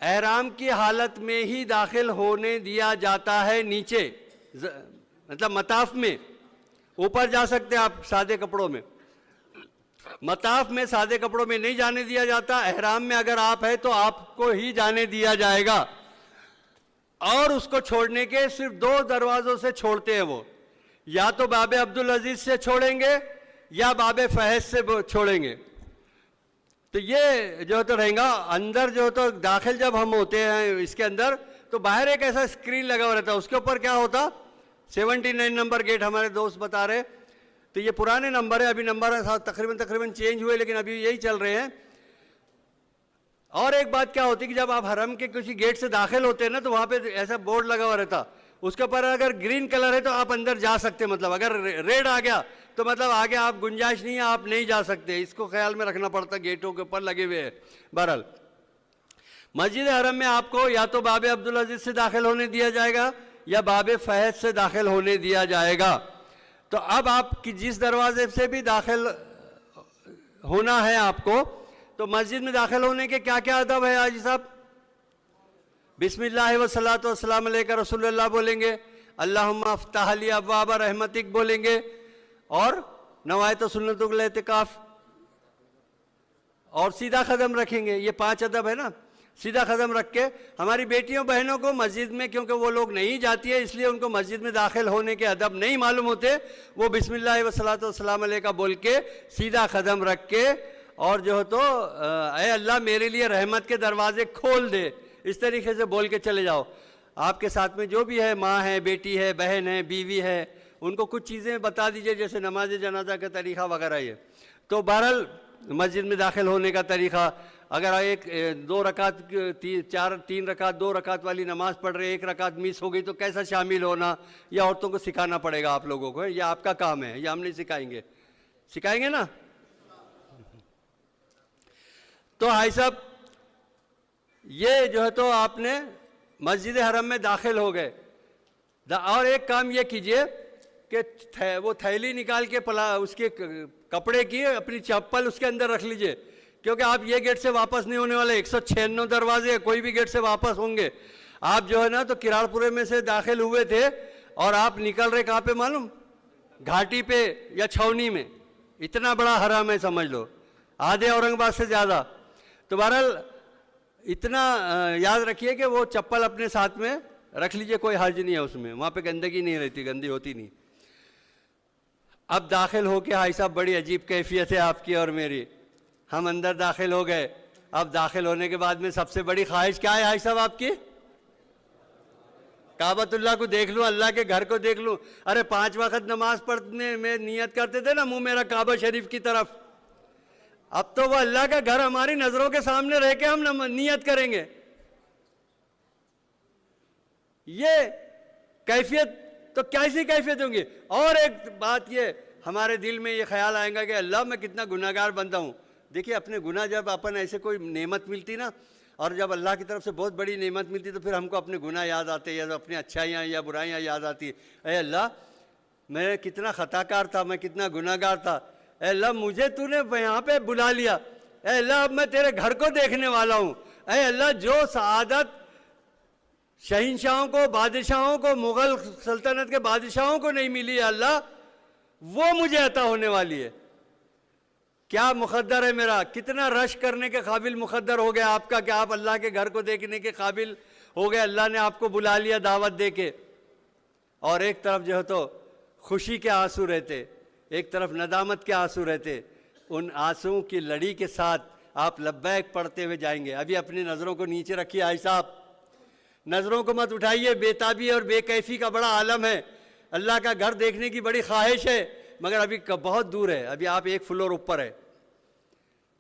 احرام کی حالت میں ہی داخل ہونے دیا جاتا ہے، نیچے مطلب مطاف میں۔ اوپر جا سکتے آپ سادے کپڑوں میں، مطاف میں سادے کپڑوں میں نہیں جانے دیا جاتا۔ احرام میں اگر آپ ہیں تو آپ کو ہی جانے دیا جائے گا، اور اس کو چھوڑنے کے صرف 2 دروازوں سے چھوڑتے ہیں وہ، یا تو باب عبدالعزیز سے چھوڑیں گے یا باب فہد سے چھوڑیں گے۔ تو یہ جو تو رہیں گا اندر، جو تو داخل جب ہم ہوتے ہیں اس کے اندر تو باہر ایک ایسا اسکرین لگا ہوا رہتا ہے، اس کے اوپر کیا ہوتا؟ 79 نمبر گیٹ ہمارے دوست بتا رہے، تو یہ پرانے نمبر ہے، ابھی نمبر تقریباً چینج ہوئے لیکن ابھی یہی چل رہے ہیں۔ اور ایک بات کیا ہوتی ہے کہ جب آپ حرم کے کسی گیٹ سے داخل ہوتے ہیں نا، تو وہاں پہ ایسا بورڈ لگا ہوا رہتا، اس کے اوپر اگر گرین کلر ہے تو آپ اندر جا سکتے، مطلب اگر ریڈ آ گیا تو مطلب آگے آپ گنجائش نہیں ہے، آپ نہیں جا سکتے۔ اس کو خیال میں رکھنا پڑتا، گیٹوں کے اوپر لگے ہوئے ہیں۔ بہرحال مسجد حرم میں آپ کو یا تو باب عبدالعزیز سے داخل ہونے دیا جائے گا یا باب فہد سے داخل ہونے دیا جائے گا۔ تو اب آپ کی جس دروازے سے بھی داخل ہونا ہے آپ کو، تو مسجد میں داخل ہونے کے کیا کیا ادب ہے حاجی صاحب؟ بسم اللہ والصلاۃ والسلام علیک رسول اللہ بولیں گے، اللہم افتح لی ابواب رحمتک بولیں گے، اور نوایت سنت الاعتکاف، اور سیدھا قدم رکھیں گے۔ یہ 5 ادب ہے نا، سیدھا قدم رکھ کے۔ ہماری بیٹیوں بہنوں کو مسجد میں کیونکہ وہ لوگ نہیں جاتی ہے، اس لیے ان کو مسجد میں داخل ہونے کے ادب نہیں معلوم ہوتے، وہ بسم اللہ والصلاۃ والسلام علیہ بول کے سیدھا قدم رکھ کے، اور جو ہے تو اے اللہ میرے لیے رحمت کے دروازے کھول دے، اس طریقے سے بول کے چلے جاؤ۔ آپ کے ساتھ میں جو بھی ہے، ماں ہے، بیٹی ہے، بہن ہے، بیوی ہے، ان کو کچھ چیزیں بتا دیجئے جیسے نماز جنازہ کا طریقہ وغیرہ۔ یہ تو بہرحال مسجد میں داخل ہونے کا طریقہ، اگر ایک 2 رکعت 3 رکعت 2 رکعت والی نماز پڑھ رہے، 1 رکعت مس ہو گئی تو کیسا شامل ہونا، یا عورتوں کو سکھانا پڑے گا آپ لوگوں کو، یہ آپ کا کام ہے، یہ ہم نہیں سکھائیں گے، سکھائیں گے نا؟ تو بھائی صاحب یہ جو ہے تو آپ نے مسجد حرم میں داخل ہو گئے، اور ایک کام یہ کیجئے کہ وہ تھیلی نکال کے اس کے کپڑے کی اپنی چپل اس کے اندر رکھ لیجئے، کیونکہ آپ یہ گیٹ سے واپس نہیں ہونے والے، 196 دروازے کوئی بھی گیٹ سے واپس ہوں گے۔ آپ جو ہے نا تو کرار پورے میں سے داخل ہوئے تھے اور آپ نکل رہے کہاں پہ معلوم؟ گھاٹی پہ یا چھاونی میں۔ اتنا بڑا حرم ہے سمجھ لو، آدھے اورنگ آباد سے زیادہ۔ تو بہرحال اتنا یاد رکھیے کہ وہ چپل اپنے ساتھ میں رکھ لیجئے، کوئی حرج نہیں ہے اس میں، وہاں پہ گندگی نہیں رہتی، گندی ہوتی نہیں۔ اب داخل ہو کے بھائی صاحب بڑی عجیب کیفیت ہے آپ کی اور میری، ہم اندر داخل ہو گئے۔ اب داخل ہونے کے بعد میں سب سے بڑی خواہش کیا ہے بھائی صاحب آپ کی؟ کعبۃ اللہ کو دیکھ لوں، اللہ کے گھر کو دیکھ لوں۔ ارے 5 وقت نماز پڑھنے میں نیت کرتے تھے نا، منہ میرا کعبہ شریف کی طرف، اب تو وہ اللہ کا گھر ہماری نظروں کے سامنے رہ کے ہم نیت کریں گے۔ یہ کیفیت تو کیسی کیفیت ہوں گی؟ اور ایک بات یہ ہمارے دل میں یہ خیال آئے گا کہ اللہ میں کتنا گناہگار بندہ ہوں۔ دیکھیے اپنے گناہ جب اپن ایسے کوئی نعمت ملتی نا، اور جب اللہ کی طرف سے بہت بڑی نعمت ملتی تو پھر ہم کو اپنے گناہ یاد آتے یا اپنی اچھائیاں یا برائیاں یاد آتی۔ اے اللہ میں کتنا خطا کار تھا، میں کتنا گناہ گار تھا، اے اللہ مجھے تو نے یہاں پہ بلا لیا، اے اللہ اب میں تیرے گھر کو دیکھنے والا ہوں۔ اے اللہ جو سعادت شہنشاہوں کو، بادشاہوں کو، مغل سلطنت کے بادشاہوں کو نہیں ملی ہے اللہ، وہ مجھے عطا ہونے والی ہے۔ کیا مقدر ہے میرا، کتنا رش کرنے کے قابل مقدر ہو گیا آپ کا کہ آپ اللہ کے گھر کو دیکھنے کے قابل ہو گئے، اللہ نے آپ کو بلا لیا دعوت دے کے۔ اور ایک طرف جو ہے تو خوشی کے آنسو رہتے، ایک طرف ندامت کے آنسو رہتے، ان آنسوؤں کی لڑی کے ساتھ آپ لبیک پڑھتے ہوئے جائیں گے۔ ابھی اپنی نظروں کو نیچے رکھیے بھائی صاحب، نظروں کو مت اٹھائیے، بے تابی اور بے کیفی کا بڑا عالم ہے، اللہ کا گھر دیکھنے کی بڑی خواہش ہے، مگر ابھی بہت دور ہے، ابھی آپ 1 فلور اوپر ہے۔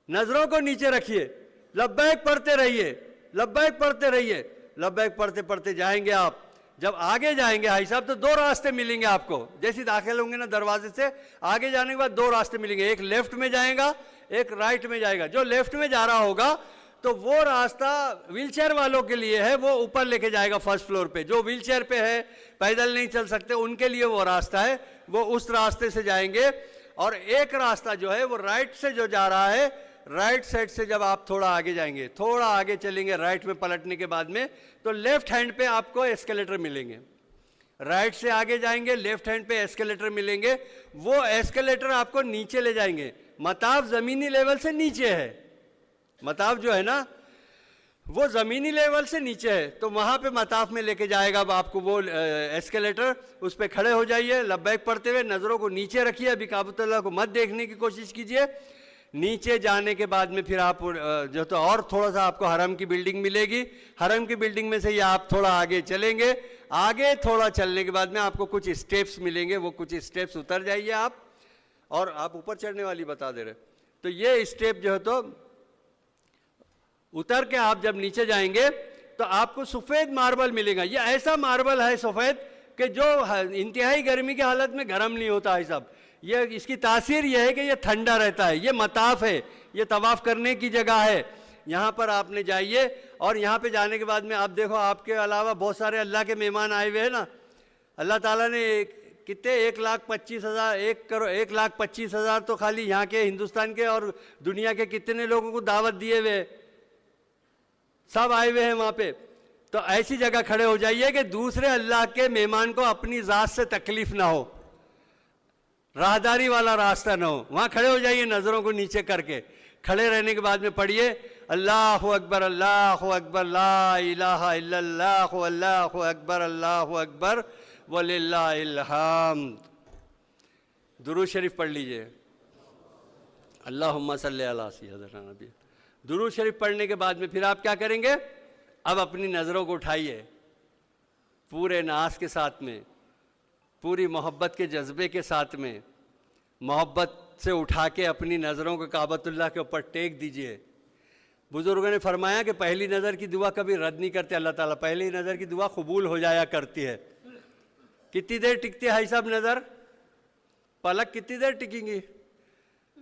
نظروں کو نیچے رکھیے، لبیک پڑھتے رہیے، لبیک پڑھتے رہیے، لبیک پڑھتے پڑھتے جائیں گے آپ۔ جب آگے جائیں گے بھائی صاحب تو 2 راستے ملیں گے آپ کو، جیسے داخل ہوں گے نا دروازے سے، آگے جانے کے بعد 2 راستے ملیں گے، ایک لیفٹ میں جائے گا، ایک رائٹ میں جائے گا۔ جو لیفٹ میں جا رہا ہوگا تو وہ راستہ ویل چیئر والوں کے لیے ہے، وہ اوپر لے کے جائے گا 1st فلور پہ۔ جو ویل چیئر پہ ہے، پیدل نہیں چل سکتے، ان کے لیے وہ راستہ ہے، وہ اس راستے سے جائیں گے۔ اور ایک راستہ جو ہے وہ رائٹ سے جو جا رہا ہے، رائٹ سائڈ سے جب آپ تھوڑا آگے جائیں گے، تھوڑا آگے چلیں گے رائٹ میں پلٹنے کے بعد میں، تو لیفٹ ہینڈ پہ آپ کو ایسکیلیٹر ملیں گے۔ رائٹ سے آگے جائیں گے، لیفٹ ہینڈ پہ ایسکیلیٹر ملیں گے، وہ ایسکیلیٹر آپ کو نیچے لے جائیں گے۔ مطاف زمینی لیول سے نیچے ہے، مطاف جو ہے نا وہ زمینی لیول سے نیچے ہے، تو وہاں پہ مطاف میں لے کے جائے گا اب آپ کو وہ ایسکیلیٹر، اس پہ کھڑے ہو جائیے لبیک پڑھتے ہوئے، نظروں کو نیچے رکھیے، ابھی کعبۃ اللہ کو مت دیکھنے کی کوشش کیجیے۔ نیچے جانے کے بعد میں پھر آپ جو تو اور تھوڑا سا آپ کو حرم کی بلڈنگ ملے گی، حرم کی بلڈنگ میں سے یہ آپ تھوڑا آگے چلیں گے، آگے تھوڑا چلنے کے بعد میں آپ کو کچھ اسٹیپس ملیں گے، وہ کچھ اسٹیپس اتر جائیے آپ، اور آپ اوپر چڑھنے والی بتا دے رہے، تو یہ اسٹیپ جو ہے تو اتر کے آپ جب نیچے جائیں گے تو آپ کو سفید ماربل ملے گا۔ یہ ایسا ماربل ہے سفید کہ جو انتہائی گرمی کی حالت میں گرم نہیں ہوتا ہے صاحب، یہ اس کی تاثیر یہ ہے کہ یہ ٹھنڈا رہتا ہے۔ یہ مطاف ہے، یہ طواف کرنے کی جگہ ہے، یہاں پر آپ نے جائیے، اور یہاں پہ جانے کے بعد میں آپ دیکھو آپ کے علاوہ بہت سارے اللہ کے مہمان آئے ہوئے ہیں نا، اللہ تعالیٰ نے کتنے 1,25,000 1,25,000 تو خالی یہاں کے ہندوستان کے اور دنیا کے کتنے لوگوں کو دعوت دیے ہوئے، سب آئے ہوئے ہیں وہاں پہ۔ تو ایسی جگہ کھڑے ہو جائیے کہ دوسرے اللہ کے مہمان کو اپنی ذات سے تکلیف نہ ہو، راہداری والا راستہ نہ ہو، وہاں کھڑے ہو جائیے نظروں کو نیچے کر کے۔ کھڑے رہنے کے بعد میں پڑھیے اللہ اکبر، اللہ اکبر، لا الہ الا اللہ، اللہ اکبر، اللہ اکبر، وللہ الحمد۔ درود شریف پڑھ لیجئے، اللہم صلی علی سیدنا نبی۔ درود شریف پڑھنے کے بعد میں پھر آپ کیا کریں گے؟ اب اپنی نظروں کو اٹھائیے پورے ناز کے ساتھ میں، پوری محبت کے جذبے کے ساتھ میں، محبت سے اٹھا کے اپنی نظروں کو کعبۃ اللہ کے اوپر ٹیک دیجئے۔ بزرگوں نے فرمایا کہ پہلی نظر کی دعا کبھی رد نہیں کرتے اللہ تعالیٰ، پہلی نظر کی دعا قبول ہو جایا کرتی ہے۔ کتنی دیر ٹکتی ہے بھائی صاحب نظر؟ پلک کتنی دیر ٹکیں گی؟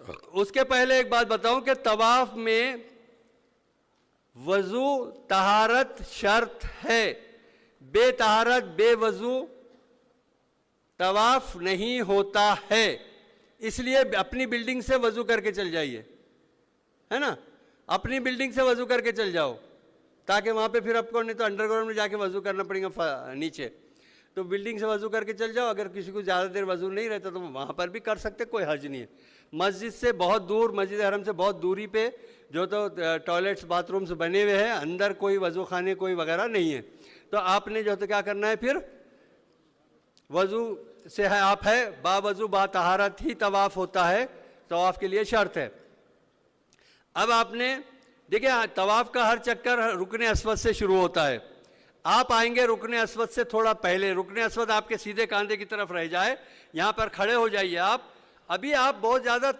اس کے پہلے ایک بات بتاؤں کہ طواف میں وضو طہارت شرط ہے، بے طہارت بے وضو طواف نہیں ہوتا ہے، اس لیے اپنی بلڈنگ سے وضو کر کے چل جائیے، ہے نا، اپنی بلڈنگ سے وضو کر کے چل جاؤ، تاکہ وہاں پہ پھر آپ کو نہیں تو انڈر گراؤنڈ میں جا کے وضو کرنا پڑے گا نیچے، تو بلڈنگ سے وضو کر کے چل جاؤ. اگر کسی کو زیادہ دیر وضو نہیں رہتا تو وہاں پر بھی کر سکتے، کوئی حرج نہیں ہے. مسجد سے بہت دور، مسجد حرم سے بہت دوری پہ جو تو ٹوائلٹس باتھ رومس بنے ہوئے ہیں، اندر کوئی وضو خانے کوئی وغیرہ نہیں ہے، تو آپ نے جو تو کیا کرنا ہے، پھر وضو سے ہے آپ ہے با وضو با طہارت ہی طواف ہوتا ہے، طواف کے لیے شرط ہے. اب آپ نے دیکھیں طواف کا ہر چکر رکن اسود سے شروع ہوتا ہے. آپ آئیں گے رکن اسود سے تھوڑا پہلے، رکن اسود آپ کے سیدھے کاندھے کی طرف رہ جائے، یہاں پر کھڑے ہو جائیے آپ. ابھی آپ بہت زیادہ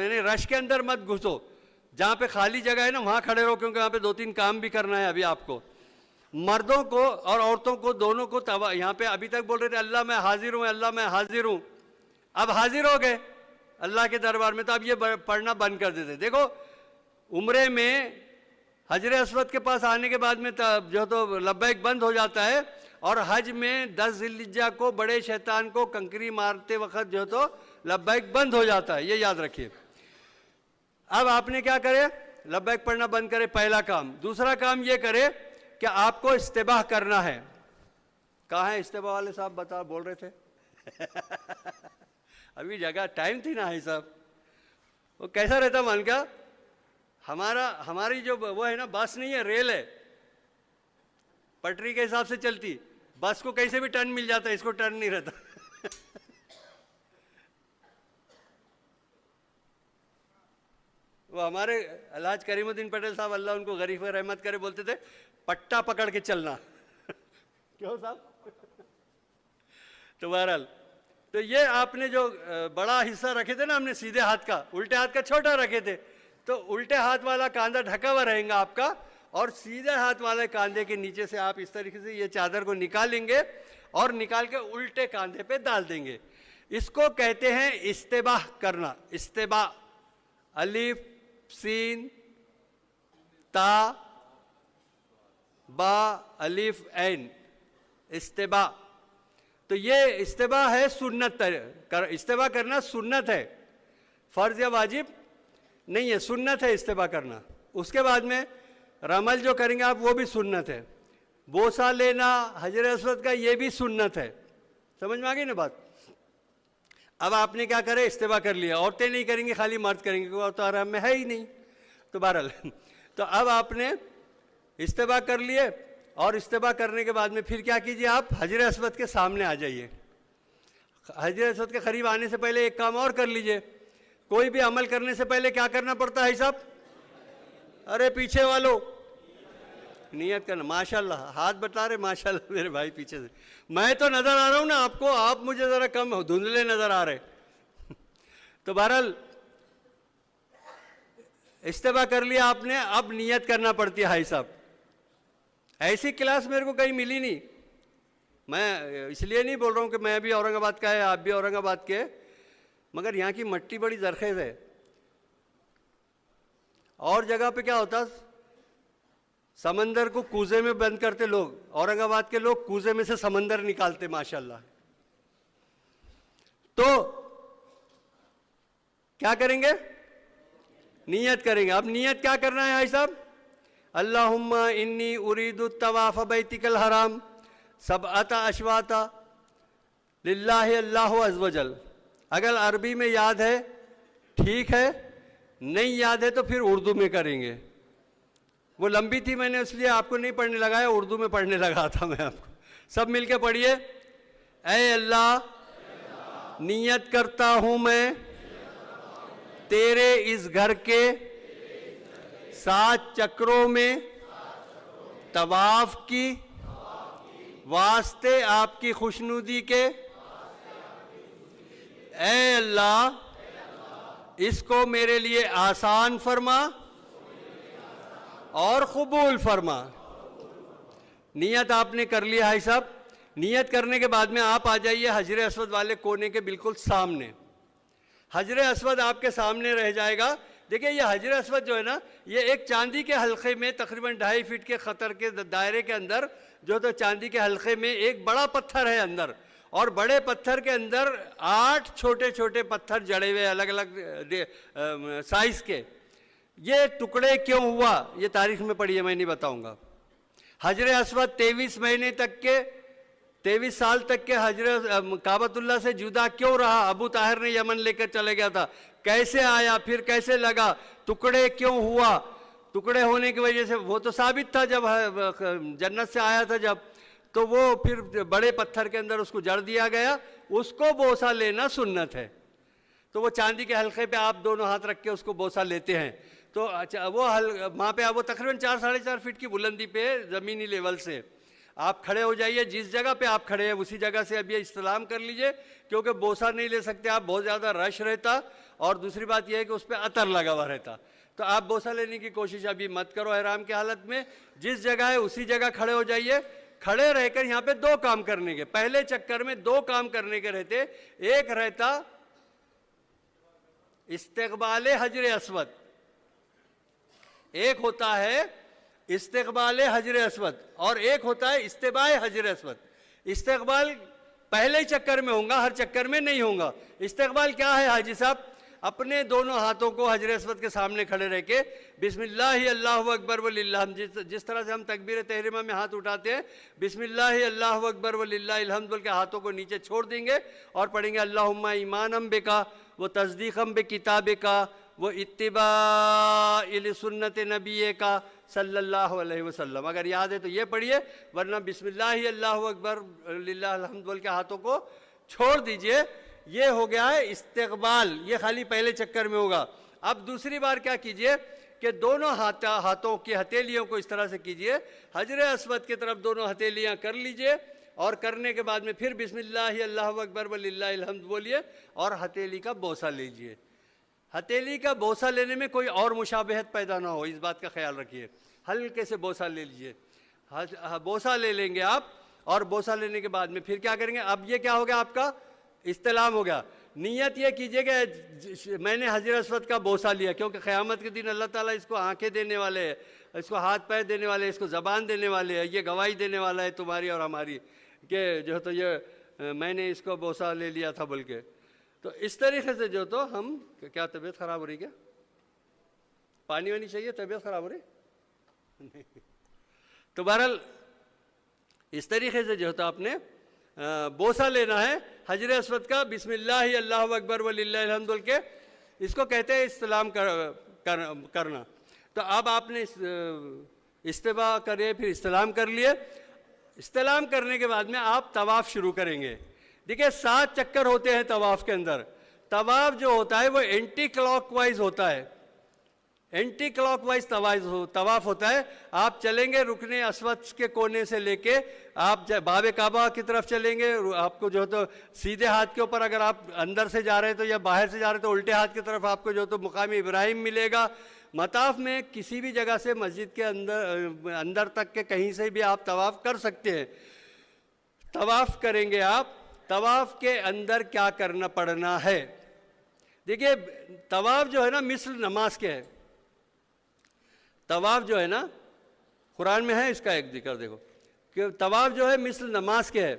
یعنی رش کے اندر مت گھسو، جہاں پہ خالی جگہ ہے نا وہاں کھڑے رہو، کیونکہ وہاں پہ 2-3 کام بھی کرنا ہے ابھی آپ کو. مردوں کو اور عورتوں کو دونوں کو یہاں پہ ابھی تک بول رہے تھے اللہ میں حاضر ہوں، اللہ میں حاضر ہوں، اب حاضر ہو گئے اللہ کے دربار میں، تو اب یہ پڑھنا بند کر دیتے. دیکھو عمرے میں حجر اسود کے پاس آنے کے بعد میں جو تو لبیک بند ہو جاتا ہے، اور حج میں 10 ذی الحجہ کو بڑے شیطان کو کنکری مارتے وقت جو تو لبیک بند ہو جاتا ہے، یہ یاد رکھیے. اب آپ نے کیا کرے، لبیک پڑھنا بند کرے، پہلا کام. دوسرا کام یہ کرے کہ آپ کو استباح کرنا ہے. کہاں ہے استباح والے صاحب، بول رہے تھے ابھی جگہ ٹائم تھی نا بھائی صاحب. وہ کیسا رہتا مان کا، ہماری جو وہ ہے نا بس نہیں ہے، ریل ہے، پٹری کے حساب سے چلتی. بس کو کیسے بھی ٹرن مل جاتا ہے، اس کو ٹرن نہیں رہتا وہ ہمارے الحاج کریم الدین پٹیل صاحب اللہ ان کو غریب رحمت کرے بولتے تھے پٹا پکڑ کے چلنا کیوں صاحب تو بہرحال تو یہ آپ نے جو بڑا حصہ رکھے تھے نا ہم نے سیدھے ہاتھ کا، الٹے ہاتھ کا چھوٹا رکھے تھے، تو الٹے ہاتھ والا کاندھا ڈھکا ہوا رہے گا آپ کا، اور سیدھے ہاتھ والے کاندھے کے نیچے سے آپ اس طریقے سے یہ چادر کو نکالیں گے اور نکال کے الٹے کاندھے پہ ڈال دیں گے. اس کو کہتے ہیں استباح کرنا. استباح، الف سین تا با الف عین، استباح. تو یہ استباح ہے، سنت. استباح کرنا سنت ہے، فرض یا واجب نہیں ہے، سنت ہے استباح کرنا. اس کے بعد میں رمل جو کریں گے آپ وہ بھی سنت ہے. بوسہ لینا حجر اسود کا یہ بھی سنت ہے. سمجھ میں آ گئی نا بات. اب آپ نے کیا کرے، استباح کر لیا. عورتیں نہیں کریں گی، خالی مرد کریں گے، کیونکہ عورت حرم میں ہے ہی نہیں. تو بہرحال تو اب آپ نے استباح کر لیے، اور استباح کرنے کے بعد میں پھر کیا کیجئے، آپ حجر اسود کے سامنے آ جائیے. حجر اسود کے قریب آنے سے پہلے ایک کام اور کر لیجئے. کوئی بھی عمل کرنے سے پہلے کیا کرنا پڑتا ہے صاحب، ارے پیچھے والوں نیت کرنا. ماشاءاللہ ہاتھ بتا رہے، ماشاءاللہ میرے بھائی پیچھے سے. میں تو نظر آ رہا ہوں نا آپ کو، آپ مجھے ذرا کم دھندلے نظر آ رہے. تو بہرحال استباح کر لیا آپ نے، اب نیت کرنا پڑتی ہے بھائی صاحب. ایسی کلاس میرے کو کہیں ملی نہیں. میں اس لیے نہیں بول رہا ہوں کہ میں بھی اورنگ آباد کا ہے، آپ بھی اورنگ آباد کے، مگر یہاں کی مٹی بڑی زرخیز ہے. اور جگہ پہ کیا ہوتا، سمندر کو کوزے میں بند کرتے لوگ، اورنگ آباد کے لوگ کوزے میں سے سمندر نکالتے ماشاءاللہ. تو کیا کریں گے، نیت کریں گے. اب نیت کیا کرنا ہے بھائی صاحب، اللہم انی ارید الطواف بیتک الحرام سبعۃ اشواط للہ اللہ عز وجل. اگر عربی میں یاد ہے ٹھیک ہے، نہیں یاد ہے تو پھر اردو میں کریں گے. وہ لمبی تھی، میں نے اس لیے آپ کو نہیں پڑھنے لگایا، اردو میں پڑھنے لگا تھا میں آپ کو. سب مل کے پڑھیے. اے اللہ نیت کرتا ہوں میں تیرے اس گھر کے 7 چکروں میں طواف کی واسطے آپ کی خوشنودی کے. اے اللہ اس کو میرے لیے آسان فرما اور قبول فرما. نیت آپ نے کر لیا ہے صاحب. نیت کرنے کے بعد میں آپ آ جائیے حجر اسود والے کونے کے بالکل سامنے. حجر اسود آپ کے سامنے رہ جائے گا. دیکھیں یہ حجر اسود جو ہے نا یہ ایک چاندی کے حلقے میں تقریباً 2.5 فٹ کے خطر کے دائرے کے اندر جو تو چاندی کے حلقے میں ایک بڑا پتھر ہے اندر, اور بڑے پتھر کے اندر 8 چھوٹے چھوٹے پتھر جڑے ہوئے الگ الگ سائز کے. یہ ٹکڑے کیوں ہوا یہ تاریخ میں پڑھی ہے, میں نہیں بتاؤں گا. حجر اسود 23 مہینے تک کے 23 سال تک کے کعبۃ اللہ سے جدا کیوں رہا؟ ابو طاہر نے یمن لے کر چلے گیا تھا, کیسے آیا, پھر کیسے لگا, ٹکڑے کیوں ہوا؟ ٹکڑے ہونے کی وجہ سے وہ تو ثابت تھا جب جنت سے آیا تھا جب, تو وہ پھر بڑے پتھر کے اندر اس کو جڑ دیا گیا, اس کو بوسہ لینا سنت ہے. تو وہ چاندی کے حلقے پہ آپ دونوں ہاتھ رکھ کے اس کو بوسہ لیتے ہیں. تو وہ وہاں پہ وہ تقریباً 4-4.5 فٹ کی بلندی پہ زمینی لیول سے آپ کھڑے ہو جائیے. جس جگہ پہ آپ کھڑے ہیں اسی جگہ سے اب یہ استلام کر لیجئے, کیونکہ بوسہ نہیں لے سکتے آپ, بہت زیادہ رش رہتا, اور دوسری بات یہ ہے کہ اس پہ عطر لگا ہوا رہتا. تو آپ بوسہ لینے کی کوشش ابھی مت کرو احرام کی حالت میں. جس جگہ ہے اسی جگہ کھڑے ہو جائیے. کھڑے رہ کر یہاں پہ 2 کام کرنے کے, پہلے چکر میں 2 کام کرنے کے رہتے. ایک رہتا استقبال حجر اسود, ایک ہوتا ہے استقبال حجر اسود, اور ایک ہوتا ہے استباع حجر اسود. استقبال پہلے چکر میں ہوگا, ہر چکر میں نہیں ہوگا. استقبال کیا ہے حاجی صاحب؟ اپنے دونوں ہاتھوں کو حجر اسود کے سامنے کھڑے رہ کے بسم اللہ اللہ اکبر وللہ, جس طرح سے ہم تکبیر تحریمہ میں ہاتھ اٹھاتے ہیں, بسم اللہ اللہ اکبر وللہ الحمد بول کے ہاتھوں کو نیچے چھوڑ دیں گے اور پڑھیں گے اللہم ایمانم بکا و تصدیقم بکتابکا و اتباع لسنت نبی کا صلی اللہ علیہ وسلم. اگر یاد ہے تو یہ پڑھیے, ورنہ بسم اللہ اللہ اکبر للہ الحمد بول کے ہاتھوں کو چھوڑ دیجئے. یہ ہو گیا ہے استقبال, یہ خالی پہلے چکر میں ہوگا. اب دوسری بار کیا کیجئے کہ دونوں ہاتھوں کی ہتھیلیوں کو اس طرح سے کیجئے, حجر اسود کی طرف دونوں ہتھیلیاں کر لیجئے, اور کرنے کے بعد میں پھر بسم اللہ اللہ اکبر وللہ الحمد بولیے اور ہتھیلی کا بوسہ لیجئے. ہتھیلی کا بوسہ لینے میں کوئی اور مشابہت پیدا نہ ہو, اس بات کا خیال رکھیے. ہلکے سے بوسہ لے لیجئے, بوسہ لے لیں گے آپ, اور بوسہ لینے کے بعد میں پھر کیا کریں گے؟ اب یہ کیا ہو گیا؟ آپ کا استلام ہو گیا. نیت یہ کیجئے کہ میں نے حجر اسود کا بوسہ لیا, کیونکہ قیامت کے دن اللہ تعالیٰ اس کو آنکھیں دینے والے ہیں, اس کو ہاتھ پیر دینے والے ہیں, اس کو زبان دینے والے ہیں. یہ گواہی دینے والا ہے تمہاری اور ہماری کہ جو تو یہ میں نے اس کو بوسہ لے لیا تھا بول کے. تو اس طریقے سے جو تو ہم, کیا طبیعت خراب ہو رہی؟ کیا پانی وانی چاہیے؟ طبیعت خراب ہو رہی؟ تو بہرحال اس طریقے سے جو تو آپ نے بوسہ لینا ہے حجر اسود کا, بسم اللہ اللہ اکبر وللہ الحمد بول کے. اس کو کہتے ہیں استلام کرنا. تو اب آپ نے استباع کرے, پھر استلام کر لیے. استلام کرنے کے بعد میں آپ طواف شروع کریں گے. دیکھیں 7 چکر ہوتے ہیں طواف کے اندر. طواف جو ہوتا ہے وہ اینٹی کلاک وائز ہوتا ہے, اینٹی کلاک وائز طواف ہوتا ہے. آپ چلیں گے رکن اسود کے کونے سے لے کے آپ باب کعبہ کی طرف چلیں گے. آپ کو جو تو سیدھے ہاتھ کے اوپر, اگر آپ اندر سے جا رہے ہیں تو یا باہر سے جا رہے ہیں تو الٹے ہاتھ کی طرف آپ کو جو تو مقام ابراہیم ملے گا. مطاف میں کسی بھی جگہ سے مسجد کے اندر تک کے کہیں سے بھی آپ طواف کر سکتے ہیں. طواف کریں گے آپ. طواف کے اندر کیا کرنا پڑنا ہے؟ دیکھیے طواف جو ہے نا مثل نماز کے ہے. طواف جو ہے نا قرآن میں ہے اس کا ایک ذکر, دیکھو کہ طواف جو ہے مثل نماز کے ہے.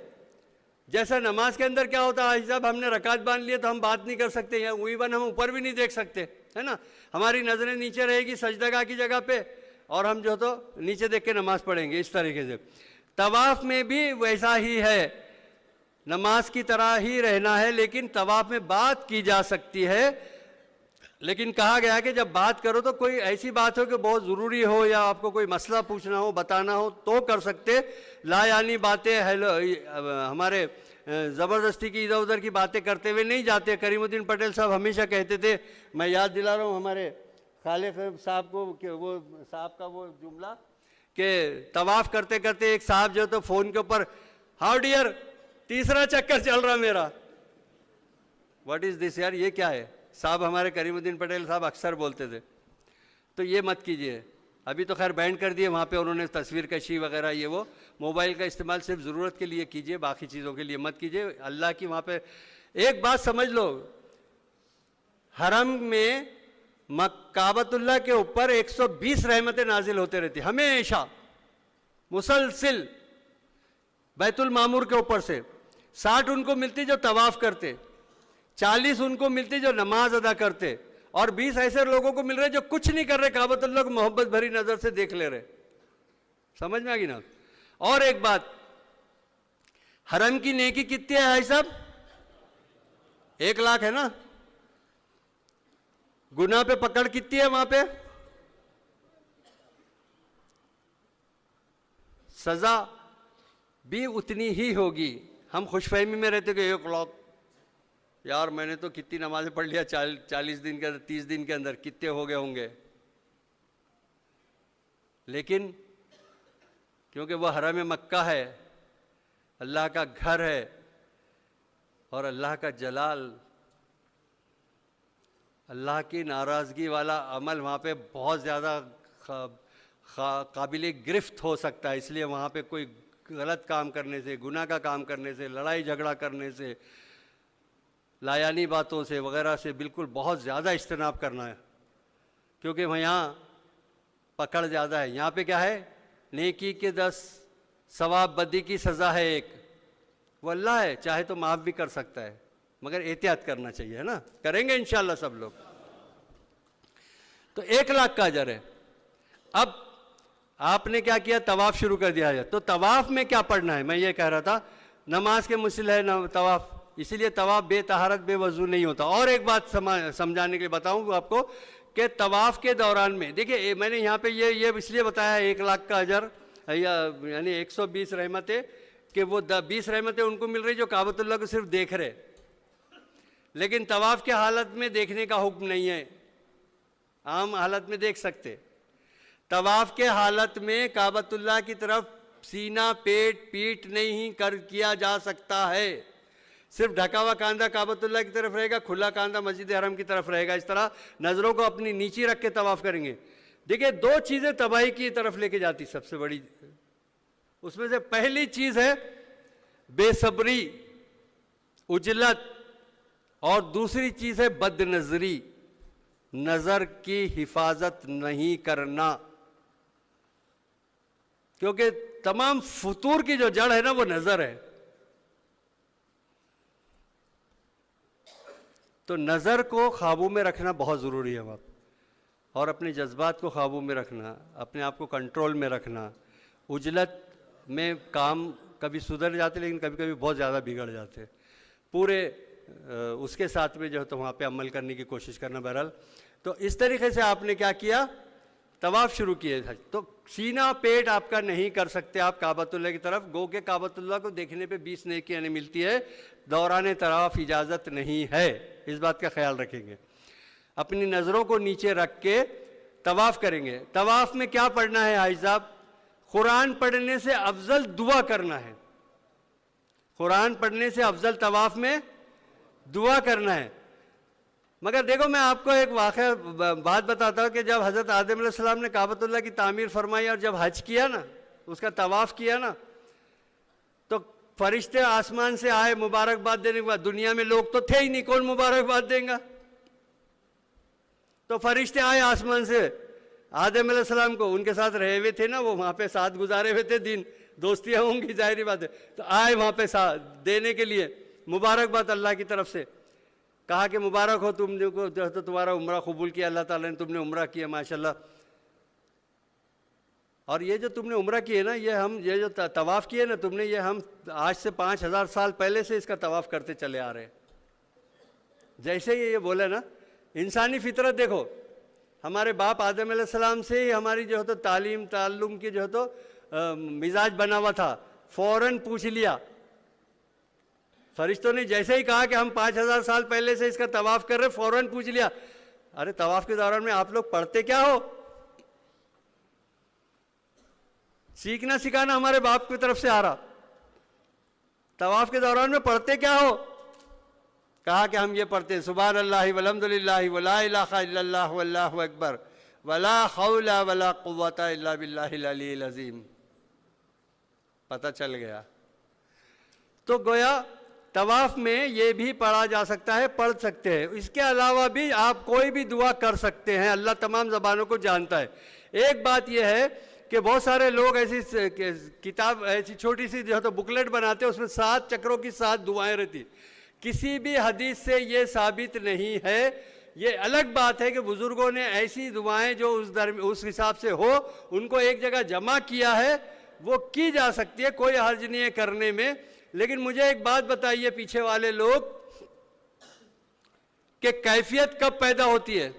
جیسا نماز کے اندر کیا ہوتا ہے صاحب, ہم نے رکعت باندھ لیے تو ہم بات نہیں کر سکتے, یا ایون ہم اوپر بھی نہیں دیکھ سکتے, ہے نا. ہماری نظریں نیچے رہے گی سجدگاہ کی جگہ پہ, اور ہم جو تو نیچے دیکھ کے نماز پڑھیں گے. اس طریقے سے طواف میں بھی ویسا ہی ہے, نماز کی طرح ہی رہنا ہے, لیکن طواف میں بات کی جا سکتی ہے. لیکن کہا گیا کہ جب بات کرو تو کوئی ایسی بات ہو کہ بہت ضروری ہو, یا آپ کو کوئی مسئلہ پوچھنا ہو, بتانا ہو تو کر سکتے. لا یعنی باتیں ہمارے زبردستی کی ادھر ادھر کی باتیں کرتے ہوئے نہیں جاتے. کریم الدین پٹیل صاحب ہمیشہ کہتے تھے, میں یاد دلا رہا ہوں ہمارے خالق صاحب کو, کہ وہ صاحب کا وہ جملہ کہ طواف کرتے کرتے ایک صاحب جو تو فون کے اوپر, ہاؤ ڈیئر, 3 چکر چل رہا میرا. واٹ از دس یار, یہ کیا ہے؟ صاحب ہمارے کریم الدین پٹیل صاحب اکثر بولتے تھے. تو یہ مت کیجئے. ابھی تو خیر بینڈ کر دیے وہاں پہ انہوں نے, تصویر کشی وغیرہ یہ وہ. موبائل کا استعمال صرف ضرورت کے لیے کیجئے, باقی چیزوں کے لیے مت کیجئے. اللہ کی وہاں پہ ایک بات سمجھ لو, حرم میں کعبۃ اللہ کے اوپر 120 رحمتیں نازل ہوتے رہتی ہمیشہ مسلسل. بیت المعمور کے اوپر سے 60 ان کو ملتی جو طواف کرتے, 40 ان کو ملتی جو نماز ادا کرتے, اور 20 ایسے لوگوں کو مل رہے جو کچھ نہیں کر رہے, کعبۃ اللہ کو محبت بھری نظر سے دیکھ لے رہے. سمجھ میں آ گئی نا؟ اور ایک بات, حرم کی نیکی کتنی ہے بھائی صاحب؟ 1 لاکھ ہے نا. گناہ پہ پکڑ کتنی ہے وہاں پہ؟ سزا بھی اتنی ہی ہوگی. ہم خوش فہمی میں رہتے کہ 1 لاکھ, یار میں نے تو کتنی نمازیں پڑھ لیا 40 دن کے اندر, 30 دن کے اندر, کتنے ہو گئے ہوں گے. لیکن کیونکہ وہ حرم مکہ ہے, اللہ کا گھر ہے, اور اللہ کا جلال, اللہ کی ناراضگی والا عمل وہاں پہ بہت زیادہ قابل گرفت ہو سکتا ہے. اس لیے وہاں پہ کوئی غلط کام کرنے سے, گناہ کا کام کرنے سے, لڑائی جھگڑا کرنے سے, لایانی باتوں سے وغیرہ سے بالکل بہت زیادہ اجتناب کرنا ہے, کیونکہ یہاں پکڑ زیادہ ہے. یہاں پہ کیا ہے؟ نیکی کے 10 ثواب, بدی کی سزا ہے 1. وہ اللہ ہے, چاہے تو معاف بھی کر سکتا ہے, مگر احتیاط کرنا چاہیے, ہے نا؟ کریں گے انشاءاللہ سب لوگ. تو 1 لاکھ کا اجر ہے. اب آپ نے کیا کیا؟ طواف شروع کر دیا ہے. تو طواف میں کیا پڑھنا ہے؟ میں یہ کہہ رہا تھا, نماز کے مثل ہے طواف, اسی لیے طواف بے طہارت بے وضو نہیں ہوتا. اور ایک بات سمجھانے کے لیے بتاؤں آپ کو کہ طواف کے دوران میں دیکھیے, میں نے یہاں پہ یہ اس لیے بتایا 1 لاکھ کا اجر, یعنی 120 رحمتیں, کہ وہ 20 رحمتیں ان کو مل رہی جو کعبۃ اللہ کو صرف دیکھ رہے, لیکن طواف کے حالت میں دیکھنے کا حکم نہیں ہے. عام حالت میں دیکھ سکتے. طواف کے حالت میں کعبۃ اللہ کی طرف سینہ, پیٹ نہیں کیا جا سکتا ہے. صرف ڈھکا ہوا کاندھا کعبۃ اللہ کی طرف رہے گا, کھلا کاندھا مسجد حرم کی طرف رہے گا. اس طرح نظروں کو اپنی نیچی رکھ کے طواف کریں گے. دیکھیں 2 چیزیں تباہی کی طرف لے کے جاتی, سب سے بڑی اس میں سے پہلی چیز ہے بے صبری, عجلت, اور دوسری چیز ہے بد نظری, نظر کی حفاظت نہیں کرنا. کیونکہ تمام فطور کی جو جڑ ہے نا وہ نظر ہے. تو نظر کو قابو میں رکھنا بہت ضروری ہے وقت, اور اپنے جذبات کو قابو میں رکھنا, اپنے آپ کو کنٹرول میں رکھنا. عجلت میں کام کبھی سدھر جاتے لیکن کبھی کبھی بہت زیادہ بگڑ جاتے. پورے اس کے ساتھ میں جو ہے تو وہاں پہ عمل کرنے کی کوشش کرنا. بہرحال تو اس طریقے سے آپ نے کیا کیا؟ طواف شروع کیے. تو سینہ پیٹ آپ کا نہیں کر سکتے آپ کعبۃ اللہ کی طرف, گو کہ کعبۃ اللہ کو دیکھنے پہ 20 نیکی یعنی ملتی ہے. دوران طواف اجازت نہیں ہے, اس بات کا خیال رکھیں گے. اپنی نظروں کو نیچے رکھ کے طواف کریں گے. طواف میں کیا پڑھنا ہے حاجی صاحب؟ قرآن پڑھنے سے افضل دعا کرنا ہے. قرآن پڑھنے سے افضل طواف میں دعا کرنا ہے. مگر دیکھو میں آپ کو ایک واقعہ بات بتاتا ہوں کہ جب حضرت آدم علیہ السلام نے کعبۃ اللہ کی تعمیر فرمائی اور جب حج کیا نا, اس کا طواف کیا نا, تو فرشتے آسمان سے آئے مبارکباد دینے کے بعد. دنیا میں لوگ تو تھے ہی نہیں, کون مبارکباد دیں گا؟ تو فرشتے آئے آسمان سے آدم علیہ السلام کو, ان کے ساتھ رہے ہوئے تھے نا, وہ وہاں پہ ساتھ گزارے ہوئے تھے دن, دوستیاں ہوں گی ظاہری بات ہے. تو آئے وہاں پہ دینے کے لیے مبارکباد اللہ کی طرف سے. کہا کہ مبارک ہو تم کو, تو تمہارا عمرہ قبول کیا اللہ تعالیٰ نے, تم نے عمرہ کیا ماشاءاللہ. اور یہ جو تم نے عمرہ کیے نا, یہ جو طواف کیے نا تم نے, یہ ہم آج سے 5000 سال پہلے سے اس کا طواف کرتے چلے آ رہے ہیں. جیسے یہ بولے نا, انسانی فطرت دیکھو, ہمارے باپ آدم علیہ السلام سے ہی ہماری جو ہے تو تعلیم تعلم کی جو ہے تو مزاج بنا ہوا تھا. فوراً پوچھ لیا فرشتوں نے, جیسے ہی کہا کہ ہم 5000 سال پہلے سے اس کا طواف کر رہے, فوراً پوچھ لیا, ارے طواف کے دوران میں آپ لوگ پڑھتے کیا ہو؟ سیکھنا سکھانا ہمارے باپ کی طرف سے آ رہا. طواف کے دوران میں پڑھتے کیا ہو؟ کہا کہ ہم یہ پڑھتے ہیں سبحان اللہ والحمد للہ ولا الہ الا اللہ واللہ اکبر ولا حول ولا قوت الا باللہ العلی العظیم. پتہ چل گیا. تو گویا طواف میں یہ بھی پڑھا جا سکتا ہے، پڑھ سکتے ہیں. اس کے علاوہ بھی آپ کوئی بھی دعا کر سکتے ہیں، اللہ تمام زبانوں کو جانتا ہے. ایک بات یہ ہے کہ بہت سارے لوگ ایسی کتاب، ایسی چھوٹی سی جو ہے تو بکلیٹ بناتے ہیں، اس میں 7 چکروں کی 7 دعائیں رہتی. کسی بھی حدیث سے یہ ثابت نہیں ہے. یہ الگ بات ہے کہ بزرگوں نے ایسی دعائیں جو اس حساب سے ہو ان کو ایک جگہ جمع کیا ہے، وہ کی جا سکتی ہے، کوئی حرج نہیں ہے کرنے میں. لیکن مجھے ایک بات بتائیے پیچھے والے لوگ کہ کیفیت کب پیدا ہوتی ہے؟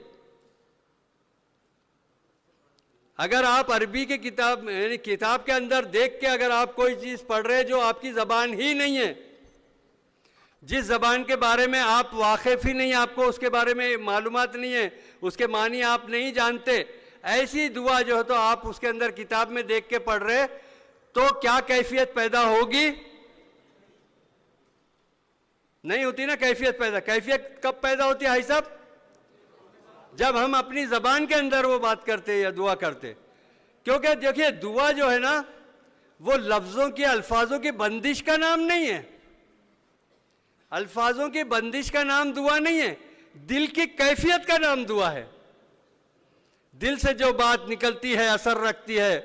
اگر آپ عربی کی کتاب یعنی کتاب کے اندر دیکھ کے اگر آپ کوئی چیز پڑھ رہے جو آپ کی زبان ہی نہیں ہے، جس زبان کے بارے میں آپ واقف ہی نہیں، آپ کو اس کے بارے میں معلومات نہیں ہے، اس کے معنی آپ نہیں جانتے، ایسی دعا جو ہے تو آپ اس کے اندر کتاب میں دیکھ کے پڑھ رہے، تو کیا کیفیت پیدا ہوگی؟ نہیں ہوتی نا کیفیت پیدا. کیفیت کب پیدا ہوتی ہے بھائی صاحب؟ جب ہم اپنی زبان کے اندر وہ بات کرتے یا دعا کرتے. کیونکہ دیکھیے دعا جو ہے نا وہ لفظوں کی، الفاظوں کی بندش کا نام نہیں ہے. الفاظوں کی بندش کا نام دعا نہیں ہے، دل کی کیفیت کا نام دعا ہے. دل سے جو بات نکلتی ہے اثر رکھتی ہے،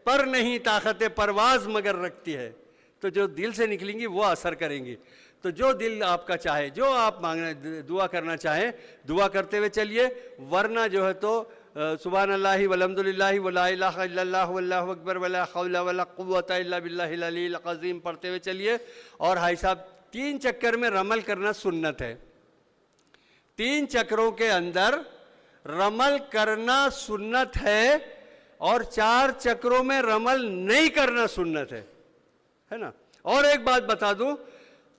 پر نہیں طاقت پرواز مگر رکھتی ہے. تو جو دل سے نکلیں گی وہ اثر کریں گی. تو جو دل آپ کا چاہے، جو آپ مانگنا دعا کرنا چاہیں دعا کرتے ہوئے چلیے. ورنہ جو ہے تو سبحان اللہ والحمد للہ ولا الہ الا اللہ واللہ اکبر ولا حول ولا قوت الا باللہ العلی العظیم پڑھتے ہوئے چلیے. اور بھائی صاحب 3 چکر میں رمل کرنا سنت ہے. 3 چکروں کے اندر رمل کرنا سنت ہے، اور 4 چکروں میں رمل نہیں کرنا سنت ہے نا. اور ایک بات بتا دوں،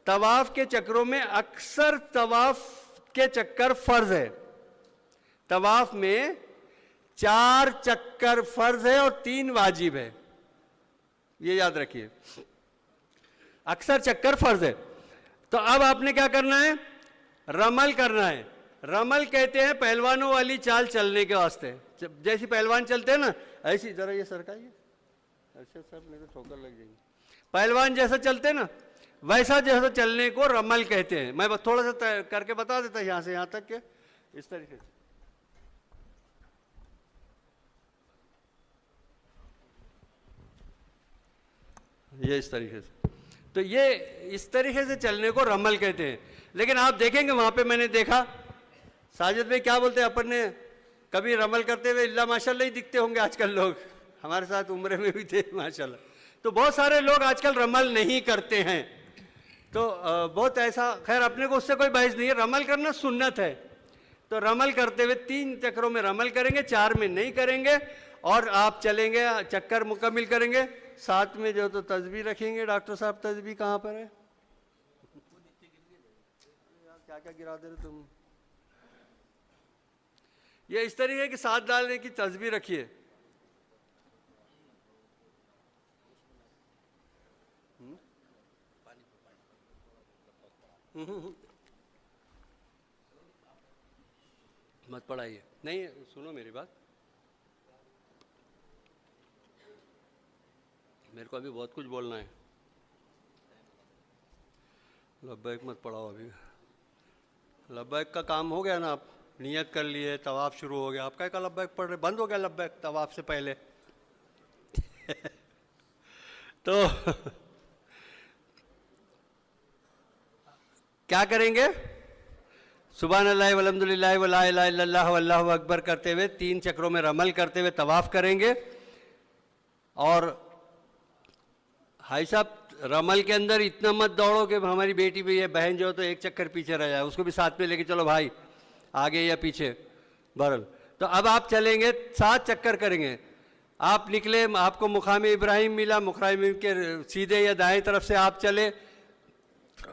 طواف کے چکروں میں اکثر طواف کے چکر فرض ہے. طواف میں 4 چکر فرض ہے اور 3 واجب ہے، یہ یاد رکھیے. اکثر چکر فرض ہے. تو اب آپ نے کیا کرنا ہے؟ رمل کرنا ہے. رمل کہتے ہیں پہلوانوں والی چال چلنے کے واسطے. جیسی پہلوان چلتے ہیں نا ایسی، ذرا یہ سرکائیے. اچھا صاحب میرے ٹھوکر لگ جائیں گی. پہلوان جیسا چلتے نا ویسا جیسا چلنے کو رمل کہتے ہیں. میں بس تھوڑا سا کر کے بتا دیتا یہاں سے یہاں تک کہ اس طریقے سے. یہ اس طریقے سے. تو یہ اس طریقے سے چلنے کو رمل کہتے ہیں. لیکن آپ دیکھیں گے وہاں پہ میں نے دیکھا ساجد بھائی کیا بولتے ہیں، اپن نے کبھی رمل کرتے ہوئے اللہ ماشاءاللہ ہی دکھتے ہوں گے آج کل لوگ. ہمارے ساتھ عمرے میں بھی تھے ماشاءاللہ. تو بہت سارے لوگ آج کل رمل نہیں کرتے ہیں. تو بہت ایسا، خیر اپنے کو اس سے کوئی بحث نہیں ہے. رمل کرنا سنت ہے. تو رمل کرتے ہوئے 3 چکروں میں رمل کریں گے، 4 میں نہیں کریں گے. اور آپ چلیں گے، چکر مکمل کریں گے. ساتھ میں جو تو تسبیح رکھیں گے. ڈاکٹر صاحب تسبیح کہاں پر ہے؟ کیا کیا گرا دے رہے تم. یہ اس طریقے کی ساتھ ڈالنے کی تسبیح رکھیے. مت پڑھائیے. نہیں سنو میری بات، میرے کو ابھی بہت کچھ بولنا ہے. لبیک مت پڑھاؤ ابھی. لبیک کا کام ہو گیا نا، آپ نیت کر لیے، طواف شروع ہو گیا. آپ کا لبیک پڑھ رہے، بند ہو گیا لبیک طواف سے پہلے. تو کیا کریں گے؟ سبحان اللہ والحمد للہ ولا الہ الا اللہ واللہ اکبر کرتے ہوئے 3 چکروں میں رمل کرتے ہوئے طواف کریں گے. اور بھائی صاحب رمل کے اندر اتنا مت دوڑو کہ ہماری بیٹی بھی ہے، بہن جو تو 1 چکر پیچھے رہ جائے، اس کو بھی ساتھ میں لے کے چلو بھائی، آگے یا پیچھے بہرحال. تو اب آپ چلیں گے 7 چکر کریں گے. آپ نکلے، آپ کو مقام ابراہیم ملا، مقام کے سیدھے یا دائیں طرف سے آپ چلے،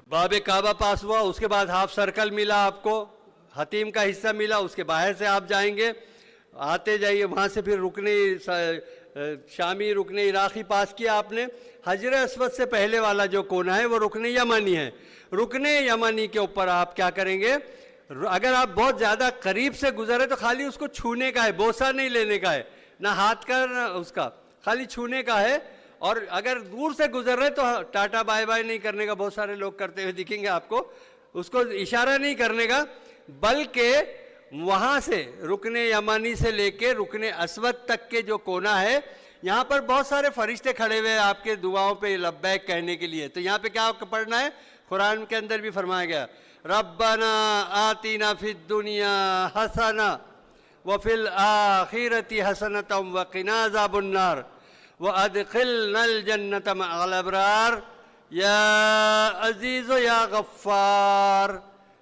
باب کعبہ پاس ہوا، اس کے بعد ہاف سرکل ملا آپ کو، حتیم کا حصہ ملا، اس کے باہر سے آپ جائیں گے، آتے جائیے. وہاں سے پھر رکن شامی، رکن عراقی پاس کیا آپ نے. حجر اسود سے پہلے والا جو کونا ہے وہ رکن یمانی ہے. رکن یمانی کے اوپر آپ کیا کریں گے؟ اگر آپ بہت زیادہ قریب سے گزرے تو خالی اس کو چھونے کا ہے، بوسہ نہیں لینے کا ہے، نہ ہاتھ کا نہ اس کا، خالی چھونے کا ہے. اور اگر دور سے گزر رہے تو ٹاٹا بائے بائے نہیں کرنے کا، بہت سارے لوگ کرتے ہوئے دکھیں گے آپ کو، اس کو اشارہ نہیں کرنے کا، بلکہ وہاں سے رکن یمانی سے لے کے رکن اسود تک کے جو کونا ہے، یہاں پر بہت سارے فرشتے کھڑے ہوئے ہیں آپ کے دعاؤں پہ لبیک کہنے کے لیے. تو یہاں پہ کیا پڑھنا ہے؟ قرآن کے اندر بھی فرمایا گیا ربنا آتنا فی الدنیا حسنہ وفی الآخرۃ حسنۃ وقنا عذاب النار وادخلنا الجنۃ مع الابرار یا عزیز یا غفار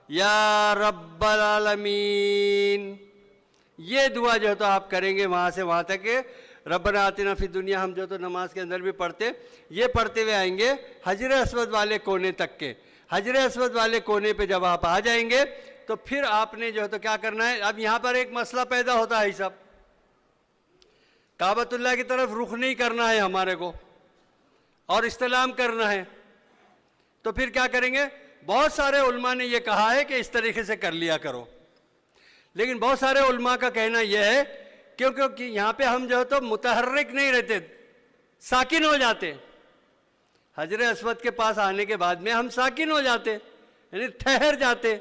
یا رب العالمین. یہ دعا جو ہے تو آپ کریں گے وہاں سے وہاں تک کہ ربنا آتنا فی الدنیا، ہم جو تو نماز کے اندر بھی پڑھتے، یہ پڑھتے ہوئے آئیں گے حجر اسود والے کونے تک کے. حجر اسود والے کونے پہ جب آپ آ جائیں گے تو پھر آپ نے جو ہے تو کیا کرنا ہے؟ اب یہاں پر ایک مسئلہ پیدا ہوتا ہے صاحب، کعبۃ اللہ کی طرف رخ نہیں کرنا ہے ہمارے کو اور استلام کرنا ہے، تو پھر کیا کریں گے؟ بہت سارے علماء نے یہ کہا ہے کہ اس طریقے سے کر لیا کرو، لیکن بہت سارے علماء کا کہنا یہ ہے کیونکہ یہاں پہ ہم جو ہے تو متحرک نہیں رہتے، ساکن ہو جاتے. حجر اسود کے پاس آنے کے بعد میں ہم ساکن ہو جاتے، یعنی ٹھہر جاتے.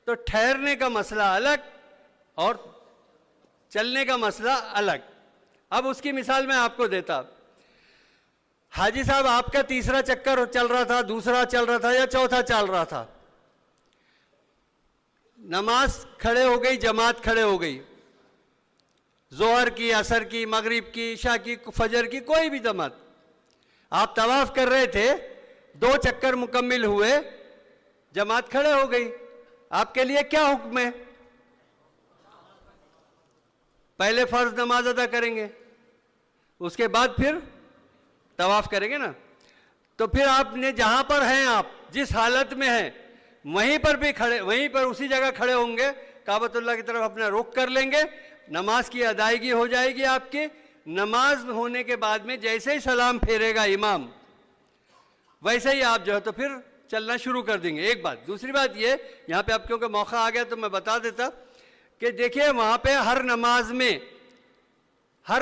تو ٹھہرنے کا مسئلہ الگ اور چلنے کا مسئلہ الگ. اب اس کی مثال میں آپ کو دیتا. حاجی صاحب آپ کا تیسرا چکر چل رہا تھا، دوسرا چل رہا تھا یا چوتھا چل رہا تھا، نماز کھڑے ہو گئی، جماعت کھڑے ہو گئی، ظہر کی، عصر کی، مغرب کی، عشاء کی، فجر کی، کوئی بھی جماعت. آپ طواف کر رہے تھے، 2 چکر مکمل ہوئے، جماعت کھڑے ہو گئی، آپ کے لیے کیا حکم ہے؟ پہلے فرض نماز ادا کریں گے، اس کے بعد پھر طواف کریں گے نا. تو پھر آپ نے جہاں پر ہیں، آپ جس حالت میں ہیں وہیں پر بھی کھڑے، وہیں پر اسی جگہ کھڑے ہوں گے، کعبۃ اللہ کی طرف اپنا رخ کر لیں گے، نماز کی ادائیگی ہو جائے گی آپ کی. نماز ہونے کے بعد میں جیسے ہی سلام پھیرے گا امام، ویسے ہی آپ جو ہے تو پھر چلنا شروع کر دیں گے. ایک بات. دوسری بات یہ، یہاں پہ آپ کیونکہ موقع آ گیا تو میں بتا دیتا کہ دیکھیے وہاں پہ ہر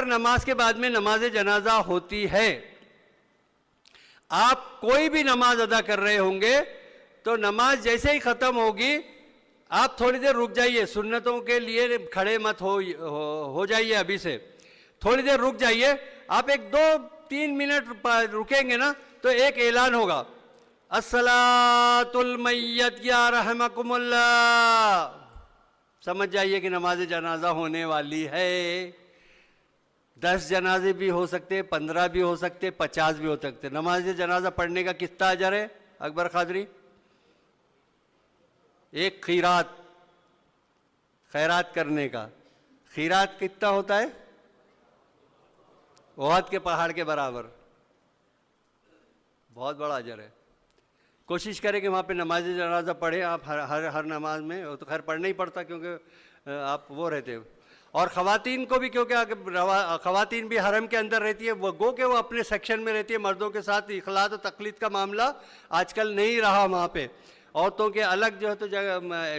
نماز کے بعد میں نماز جنازہ ہوتی ہے. آپ کوئی بھی نماز ادا کر رہے ہوں گے تو نماز جیسے ہی ختم ہوگی آپ تھوڑی دیر رک جائیے، سنتوں کے لیے کھڑے مت ہو جائیے، ابھی سے تھوڑی دیر رک جائیے. آپ 1-2-3 منٹ رکیں گے نا تو ایک اعلان ہوگا، الصلاۃ المیت یا رحمکم اللہ. سمجھ جائیے کہ نماز جنازہ ہونے والی ہے. 10 جنازے بھی ہو سکتے، 15 بھی ہو سکتے، 50 بھی ہو سکتے. نماز جنازہ پڑھنے کا کتنا اجر ہے اکبر قادری؟ ایک خیرات کرنے کا. خیرات کتنا ہوتا ہے؟ احد کے پہاڑ کے برابر. بہت بڑا اجر ہے. کوشش کریں کہ وہاں پہ نماز جنازہ پڑھیں آپ ہر نماز میں. وہ تو خیر پڑھنا ہی پڑتا کیونکہ آپ وہ رہتے. اور خواتین کو بھی، کیونکہ خواتین بھی حرم کے اندر رہتی ہے، وہ گو کہ وہ اپنے سیکشن میں رہتی ہے. مردوں کے ساتھ اخلاط و تقلید کا معاملہ آج کل نہیں رہا. وہاں پہ عورتوں کے الگ جو ہے تو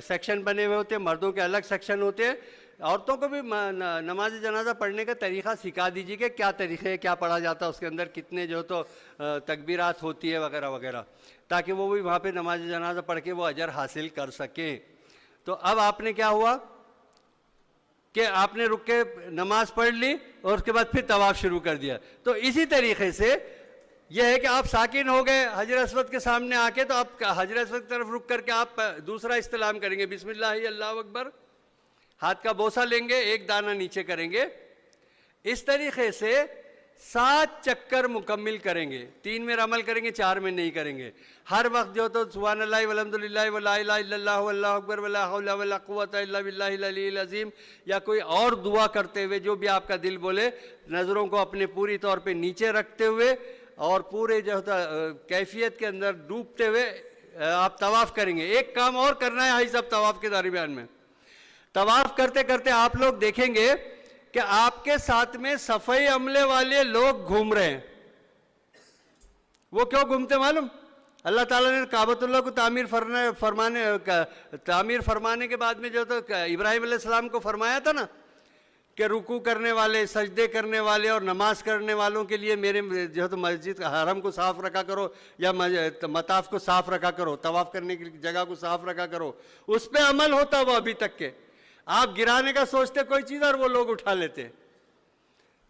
سیکشن بنے ہوئے ہوتے ہیں، مردوں کے الگ سیکشن ہوتے ہیں. عورتوں کو بھی نماز جنازہ پڑھنے کا طریقہ سکھا دیجیے کہ کیا طریقے ہے، کیا پڑھا جاتا ہے اس کے اندر، کتنے جو تو تکبیرات ہوتی ہے وغیرہ وغیرہ، تاکہ وہ بھی وہاں پہ نماز جنازہ پڑھ کے وہ اجر حاصل کر سکیں. تو اب آپ نے کیا ہوا کہ آپ نے رک کے نماز پڑھ لی اور اس کے بعد پھر طواف شروع کر دیا. تو اسی طریقے سے یہ ہے کہ آپ ساکن ہو گئے حجر اسود کے سامنے آ کے، تو آپ حجر اسود کی طرف رک کر کے آپ دوسرا استلام کریں گے، بسم اللہ اللہ اکبر، ہاتھ کا بوسہ لیں گے، ایک دانہ نیچے کریں گے. اس طریقے سے 7 چکر مکمل کریں گے. 3 میں عمل کریں گے، 4 میں نہیں کریں گے. ہر وقت جو تو سبحان اللہ والحمدللہ ولا الہ الا اللہ واللہ اکبر ولا حول ولا قوت الا باللہ العلی العظیم، یا کوئی اور دعا کرتے ہوئے جو بھی آپ کا دل بولے، نظروں کو اپنے پوری طور پہ نیچے رکھتے ہوئے اور پورے جو ہوتا کیفیت کے اندر ڈوبتے ہوئے آپ طواف کریں گے. ایک کام اور کرنا ہے بھائی صاحب طواف کے درمیان میں. طواف کرتے کرتے آپ لوگ دیکھیں گے کہ آپ کے ساتھ میں صفائی عملے والے لوگ گھوم رہے ہیں. وہ کیوں گھومتے معلوم؟ اللہ تعالیٰ نے کعبۃ اللہ کو تعمیر فرمانے کے بعد میں جو تو ابراہیم علیہ السلام کو فرمایا تھا نا کہ رکوع کرنے والے، سجدے کرنے والے اور نماز کرنے والوں کے لیے میرے جو ہے تو مسجد حرم کو صاف رکھا کرو، یا مطاف کو صاف رکھا کرو، طواف کرنے کی جگہ کو صاف رکھا کرو، اس پہ عمل ہوتا وہ ابھی تک کے. آپ گرانے کا سوچتے کوئی چیز اور وہ لوگ اٹھا لیتے،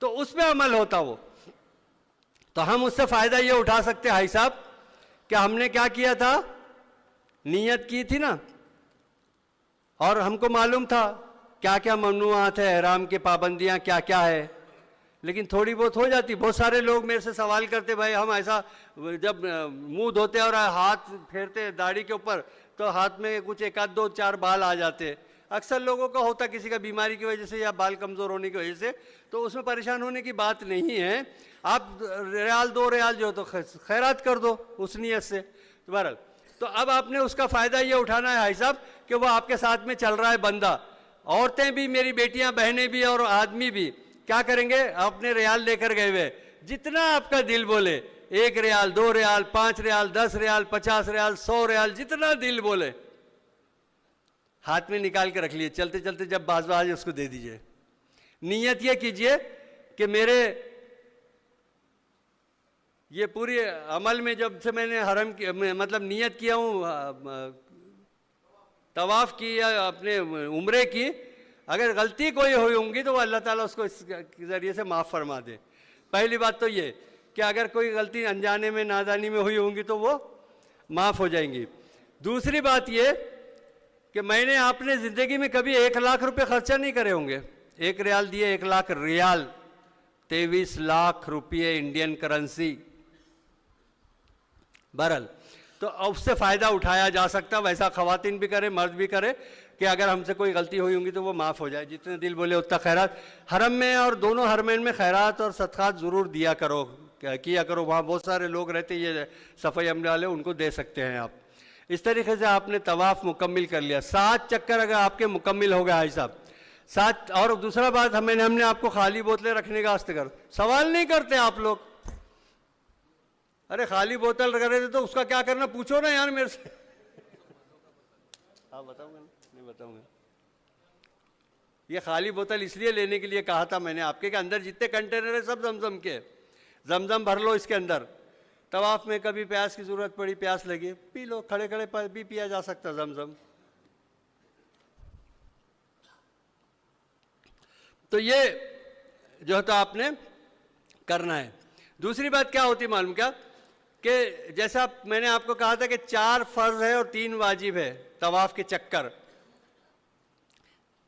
تو اس پہ عمل ہوتا وہ. تو ہم اس سے فائدہ یہ اٹھا سکتے بھائی صاحب کہ ہم نے کیا کیا تھا، نیت کی تھی نا، اور ہم کو معلوم تھا کیا کیا ممنوعات ہے، احرام کی پابندیاں کیا کیا ہے، لیکن تھوڑی بہت ہو جاتی. بہت سارے لوگ میرے سے سوال کرتے بھائی ہم ایسا جب منہ دھوتے اور ہاتھ پھیرتے داڑھی کے اوپر تو ہاتھ میں کچھ ایک آدھ دو چار بال آ جاتے. اکثر لوگوں کا ہوتا کسی کا بیماری کی وجہ سے یا بال کمزور ہونے کی وجہ سے، تو اس میں پریشان ہونے کی بات نہیں ہے. آپ ریال 2 ریال جو تو خیرات کر دو اس نیت سے. بہرحال تو اب آپ نے اس کا فائدہ یہ اٹھانا ہے بھائی صاحب کہ وہ آپ کے ساتھ میں چل رہا ہے بندہ. عورتیں بھی، میری بیٹیاں بہنیں بھی اور آدمی بھی کیا کریں گے، اپنے ریال لے کر گئے ہوئے، جتنا آپ کا دل بولے، 1 ریال 2 ریال 5 ریال 10 ریال 50 ریال 100 ریال جتنا دل بولے ہاتھ میں نکال کے رکھ لیے. چلتے چلتے جب باز آجے اس کو دے دیجئے. نیت یہ کیجئے کہ میرے یہ پوری عمل میں جب سے میں نے حرم کی مطلب نیت کیا ہوں، طواف کی یا اپنے عمرے کی، اگر غلطی کوئی ہوئی ہوں گی تو وہ اللہ تعالیٰ اس کو اس کے ذریعے سے معاف فرما دے. پہلی بات تو یہ کہ اگر کوئی غلطی انجانے میں نادانی میں ہوئی ہوں گی تو وہ معاف ہو جائیں گی. دوسری بات یہ کہ میں نے اپنے زندگی میں کبھی 1 لاکھ روپے خرچہ نہیں کرے ہوں گے. 1 ریال دیے 1 لاکھ ریال، 23 لاکھ روپئے انڈین کرنسی. بہرحال تو اس سے فائدہ اٹھایا جا سکتا، ویسا خواتین بھی کرے مرد بھی کرے کہ اگر ہم سے کوئی غلطی ہوئی ہوں گی تو وہ معاف ہو جائے. جتنے دل بولے اتنا خیرات. حرم میں اور دونوں حرمین میں خیرات اور صدقات ضرور دیا کرو، کیا کرو. وہاں بہت سارے لوگ رہتے، یہ صفائی عملے والے، ان کو دے سکتے ہیں آپ. اس طریقے سے آپ نے طواف مکمل کر لیا. 7 چکر اگر آپ کے مکمل ہو گئے بھائی صاحب 7. اور دوسرا بات ہم نے آپ کو خالی بوتلیں رکھنے کا واسطے کر سوال نہیں کرتے آپ لوگ. ارے خالی بوتل رکھ رہے تھے تو اس کا کیا کرنا، پوچھو نا یار میرے سے. ہاں بتاؤں گا، نہیں بتاؤں گا. یہ خالی بوتل اس لیے لینے کے لیے کہا تھا میں نے آپ کے کہ اندر جتنے کنٹینر ہیں سب زمزم کے، زمزم بھر لو اس کے اندر. طواف میں کبھی پیاس کی ضرورت پڑی، پیاس لگی، پی لو. کھڑے کھڑے بھی پیا جا سکتا زمزم. تو یہ جو ہے تو آپ نے کرنا ہے. دوسری بات کیا ہوتی معلوم کیا کہ جیسا میں نے آپ کو کہا تھا کہ 4 فرض ہے اور 3 واجب ہے طواف کے چکر.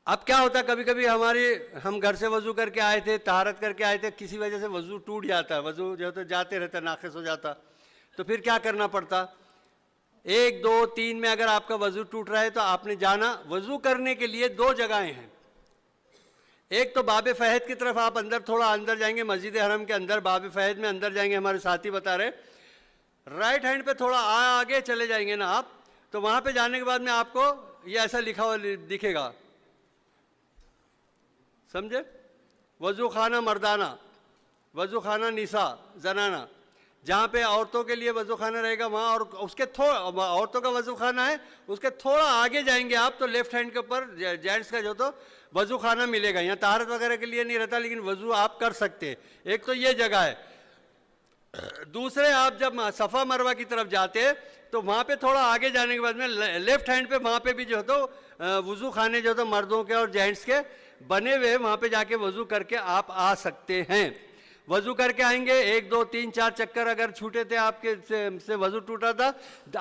اب کیا ہوتا کبھی کبھی ہم گھر سے وضو کر کے آئے تھے، طہارت کر کے آئے تھے، کسی وجہ سے وضو ٹوٹ جاتا ہے، وضو جو تو جاتے رہتا ناقص ہو جاتا، تو پھر کیا کرنا پڑتا. 1 2 3 میں اگر آپ کا وضو ٹوٹ رہا ہے تو آپ نے جانا. وضو کرنے کے لیے 2 جگہیں ہیں. ایک تو باب فہد کی طرف آپ تھوڑا اندر جائیں گے، مسجد حرم کے اندر باب فہد میں اندر جائیں گے، ہمارے ساتھی بتا رہے رائٹ ہینڈ پہ تھوڑا آگے چلے جائیں گے نا آپ، تو وہاں پہ جانے کے بعد میں آپ کو یہ ایسا لکھا ہوا دکھے گا، سمجھے، وضو خانہ مردانہ، وضو خانہ نساء زنانہ. جہاں پہ عورتوں کے لیے وضو خانہ رہے گا وہاں، اور اس کے عورتوں کا وضو خانہ ہے اس کے تھوڑا آگے جائیں گے آپ تو لیفٹ ہینڈ کے اوپر جینٹس کا جو تو وضو خانہ ملے گا. یہاں طہارت وغیرہ کے لیے نہیں رہتا لیکن وضو آپ کر سکتے. ایک تو یہ جگہ ہے. دوسرے آپ جب صفا مروہ کی طرف جاتے تو وہاں پہ تھوڑا آگے جانے کے بعد میں لیفٹ ہینڈ پہ وہاں پہ بھی جو تو وضو خانے جو تو مردوں کے اور جینٹس کے بنے ہوئے، وہاں پہ جا کے وضو کر کے آپ آ سکتے ہیں. وضو کر کے آئیں گے، 1 2 3 4 چکر اگر چھوٹے تھے آپ کے سے وضو ٹوٹا تھا،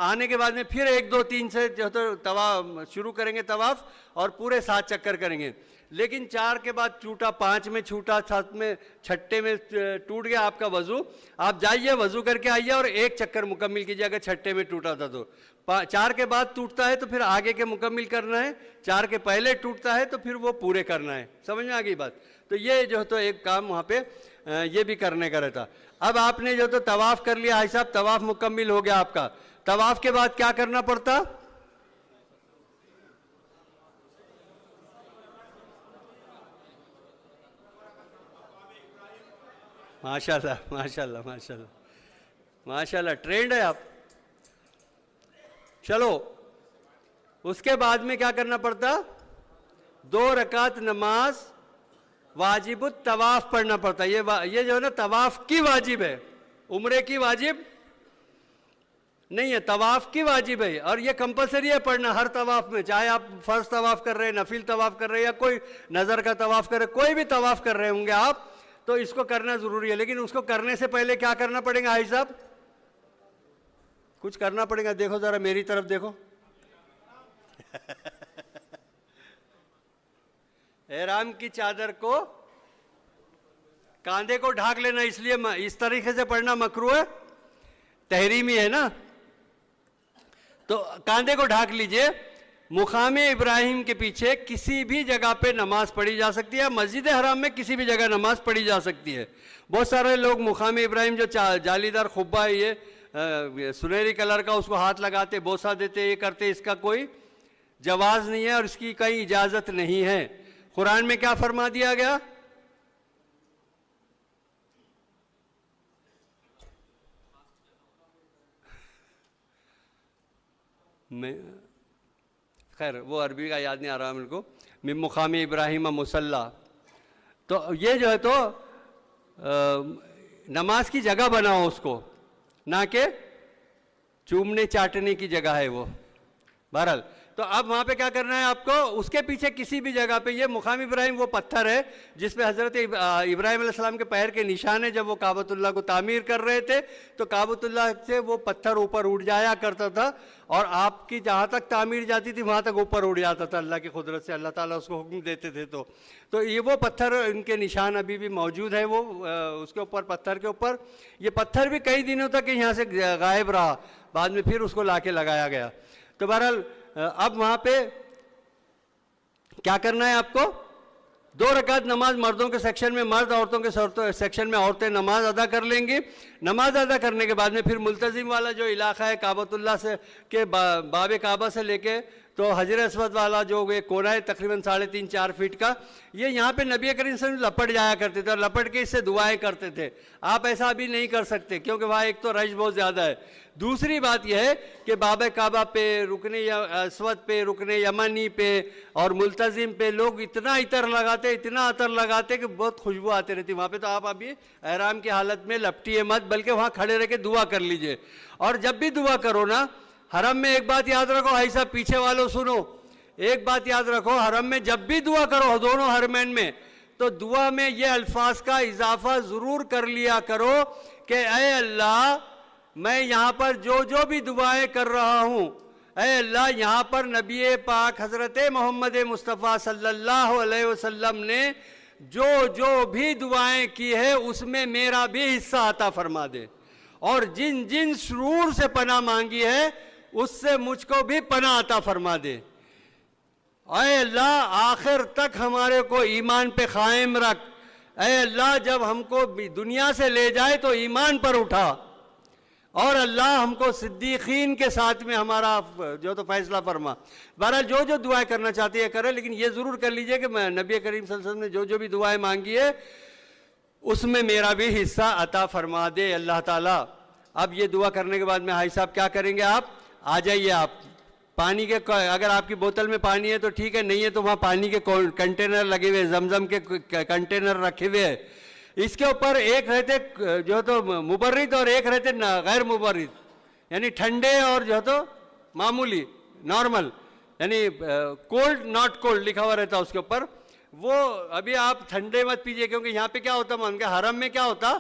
آنے کے بعد میں پھر 1 2 3 سے جو تو طواف شروع کریں گے طواف، اور پورے 7 چکر کریں گے. لیکن 4 کے بعد چھوٹا، 5 میں چھوٹا، 7 میں چھٹے میں ٹوٹ گیا آپ کا وضو، آپ جائیے وضو کر کے آئیے اور 1 چکر مکمل کیجیے اگر چھٹے میں ٹوٹا تھا تو. 4 کے بعد ٹوٹتا ہے تو پھر آگے کے مکمل کرنا ہے، 4 کے پہلے ٹوٹتا ہے تو پھر وہ پورے کرنا ہے. سمجھ میں آ گئی بات. تو یہ جو تو ایک کام وہاں پہ یہ بھی کرنے کا رہتا. اب آپ نے جو تو طواف کر لیا بھائی صاحب، طواف مکمل ہو گیا آپ کا. طواف کے بعد کیا کرنا پڑتا؟ ماشاء اللہ ماشاء اللہ ماشاء اللہ ماشاء اللہ، ٹرینڈ ہے آپ. چلو اس کے بعد میں کیا کرنا پڑتا؟ 2 رکعت نماز واجب الطواف پڑھنا پڑتا ہے. یہ جو ہے نا طواف کی واجب ہے, عمرے کی واجب نہیں ہے, طواف کی واجب ہے. اور یہ کمپلسری ہے پڑھنا ہر طواف میں, چاہے آپ فرض طواف کر رہے ہیں, نفل طواف کر رہے ہیں, یا کوئی نظر کا طواف کر رہے ہیں, کوئی بھی طواف کر رہے ہوں گے آپ, تو اس کو کرنا ضروری ہے. لیکن اس کو کرنے سے پہلے کیا کرنا پڑے گا حاجی صاحب؟ کچھ کرنا پڑے گا. دیکھو ذرا میری طرف دیکھو. احرام کی چادر کو کاندھے کو ڈھانک لینا, اس لیے اس طریقے سے پڑھنا مکروہ ہے, تحریمی ہے نا. تو کاندھے کو ڈھانک لیجئے. مقام ابراہیم کے پیچھے کسی بھی جگہ پہ نماز پڑھی جا سکتی ہے, مسجد حرام میں کسی بھی جگہ نماز پڑھی جا سکتی ہے. بہت سارے لوگ مقام ابراہیم جو جالی دار خبہ ہے, یہ سنہری کلر کا, اس کو ہاتھ لگاتے, بوسہ دیتے, یہ کرتے, اس کا کوئی جواز نہیں ہے اور اس کی کہیں اجازت نہیں ہے. قرآن میں کیا فرما دیا گیا؟ خیر وہ عربی کا یاد نہیں آ رہا میرے کو. من مقام ابراہیم مصلی, تو یہ جو ہے تو نماز کی جگہ بناؤ اس کو, نہ کہ چومنے چاٹنے کی جگہ ہے وہ. بہرحال تو اب وہاں پہ کیا کرنا ہے آپ کو؟ اس کے پیچھے کسی بھی جگہ پہ, یہ مقام ابراہیم وہ پتھر ہے جس پہ حضرت ابراہیم علیہ السلام کے پیر کے نشان ہے. جب وہ کعبۃ اللہ کو تعمیر کر رہے تھے تو کعبۃ اللہ سے وہ پتھر اوپر اٹھ جایا کرتا تھا, اور آپ کی جہاں تک تعمیر جاتی تھی وہاں تک اوپر اٹھ جاتا تھا اللہ کی قدرت سے. اللہ تعالیٰ اس کو حکم دیتے تھے. تو یہ وہ پتھر, ان کے نشان ابھی بھی موجود ہے, وہ اس کے اوپر, پتھر کے اوپر. یہ پتھر بھی کئی دنوں تک یہاں سے غائب رہا, بعد میں پھر اس کو لا کے لگایا گیا. تو بہرحال اب وہاں پہ کیا کرنا ہے آپ کو؟ 2 رکعت نماز مردوں کے سیکشن میں مرد, عورتوں کے سیکشن میں عورتیں نماز ادا کر لیں گی. نماز ادا کرنے کے بعد میں پھر ملتزم والا جو علاقہ ہے کعبۃ اللہ سے کے باب کعبہ سے لے کے تو حجر اسود والا جو یہ کونا ہے تقریباً 3.5-4 فٹ کا, یہ یہاں پہ نبی کریم صلی اللہ علیہ وسلم لپٹ جایا کرتے تھے اور لپٹ کے اس سے دعائیں کرتے تھے. آپ ایسا ابھی نہیں کر سکتے کیونکہ وہاں ایک تو رش بہت زیادہ ہے, دوسری بات یہ ہے کہ باب کعبہ پہ, رکن اسود پہ, رکن یمنی پہ اور ملتزم پہ لوگ اتنا عطر لگاتے کہ بہت خوشبو آتی رہتی وہاں پہ. تو آپ ابھی احرام کی حالت میں لپٹیے مت, بلکہ وہاں کھڑے رہ کے دعا کر لیجئے. اور جب بھی دعا کرو نا, حرم میں ایک بات یاد رکھو بھائی صاحب, پیچھے والوں سنو, ایک بات یاد رکھو, حرم میں جب بھی دعا کرو دونوں حرمین میں, تو دعا میں یہ الفاظ کا اضافہ ضرور کر لیا کرو کہ اے اللہ میں یہاں پر جو بھی دعائیں کر رہا ہوں, اے اللہ یہاں پر نبی پاک حضرت محمد مصطفیٰ صلی اللہ علیہ وسلم نے جو بھی دعائیں کی ہے اس میں میرا بھی حصہ عطا فرما دے, اور جن شرور سے پناہ مانگی ہے اس سے مجھ کو بھی پناہ عطا فرما دے. اے اللہ آخر تک ہمارے کو ایمان پہ قائم رکھ. اے اللہ جب ہم کو دنیا سے لے جائے تو ایمان پر اٹھا, اور اللہ ہم کو صدیقین کے ساتھ میں ہمارا جو تو فیصلہ فرما. بہرحال جو دعائیں کرنا چاہتے ہیں کرے, لیکن یہ ضرور کر لیجئے کہ میں نبی کریم صلی اللہ علیہ وسلم نے جو بھی دعائیں مانگی ہے اس میں میرا بھی حصہ عطا فرما دے اللہ تعالیٰ. اب یہ دعا کرنے کے بعد میں حاجی صاحب کیا کریں گے, آپ آ جائیے. آپ پانی کے, اگر آپ کی بوتل میں پانی ہے تو ٹھیک ہے, نہیں ہے تو وہاں پانی کے کنٹینر لگے ہوئے, زمزم کے کنٹینر رکھے ہوئے ہیں. اس کے اوپر ایک رہتے جو تو مبرد اور ایک رہتے غیر مبرد, یعنی ٹھنڈے اور جو تو معمولی نارمل, یعنی کولڈ ناٹ کولڈ لکھا ہوا رہتا اس کے اوپر. وہ ابھی آپ ٹھنڈے مت پیجئے, کیونکہ یہاں پہ کیا ہوتا مان کے حرم میں کیا ہوتا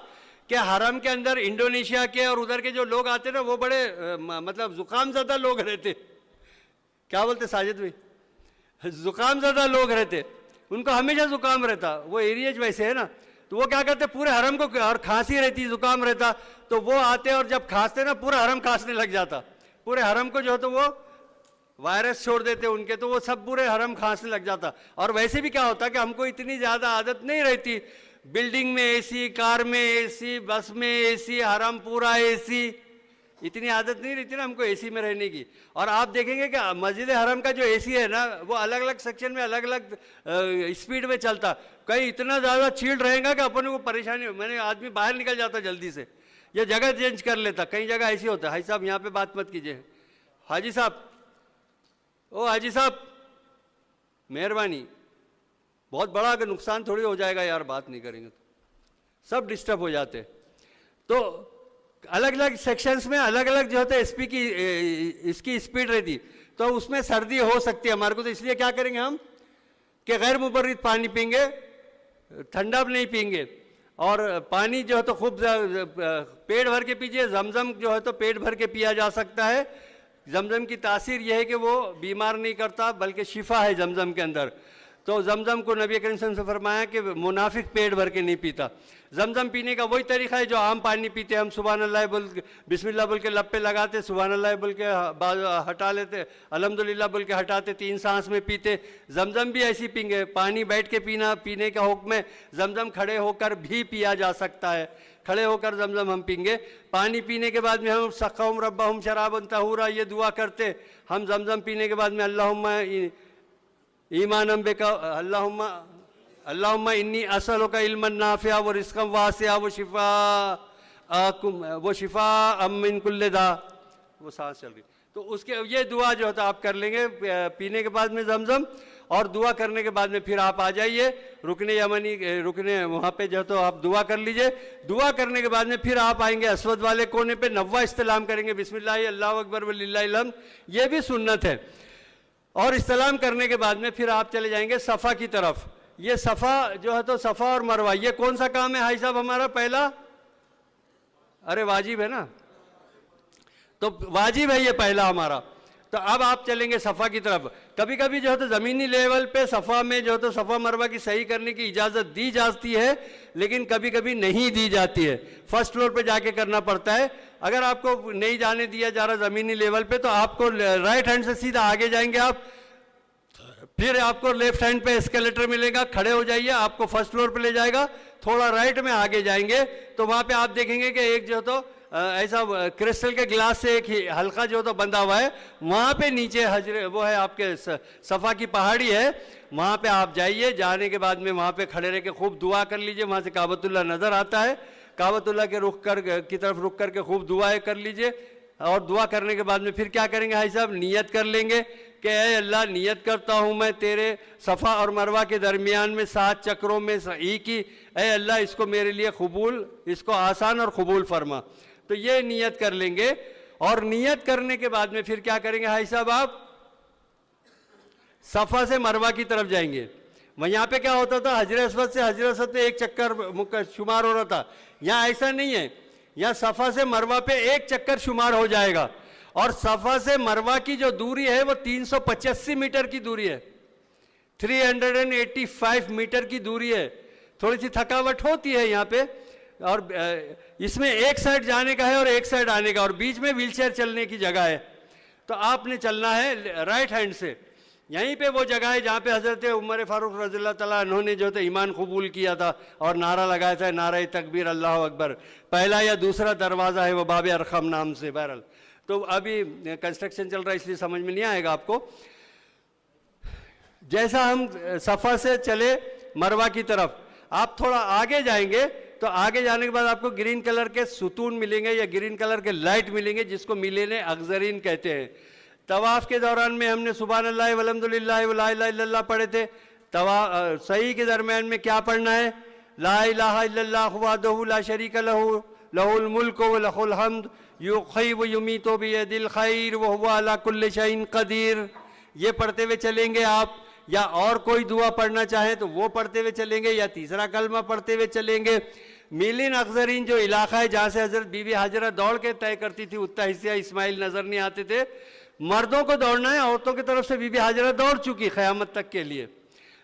کہ حرم کے اندر انڈونیشیا کے اور ادھر کے جو لوگ آتے نا وہ بڑے مطلب زکام زدہ لوگ رہتے. کیا بولتے ساجد بھائی؟ زکام زدہ لوگ رہتے, ان کو ہمیشہ زکام رہتا, وہ ایریاز ویسے ہے نا. تو وہ کیا کرتے پورے حرم کو, اور کھانسی رہتی, زکام رہتا, تو وہ آتے اور جب کھانستے نا پورا حرم کھانسنے لگ جاتا. پورے حرم کو جو ہے تو وہ وائرس چھوڑ دیتے ان کے, تو وہ سب پورے حرم کھانسنے لگ جاتا. اور ویسے بھی کیا ہوتا کہ ہم کو اتنی زیادہ عادت نہیں رہتی, بلڈنگ میں اے سی, کار میں اے سی, بس میں اے سی, حرم پورا اے سی, اتنی عادت نہیں رہتی نا ہم کو اے سی میں رہنے کی. اور آپ دیکھیں گے کہ مسجد حرم کا جو اے سی ہے نا وہ الگ الگ سیکشن میں الگ الگ اسپیڈ میں چلتا. کہیں اتنا زیادہ چیلڈ رہے گا کہ اپنے کو پریشانی, میں نے آدمی باہر نکل جاتا جلدی سے, یہ جگہ چینج کر لیتا. کئی جگہ ایسی ہوتا ہے. حاجی صاحب یہاں پہ بات مت کیجیے. حاجی صاحب, او حاجی صاحب مہربانی, بہت بڑا اگر نقصان تھوڑی ہو جائے گا یار بات نہیں کریں گے تو، سب ڈسٹرب ہو جاتے. تو الگ الگ سیکشنز میں الگ الگ جو ہوتا ہے SP کی اس کی اسپیڈ رہتی، تو اس میں سردی ہو سکتی ہے ہمارے کو. تو اس لیے کیا کریں گے ہم کہ غیر مبرد پانی پئیں گے، ٹھنڈا بھی نہیں پئیں گے. اور پانی جو ہے تو خوب پیٹ بھر کے پیجیے. زمزم جو ہے تو پیٹ بھر کے پیا جا سکتا ہے. زمزم کی تاثیر یہ ہے کہ وہ بیمار نہیں کرتا بلکہ شفا ہے زمزم کے اندر. تو زمزم کو نبی کریم صلی اللہ علیہ وسلم سے فرمایا کہ منافق پیٹ بھر کے نہیں پیتا. زمزم پینے کا وہی طریقہ ہے جو عام پانی پیتے ہیں. ہم سبحان اللہ بول کے بسم اللہ بول کے لب پہ لگاتے، سبحان اللہ بول کے ہٹا لیتے، الحمدللہ بول کے ہٹاتے، 3 سانس میں پیتے. زمزم بھی ایسی پئیں گے. پانی بیٹھ کے پینے کا حکم ہے. زمزم کھڑے ہو کر بھی پیا جا سکتا ہے. کھڑے ہو کر زمزم ہم پئیں گے. پانی پینے کے بعد میں ہم سقاہم ربہم شرابا طہورا یہ دعا کرتے. ہم زمزم پینے کے بعد میں اللہم ایمانم بکا اللہم انی اسألک علما نافعا ورزقا واسعا وشفاء من کل داء. وہ سانس چل رہی. تو اس کے یہ دعا جو ہوتا آپ کر لیں گے پینے کے بعد میں زمزم. اور دعا کرنے کے بعد میں پھر آپ آ جائیے رکن یمنی، رکن وہاں پہ جو تو آپ دعا کر لیجئے. دعا کرنے کے بعد میں پھر آپ آئیں گے اسود والے کونے پہ، 90 استلام کریں گے، بسم اللہ اللہ اکبر وللہ الحمد. یہ بھی سنت ہے. اور استلام کرنے کے بعد میں پھر آپ چلے جائیں گے صفا کی طرف. یہ صفا جو ہے تو صفا اور مروہ یہ کون سا کام ہے حاجی صاحب ہمارا؟ پہلا ارے واجب ہے نا، تو واجب ہے یہ پہلا ہمارا. تو اب آپ چلیں گے صفا کی طرف. کبھی کبھی جو ہے تو زمینی لیول پہ صفا میں جو ہے تو صفا مروہ کی صحیح کرنے کی اجازت دی جاتی ہے، لیکن کبھی کبھی نہیں دی جاتی ہے. فرسٹ فلور پہ جا کے کرنا پڑتا ہے. اگر آپ کو نہیں جانے دیا جا رہا زمینی لیول پہ تو آپ کو رائٹ ہینڈ سے سیدھا آگے جائیں گے آپ، پھر آپ کو لیفٹ ہینڈ پہ اسکیلیٹر ملے گا، کھڑے ہو جائیے، آپ کو فرسٹ فلور پہ لے جائے گا. تھوڑا رائٹ میں آگے جائیں گے تو وہاں پہ آپ دیکھیں گے کہ ایک جو تو ایسا کرسٹل کے گلاس سے ایک حلقہ جو تو بندھا ہوا ہے. وہاں پہ نیچے وہ ہے آپ کے صفا کی پہاڑی ہے. وہاں پہ آپ جائیے. جانے کے بعد میں وہاں پہ کھڑے رہ کے خوب دعا کر لیجئے. وہاں سے کعبۃ اللہ نظر آتا ہے. کعبۃ اللہ کی طرف رک کر کے خوب دعائیں کر لیجئے. اور دعا کرنے کے بعد میں پھر کیا کریں گے حاجی صاحب؟ نیت کر لیں گے کہ اے اللہ نیت کرتا ہوں میں تیرے صفا اور مروہ کے درمیان میں 7 چکروں میں صحیح کی، اے اللہ اس کو میرے لیے قبول، اس کو آسان اور قبول فرما. تو یہ نیت کر لیں گے. اور نیت کرنے کے بعد میں پھر کیا کریں گے حاجی صاحب؟ آپ صفا سے مروہ کی طرف جائیں گے. یہاں پہ کیا ہوتا تھا؟ حجر اسود سے حجر اسود پہ 1 چکر شمار ہو رہا تھا. یہاں ایسا نہیں ہے. یہاں صفا سے مروہ پہ 1 چکر شمار ہو جائے گا. اور صفا سے مروہ کی جو دوری ہے وہ 385 میٹر کی دوری ہے. 385 میٹر کی دوری ہے. تھوڑی سی تھکاوٹ ہوتی ہے یہاں پہ. اور اس میں ایک سائڈ جانے کا ہے اور ایک سائڈ آنے کا، اور بیچ میں ویل چیئر چلنے کی جگہ ہے. تو آپ نے چلنا ہے رائٹ ہینڈ سے. یہیں پہ وہ جگہ ہے جہاں پہ حضرت عمر فاروق رضی اللہ تعالیٰ عنہ نے جو تو ایمان قبول کیا تھا اور نعرہ لگایا تھا، نعرہ تکبیر اللہ اکبر. پہلا یا دوسرا دروازہ ہے وہ باب ارقم نام سے. بہرحال تو ابھی کنسٹرکشن چل رہا ہے اس لیے سمجھ میں نہیں آئے گا آپ کو. جیسا ہم صفا سے چلے مروہ کی طرف، آپ تھوڑا آگے جائیں گے تو آگے جانے کے بعد آپ کو گرین کلر کے ستون ملیں گے یا گرین کلر کے لائٹ ملیں گے جس کو میلین اخضرین کہتے ہیں. طواف کے دوران میں ہم نے سبحان اللہ والحمدللہ ولا الہ الا اللہ پڑھے تھے. صحیح کے درمیان میں کیا پڑھنا ہے؟ لا الہ الا اللہ وحدہ لا شریک لہ لہ الملک ولہ الحمد یحیی و یمیت بیدہ الخیر وہو علی کل شیء قدیر. یہ پڑھتے ہوئے چلیں گے آپ. یا اور کوئی دعا پڑھنا چاہیں تو وہ پڑھتے ہوئے چلیں گے، یا تیسرا کلمہ پڑھتے ہوئے چلیں گے. میلین اخضرین جو علاقہ ہے جہاں سے حضرت بی بی حاجرہ دوڑ کے طے کرتی تھی اتنا حصہ اسماعیل نظر نہیں آتے تھے. مردوں کو دوڑنا ہے. عورتوں کی طرف سے بی بی حاجرہ دوڑ چکی قیامت تک کے لیے.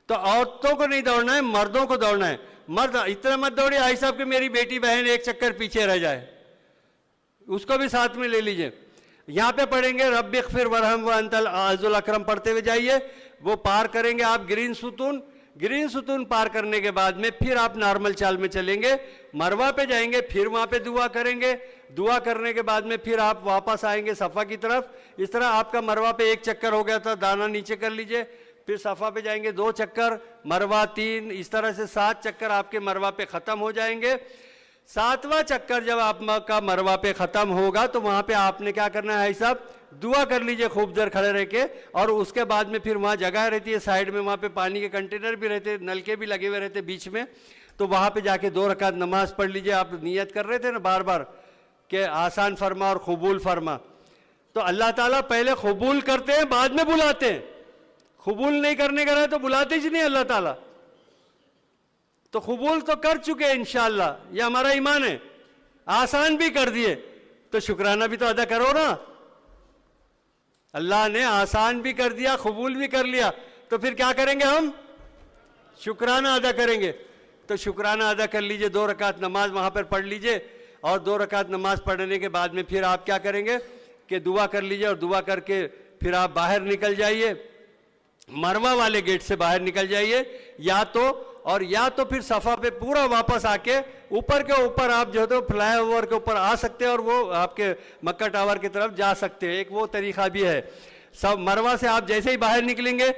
تو عورتوں کو نہیں دوڑنا ہے، مردوں کو دوڑنا ہے. مرد اتنا مت دوڑے حاجی صاحب کہ میری بیٹی بہن 1 چکر پیچھے رہ جائے، اس کو بھی ساتھ میں لے لیجئے. یہاں پہ پڑھیں گے رب اغفر ورحم وانت العزیز الاکرم پڑھتے ہوئے جائیے. وہ پار کریں گے آپ گرین ستون. گرین ستون پار کرنے کے بعد میں پھر آپ نارمل چال میں چلیں گے. مروہ پہ جائیں گے، پھر وہاں پہ دعا کریں گے. دعا کرنے کے بعد میں پھر آپ واپس آئیں گے صفا کی طرف. اس طرح آپ کا مروہ پہ 1 چکر ہو گیا تھا، دانا نیچے کر لیجئے. پھر صفا پہ جائیں گے 2 چکر، مروہ 3، اس طرح سے 7 چکر آپ کے مروہ پہ ختم ہو جائیں گے. 7واں چکر جب آپ کا مروا پہ ختم ہوگا تو وہاں پہ آپ نے کیا کرنا ہے صاحب, دعا کر لیجئے خوب دیر کھڑے رہ کے, اور اس کے بعد میں پھر وہاں جگہ رہتی ہے سائیڈ میں, وہاں پہ پانی کے کنٹینر بھی رہتے, نلکے بھی لگے ہوئے رہتے بیچ میں, تو وہاں پہ جا کے 2 رکعت نماز پڑھ لیجئے. آپ نیت کر رہے تھے نا بار بار کہ آسان فرما اور قبول فرما, تو اللہ تعالیٰ پہلے قبول کرتے ہیں بعد میں بلاتے ہیں. قبول نہیں کرنے کا رہے تو بلاتے ہی نہیں اللہ تعالیٰ. تو قبول تو کر چکے انشاءاللہ, یہ ہمارا ایمان ہے. آسان بھی کر دیے تو شکرانہ بھی تو ادا کرو نا. اللہ نے آسان بھی کر دیا, قبول بھی کر لیا, تو پھر کیا کریں گے ہم؟ شکرانہ ادا کریں گے. تو شکرانہ ادا کر لیجئے, 2 رکعت نماز وہاں پر پڑھ لیجئے, اور 2 رکعت نماز پڑھنے کے بعد میں پھر آپ کیا کریں گے کہ دعا کر لیجئے, اور دعا کر کے پھر آپ باہر نکل جائیے, مروہ والے گیٹ سے باہر نکل جائیے, یا تو پھر صفا پہ پورا واپس آ کے اوپر کے اوپر آپ جو ہے تو فلائی اوور کے اوپر آ سکتے ہیں, اور وہ آپ کے مکہ ٹاور کی طرف جا سکتے ہیں. ایک وہ طریقہ بھی ہے. سب مروہ سے آپ جیسے ہی باہر نکلیں گے,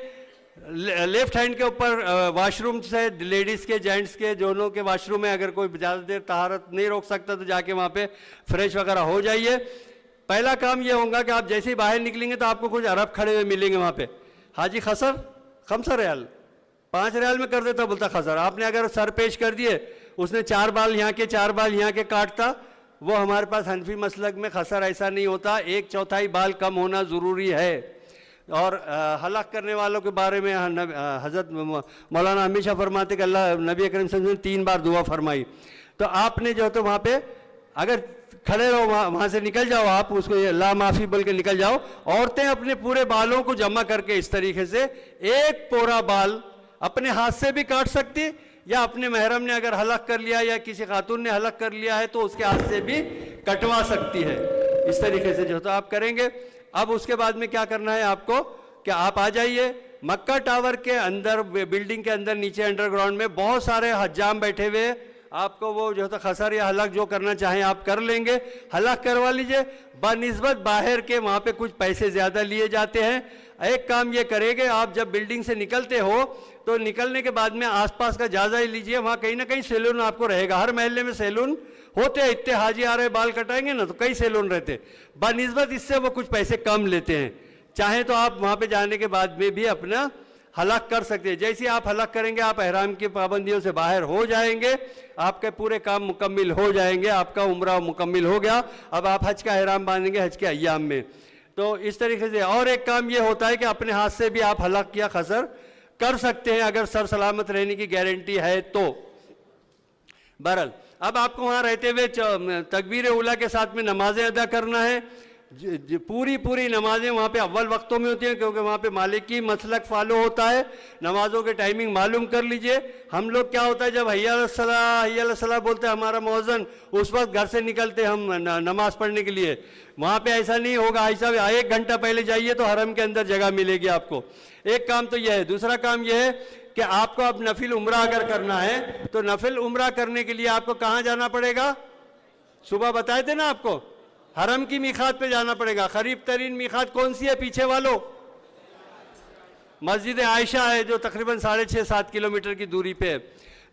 لیفٹ ہینڈ کے اوپر واش روم سے, لیڈیز کے جینٹس کے دونوں کے واش روم ہے, اگر کوئی زیادہ دیر طہارت نہیں روک سکتا تو جا کے وہاں پہ فریش وغیرہ ہو جائیے. پہلا کام یہ ہوگا کہ آپ جیسے ہی باہر نکلیں گے تو آپ کو کچھ عرب کھڑے ہوئے ملیں گے وہاں پہ. حاجی خسر 5 ریال 5 ریال میں کر دیتا, بولتا خسر. آپ نے اگر سر پیش کر دیے, اس نے 4 بال یہاں کے 4 بال یہاں کے کاٹتا, وہ ہمارے پاس حنفی مسلک میں خسر ایسا نہیں ہوتا, 1/4 بال کم ہونا ضروری ہے. اور ہلاک کرنے والوں کے بارے میں حضرت مولانا ہمیشہ فرماتے کہ اللہ نبی اکرم صلی اللہ علیہ وسلم نے 3 بار دعا فرمائی. تو آپ نے جو ہے تو وہاں پہ اگر کھڑے رہو, وہاں سے نکل جاؤ, آپ اس کو لا معافی بول کے نکل جاؤ. عورتیں اپنے پورے بالوں کو جمع کر کے اس طریقے سے 1 پورا بال اپنے ہاتھ سے بھی کاٹ سکتی, یا اپنے محرم نے اگر حلق کر لیا یا کسی خاتون نے حلق کر لیا ہے تو اس کے ہاتھ سے بھی کٹوا سکتی ہے. اس طریقے سے جو تو آپ کریں گے. اب اس کے بعد میں کیا کرنا ہے آپ کو کہ آپ آ جائیے مکہ ٹاور کے اندر, بلڈنگ کے اندر نیچے انڈر گراؤنڈ میں بہت سارے حجام بیٹھے ہوئے. آپ کو وہ جو ہے خسر یا حلق جو کرنا چاہیں آپ کر لیں گے, حلق کروا لیجئے. بنسبت باہر کے وہاں پہ کچھ پیسے زیادہ لیے جاتے ہیں. ایک کام یہ کرے گے, آپ جب بلڈنگ سے نکلتے ہو تو نکلنے کے بعد میں آس پاس کا جائزہ ہی لیجئے. وہاں کہیں نہ کہیں سیلون آپ کو رہے گا, ہر محلے میں سیلون ہوتے ہیں. اتنے حاجی آ رہے بال کٹائیں گے نا تو کئی سیلون رہتے, بنسبت اس سے وہ کچھ پیسے کم لیتے ہیں. چاہیں تو آپ وہاں پہ جانے کے بعد میں بھی اپنا حلق کر سکتے ہیں. جیسے آپ حلق کریں گے آپ احرام کی پابندیوں سے باہر ہو جائیں گے, آپ کے پورے کام مکمل ہو جائیں گے, آپ کا عمرہ مکمل ہو گیا. اب آپ حج کا احرام باندھیں گے حج کے ایام میں. تو اس طریقے سے اور ایک کام یہ ہوتا ہے کہ اپنے ہاتھ سے بھی آپ حلق یا خسر کر سکتے ہیں اگر سر سلامت رہنے کی گارنٹی ہے تو. بہرحال اب آپ کو وہاں رہتے ہوئے تکبیر اولیٰ کے ساتھ میں نمازیں ادا کرنا ہے. پوری نمازیں وہاں پہ اول وقتوں میں ہوتی ہیں کیونکہ وہاں پہ مالکی مسلک فالو ہوتا ہے. نمازوں کے ٹائمنگ معلوم کر لیجئے. ہم لوگ کیا ہوتا ہے جب حی علی الصلاۃ حی علی الصلاۃ بولتے ہیں ہمارا مؤذن, اس وقت گھر سے نکلتے ہم نماز پڑھنے کے لیے. وہاں پہ ایسا نہیں ہوگا, ایسا 1 گھنٹہ پہلے جائیے تو حرم کے اندر جگہ ملے گی آپ کو. ایک کام تو یہ ہے. دوسرا کام یہ ہے کہ آپ کو اب نفل عمرہ اگر کرنا ہے تو نفل عمرہ کرنے کے لیے آپ کو کہاں جانا پڑے گا؟ صبح بتائے تھے نا آپ کو, حرم کی میقات پہ جانا پڑے گا. قریب ترین میقات کون سی ہے پیچھے والوں؟ مسجد عائشہ ہے جو تقریباً 6.5-7 کلومیٹر کی دوری پہ ہے.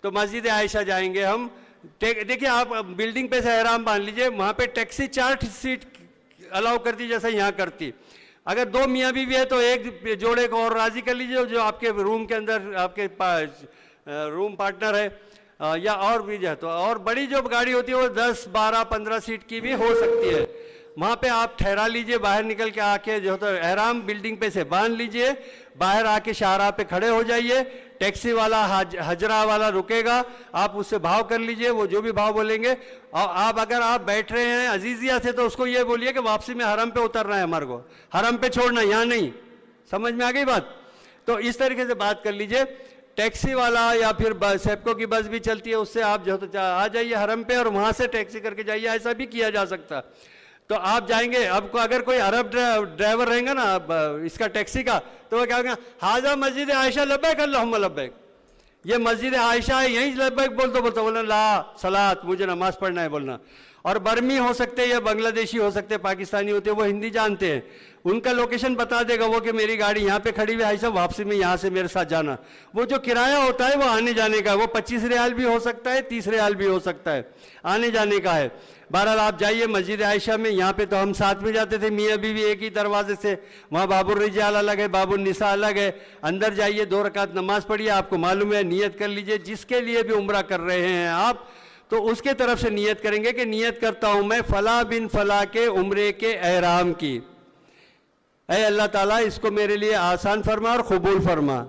تو مسجد عائشہ جائیں گے ہم. دیکھیں آپ بلڈنگ پہ سے احرام باندھ لیجئے, وہاں پہ ٹیکسی 4 سیٹ الاؤ کرتی جیسا یہاں کرتی. اگر 2 میاں بیوی ہے تو ایک جوڑے کو اور راضی کر لیجئے جو آپ کے روم کے اندر آپ کے روم پارٹنر ہے, یا اور بھی جو ہے تو. اور بڑی جو گاڑی ہوتی ہے وہ 10, 12, 15 سیٹ کی بھی ہو سکتی ہے. وہاں پہ آپ ٹھہرا لیجئے, باہر نکل کے آ کے جو ہے تو احرام بلڈنگ پہ سے باندھ لیجئے, باہر آ کے شاہراہ پہ کھڑے ہو جائیے. ٹیکسی والا حجرہ والا رکے گا, آپ اس سے بھاؤ کر لیجئے, وہ جو بھی بھاؤ بولیں گے. اور اگر آپ بیٹھ رہے ہیں عزیزیہ سے تو اس کو یہ بولیے کہ واپسی میں حرم پہ اترنا ہے, ہمارے کو حرم پہ چھوڑنا, یہاں نہیں. سمجھ میں آ گئی بات؟ تو اس طریقے سے بات کر لیجئے. ٹیکسی والا یا پھر سیپکو کی بس بھی چلتی ہے, اس سے آپ جو تو آ جائیے حرم پہ اور وہاں سے ٹیکسی کر کے جائیے, ایسا بھی کیا جا سکتا. تو آپ جائیں گے, اب اگر کوئی عرب ڈرائیور رہیں گا نا اس کا ٹیکسی کا, تو وہ کیا کہیں گا حاضر مسجد عائشہ لبیک اللہم لبیک, یہ مسجد عائشہ ہے یہیں لبیک بولتا بولنا لا صلاۃ, مجھے نماز پڑھنا ہے بولنا. اور برمی ہو سکتے یا بنگلہ دیشی ہو سکتے, پاکستانی ہوتے, وہ ہندی جانتے ہیں, ان کا لوکیشن بتا دے گا وہ کہ میری گاڑی یہاں پہ کھڑی ہوئی ہے بھائی صاحب, واپسی میں یہاں سے میرے ساتھ جانا. وہ جو کرایہ ہوتا ہے وہ آنے جانے کا, وہ 25 ریال بھی ہو سکتا ہے, 30 ریال بھی ہو سکتا ہے, آنے جانے کا ہے. بہرحال آپ جائیے مسجد عائشہ میں, یہاں پہ تو ہم ساتھ میں جاتے تھے میاں بیوی ایک ہی دروازے سے, وہاں باب الرجال الگ ہے, باب النساء الگ ہے. اندر جائیے 2 رکعت نماز پڑھیے, آپ کو معلوم ہے, نیت کر لیجئے. جس کے لیے بھی عمرہ کر رہے ہیں آپ تو اس کے طرف سے نیت کریں گے کہ نیت کرتا ہوں میں فلاں بن فلاں کے عمرے کے احرام کی, اے اللہ تعالیٰ اس کو میرے لیے آسان فرما اور قبول فرما.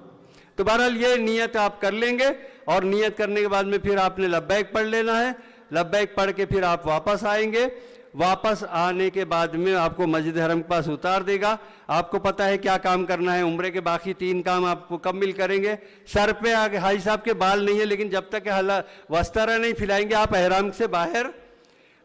تو بہرحال یہ نیت آپ کر لیں گے, اور نیت کرنے کے بعد میں پھر آپ نے لبیک پڑھ لینا ہے. لبیک پڑھ کے پھر آپ واپس آئیں گے. واپس آنے کے بعد میں آپ کو مسجد حرم کے پاس اتار دے گا. آپ کو پتہ ہے کیا کام کرنا ہے, عمرے کے باقی 3 کام آپ مکمل کریں گے. سر پہ حاجی صاحب کے بال نہیں ہے, لیکن جب تک کہ وسترا نہیں پھیلائیں گے آپ احرام سے باہر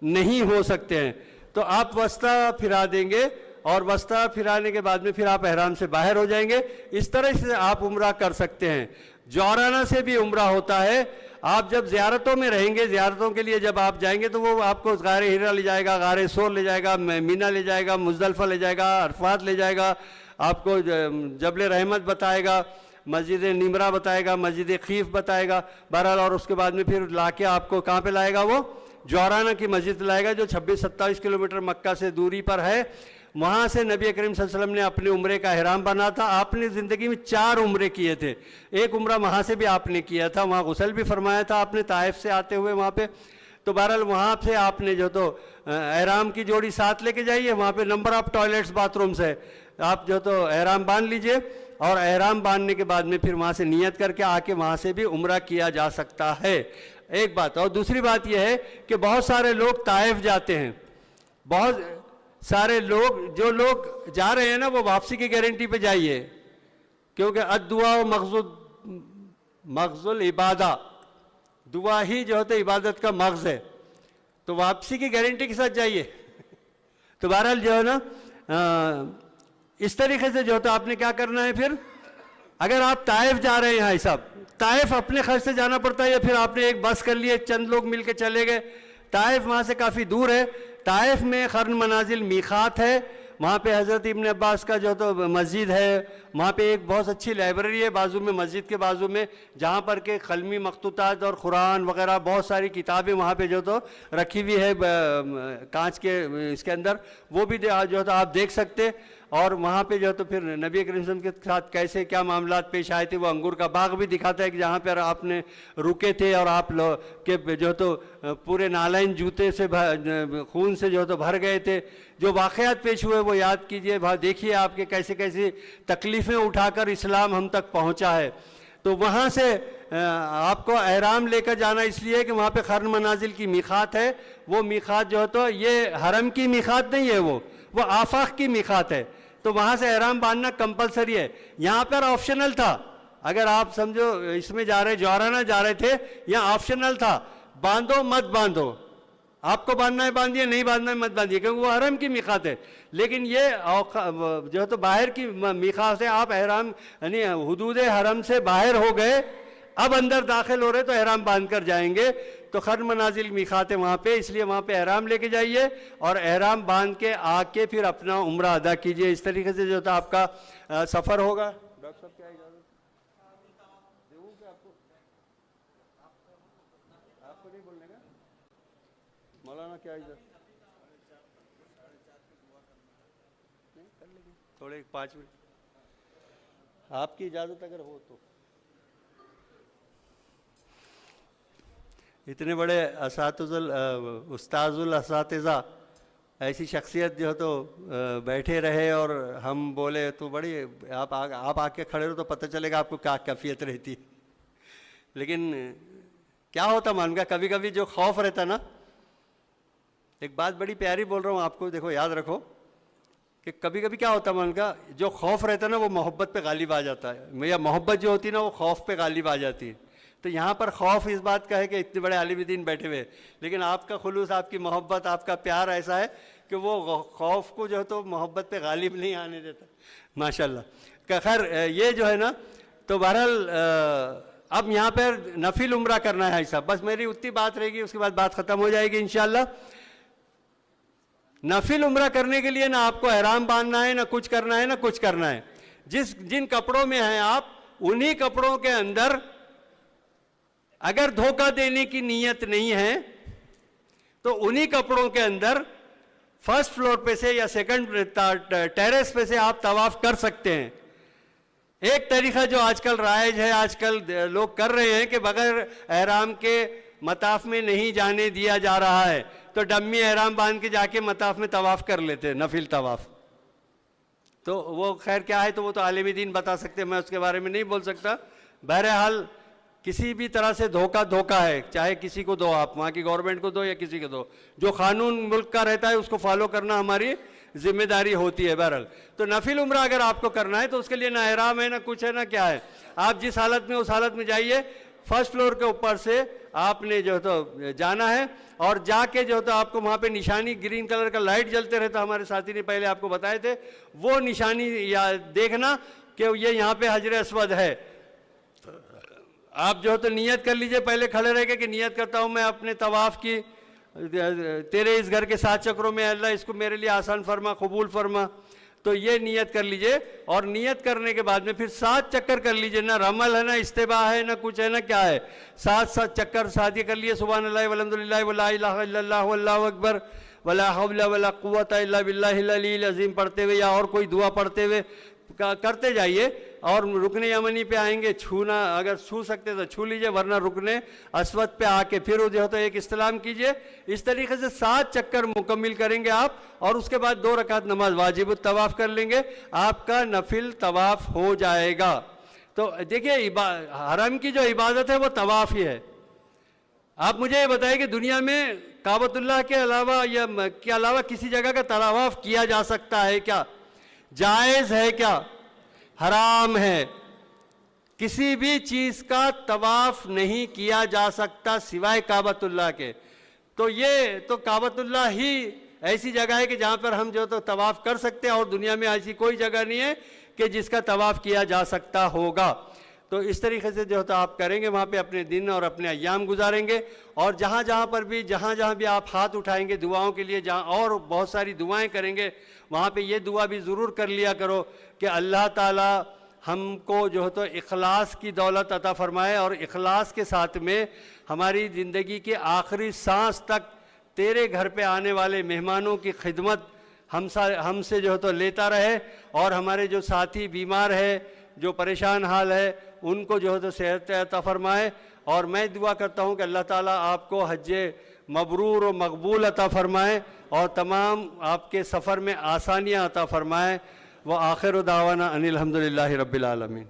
نہیں ہو سکتے ہیں. تو آپ وسطی پھرا دیں گے, اور وسطی پھرانے کے بعد میں پھر آپ احرام سے باہر ہو جائیں گے. اس طرح سے آپ عمرہ کر سکتے ہیں. جورانہ سے بھی عمرہ ہوتا ہے. آپ جب زیارتوں میں رہیں گے, زیارتوں کے لیے جب آپ جائیں گے تو وہ آپ کو غار ہرا لے جائے گا, غار سور لے جائے گا, مینا لے جائے گا, مزدلفہ لے جائے گا, عرفات لے جائے گا, آپ کو جبل رحمت بتائے گا, مسجد نمرہ بتائے گا, مسجد خیف بتائے گا. بہرحال اور اس کے بعد میں پھر لا کے آپ کو کہاں پہ لائے گا, وہ جورانہ کی مسجد لائے گا جو 26-27 کلومیٹر مکہ سے دوری پر ہے. وہاں سے نبی کریم صلی اللہ علیہ وسلم نے اپنے عمرے کا احرام بنا تھا. آپ نے زندگی میں 4 عمرے کیے تھے. ایک عمرہ وہاں سے بھی آپ نے کیا تھا, وہاں غسل بھی فرمایا تھا آپ نے طائف سے آتے ہوئے وہاں پہ. تو بہرحال وہاں سے آپ نے جو تو احرام کی جوڑی ساتھ لے کے جائیے, وہاں پہ number of toilets bath rooms ہے, آپ جو تو احرام باندھ لیجئے. اور احرام باندھنے کے بعد میں پھر وہاں سے نیت کر کے آ کے وہاں سے بھی عمرہ کیا جا سکتا ہے. ایک بات. اور دوسری بات یہ ہے کہ بہت سارے لوگ طائف جاتے ہیں. بہت سارے لوگ, جو لوگ جا رہے ہیں نا, وہ واپسی کی گارنٹی پہ جائیے, کیونکہ الدعاء مغز العبادہ, دعا ہی جو ہوتا ہے عبادت کا مغز ہے. تو واپسی کی گارنٹی کے ساتھ جائیے. تو بہرحال جو ہے نا اس طریقے سے جو ہوتا ہے آپ نے کیا کرنا ہے. پھر اگر آپ طائف جا رہے ہیں بھائی صاحب, طائف اپنے خرچ سے جانا پڑتا ہے, یا پھر آپ نے ایک بس کر لی, چند لوگ مل کے چلے گئے. طائف وہاں سے کافی دور ہے. طائف میں قرن منازل میقات ہے, وہاں پہ حضرت ابن عباس کا جو تو مسجد ہے, وہاں پہ ایک بہت اچھی لائبریری ہے بازو میں, مسجد کے بازو میں, جہاں پر کہ قلمی مخطوطات اور قرآن وغیرہ بہت ساری کتابیں وہاں پہ جو تو رکھی ہوئی ہے کانچ کے اس کے اندر, وہ بھی جو تو آپ دیکھ سکتے. اور وہاں پہ جو تو پھر نبی کریم صلی اللہ علیہ وسلم کے ساتھ کیسے کیا معاملات پیش آئے تھے, وہ انگور کا باغ بھی دکھاتا ہے کہ جہاں پر آپ نے رکے تھے, اور آپ کے جو تو پورے نالین جوتے سے خون سے جو تو بھر گئے تھے. جو واقعات پیش ہوئے وہ یاد کیجئے, دیکھیے آپ کے کیسے کیسی تکلیفیں اٹھا کر اسلام ہم تک پہنچا ہے. تو وہاں سے آپ کو احرام لے کر جانا اس لیے کہ وہاں پہ قرن منازل کی میقات ہے. وہ میقات جو ہے تو یہ حرم کی میقات نہیں ہے, وہ آفاق کی میقات ہے. تو وہاں سے احرام باندھنا کمپلسری ہے. یہاں پر آپشنل تھا, اگر آپ سمجھو اس میں جا رہے جورانہ جا رہے تھے, یہاں آپشنل تھا, باندھو مت باندھو, آپ کو باندھنا ہے باندھیے, نہیں باندھنا ہے مت باندھیے, کیونکہ وہ حرم کی میقات ہے. لیکن یہ جو ہے تو باہر کی میقات ہے. آپ احرام یعنی حدود حرم سے باہر ہو گئے, اب اندر داخل ہو رہے تو احرام باندھ کر جائیں گے. تو قرن منازل میقات ہے وہاں پہ, اس لیے وہاں پہ احرام لے کے جائیے, اور احرام باندھ کے آ کے پھر اپنا عمرہ ادا کیجئے. اس طریقے سے جو تھا آپ کا سفر ہوگا. ڈاکٹر صاحب کیا اجازت دوں کہ آپ کو نہیں بولنے کا, مولانا کیا اجازت تھوڑے 5 منٹ آپ کی اجازت اگر ہو تو. اتنے بڑے استاذ الاساتذہ, ایسی شخصیت جو تو بیٹھے رہے اور ہم بولے تو بڑی, آپ آ کے کھڑے ہو تو پتہ چلے گا آپ کو کیا کیفیت رہتی. لیکن کیا ہوتا مان کا, کبھی کبھی جو خوف رہتا نا, ایک بات بڑی پیاری بول رہا ہوں آپ کو, دیکھو یاد رکھو کہ کبھی کبھی کیا ہوتا مان کا, جو خوف رہتا نا وہ محبت پہ غالب آ جاتا ہے, یا محبت جو ہوتی ہے نا وہ خوف پہ غالب آ جاتی ہے. تو یہاں پر خوف اس بات کا ہے کہ اتنے بڑے عالم دین بیٹھے ہوئے, لیکن آپ کا خلوص, آپ کی محبت, آپ کا پیار ایسا ہے کہ وہ خوف کو جو ہے تو محبت پہ غالب نہیں آنے دیتا. ماشاءاللہ. کہ خیر یہ جو ہے نا, تو بہرحال اب یہاں پر نفل عمرہ کرنا ہے ایسا, بس میری اتنی بات رہے گی, اس کے بعد بات ختم ہو جائے گی انشاءاللہ. نفل عمرہ کرنے کے لیے نہ آپ کو احرام باندھنا ہے، نہ کچھ کرنا ہے، نہ کچھ کرنا ہے. جن کپڑوں میں ہیں آپ، انہی کپڑوں کے اندر اگر دھوکہ دینے کی نیت نہیں ہے تو انہی کپڑوں کے اندر فرسٹ فلور پہ سے یا سیکنڈ ٹیرس پہ سے آپ طواف کر سکتے ہیں. ایک طریقہ جو آج کل رائج ہے، آج کل لوگ کر رہے ہیں کہ بغیر احرام کے مطاف میں نہیں جانے دیا جا رہا ہے، تو ڈمی احرام باندھ کے جا کے مطاف میں طواف کر لیتے ہیں، نفل طواف. تو وہ خیر کیا ہے تو وہ تو عالم دین بتا سکتے ہیں، میں اس کے بارے میں نہیں بول سکتا. بہرحال کسی بھی طرح سے دھوکہ ہے، چاہے کسی کو دو، آپ وہاں کی گورنمنٹ کو دو یا کسی کو دو، جو قانون ملک کا رہتا ہے اس کو فالو کرنا ہماری ذمہ داری ہوتی ہے. بہرحال تو نفل عمرہ اگر آپ کو کرنا ہے تو اس کے لیے نہ احرام ہے، نہ کچھ ہے، نہ کیا ہے. آپ جس حالت میں اس حالت میں جائیے، فرسٹ فلور کے اوپر سے آپ نے جو ہے تو جانا ہے، اور جا کے جو ہے تو آپ کو وہاں پہ نشانی گرین کلر کا لائٹ جلتے رہتا، ہمارے ساتھی نے پہلے آپ کو بتائے تھے، وہ نشانی یا دیکھنا کہ یہ یہاں پہ حجر اسود ہے. آپ جو ہے تو نیت کر لیجئے، پہلے کھڑے رہ کے کہ نیت کرتا ہوں میں اپنے طواف کی، تیرے اس گھر کے 7 چکروں میں اللہ اس کو میرے لیے آسان فرما، قبول فرما. تو یہ نیت کر لیجئے، اور نیت کرنے کے بعد میں پھر 7 چکر کر لیجئے. نہ رمل ہے، نہ استباح ہے، نہ کچھ ہے، نہ کیا ہے. 7 چکر ساتھ یہ کر لیے، سبحان اللہ والحمدللہ ولا الہ الا اللہ واللہ اکبر ولا حول ولا قوت الا باللہ العلی العظیم پڑھتے ہوئے یا اور کوئی دعا پڑھتے ہوئے کرتے جائیے. اور رکن یمنی پہ آئیں گے، چھونا اگر چھو سکتے تو چھو لیجئے، ورنہ رکن اسود پہ آ کے پھر جو ہے تو ایک استلام کیجئے. اس طریقے سے 7 چکر مکمل کریں گے آپ، اور اس کے بعد 2 رکعت نماز واجب الطواف کر لیں گے، آپ کا نفل طواف ہو جائے گا. تو دیکھیے حرم کی جو عبادت ہے وہ طواف ہی ہے. آپ مجھے یہ بتائیں کہ دنیا میں کعبۃ اللہ کے علاوہ یا کے علاوہ کسی جگہ کا طواف کیا جا سکتا ہے کیا؟ جائز ہے کیا؟ حرام ہے. کسی بھی چیز کا طواف نہیں کیا جا سکتا سوائے کعبۃ اللہ کے. تو یہ تو کعبۃ اللہ ہی ایسی جگہ ہے کہ جہاں پر ہم جو تو طواف کر سکتے ہیں، اور دنیا میں ایسی کوئی جگہ نہیں ہے کہ جس کا طواف کیا جا سکتا ہوگا. تو اس طریقے سے جو ہے تو آپ کریں گے، وہاں پہ اپنے دن اور اپنے ایام گزاریں گے. اور جہاں جہاں بھی آپ ہاتھ اٹھائیں گے دعاؤں کے لیے، جہاں اور بہت ساری دعائیں کریں گے، وہاں پہ یہ دعا بھی ضرور کر لیا کرو کہ اللہ تعالی ہم کو جو ہے تو اخلاص کی دولت عطا فرمائے، اور اخلاص کے ساتھ میں ہماری زندگی کے آخری سانس تک تیرے گھر پہ آنے والے مہمانوں کی خدمت ہم سے جو ہے تو لیتا رہے. اور ہمارے جو ساتھی بیمار ہے، جو پریشان حال ہے، ان کو جو ہے تو صحت عطا فرمائے. اور میں دعا کرتا ہوں کہ اللہ تعالیٰ آپ کو حج مبرور و مقبول عطا فرمائے، اور تمام آپ کے سفر میں آسانیاں عطا فرمائے. وآخر دعوانا ان الحمدللہ رب العالمین.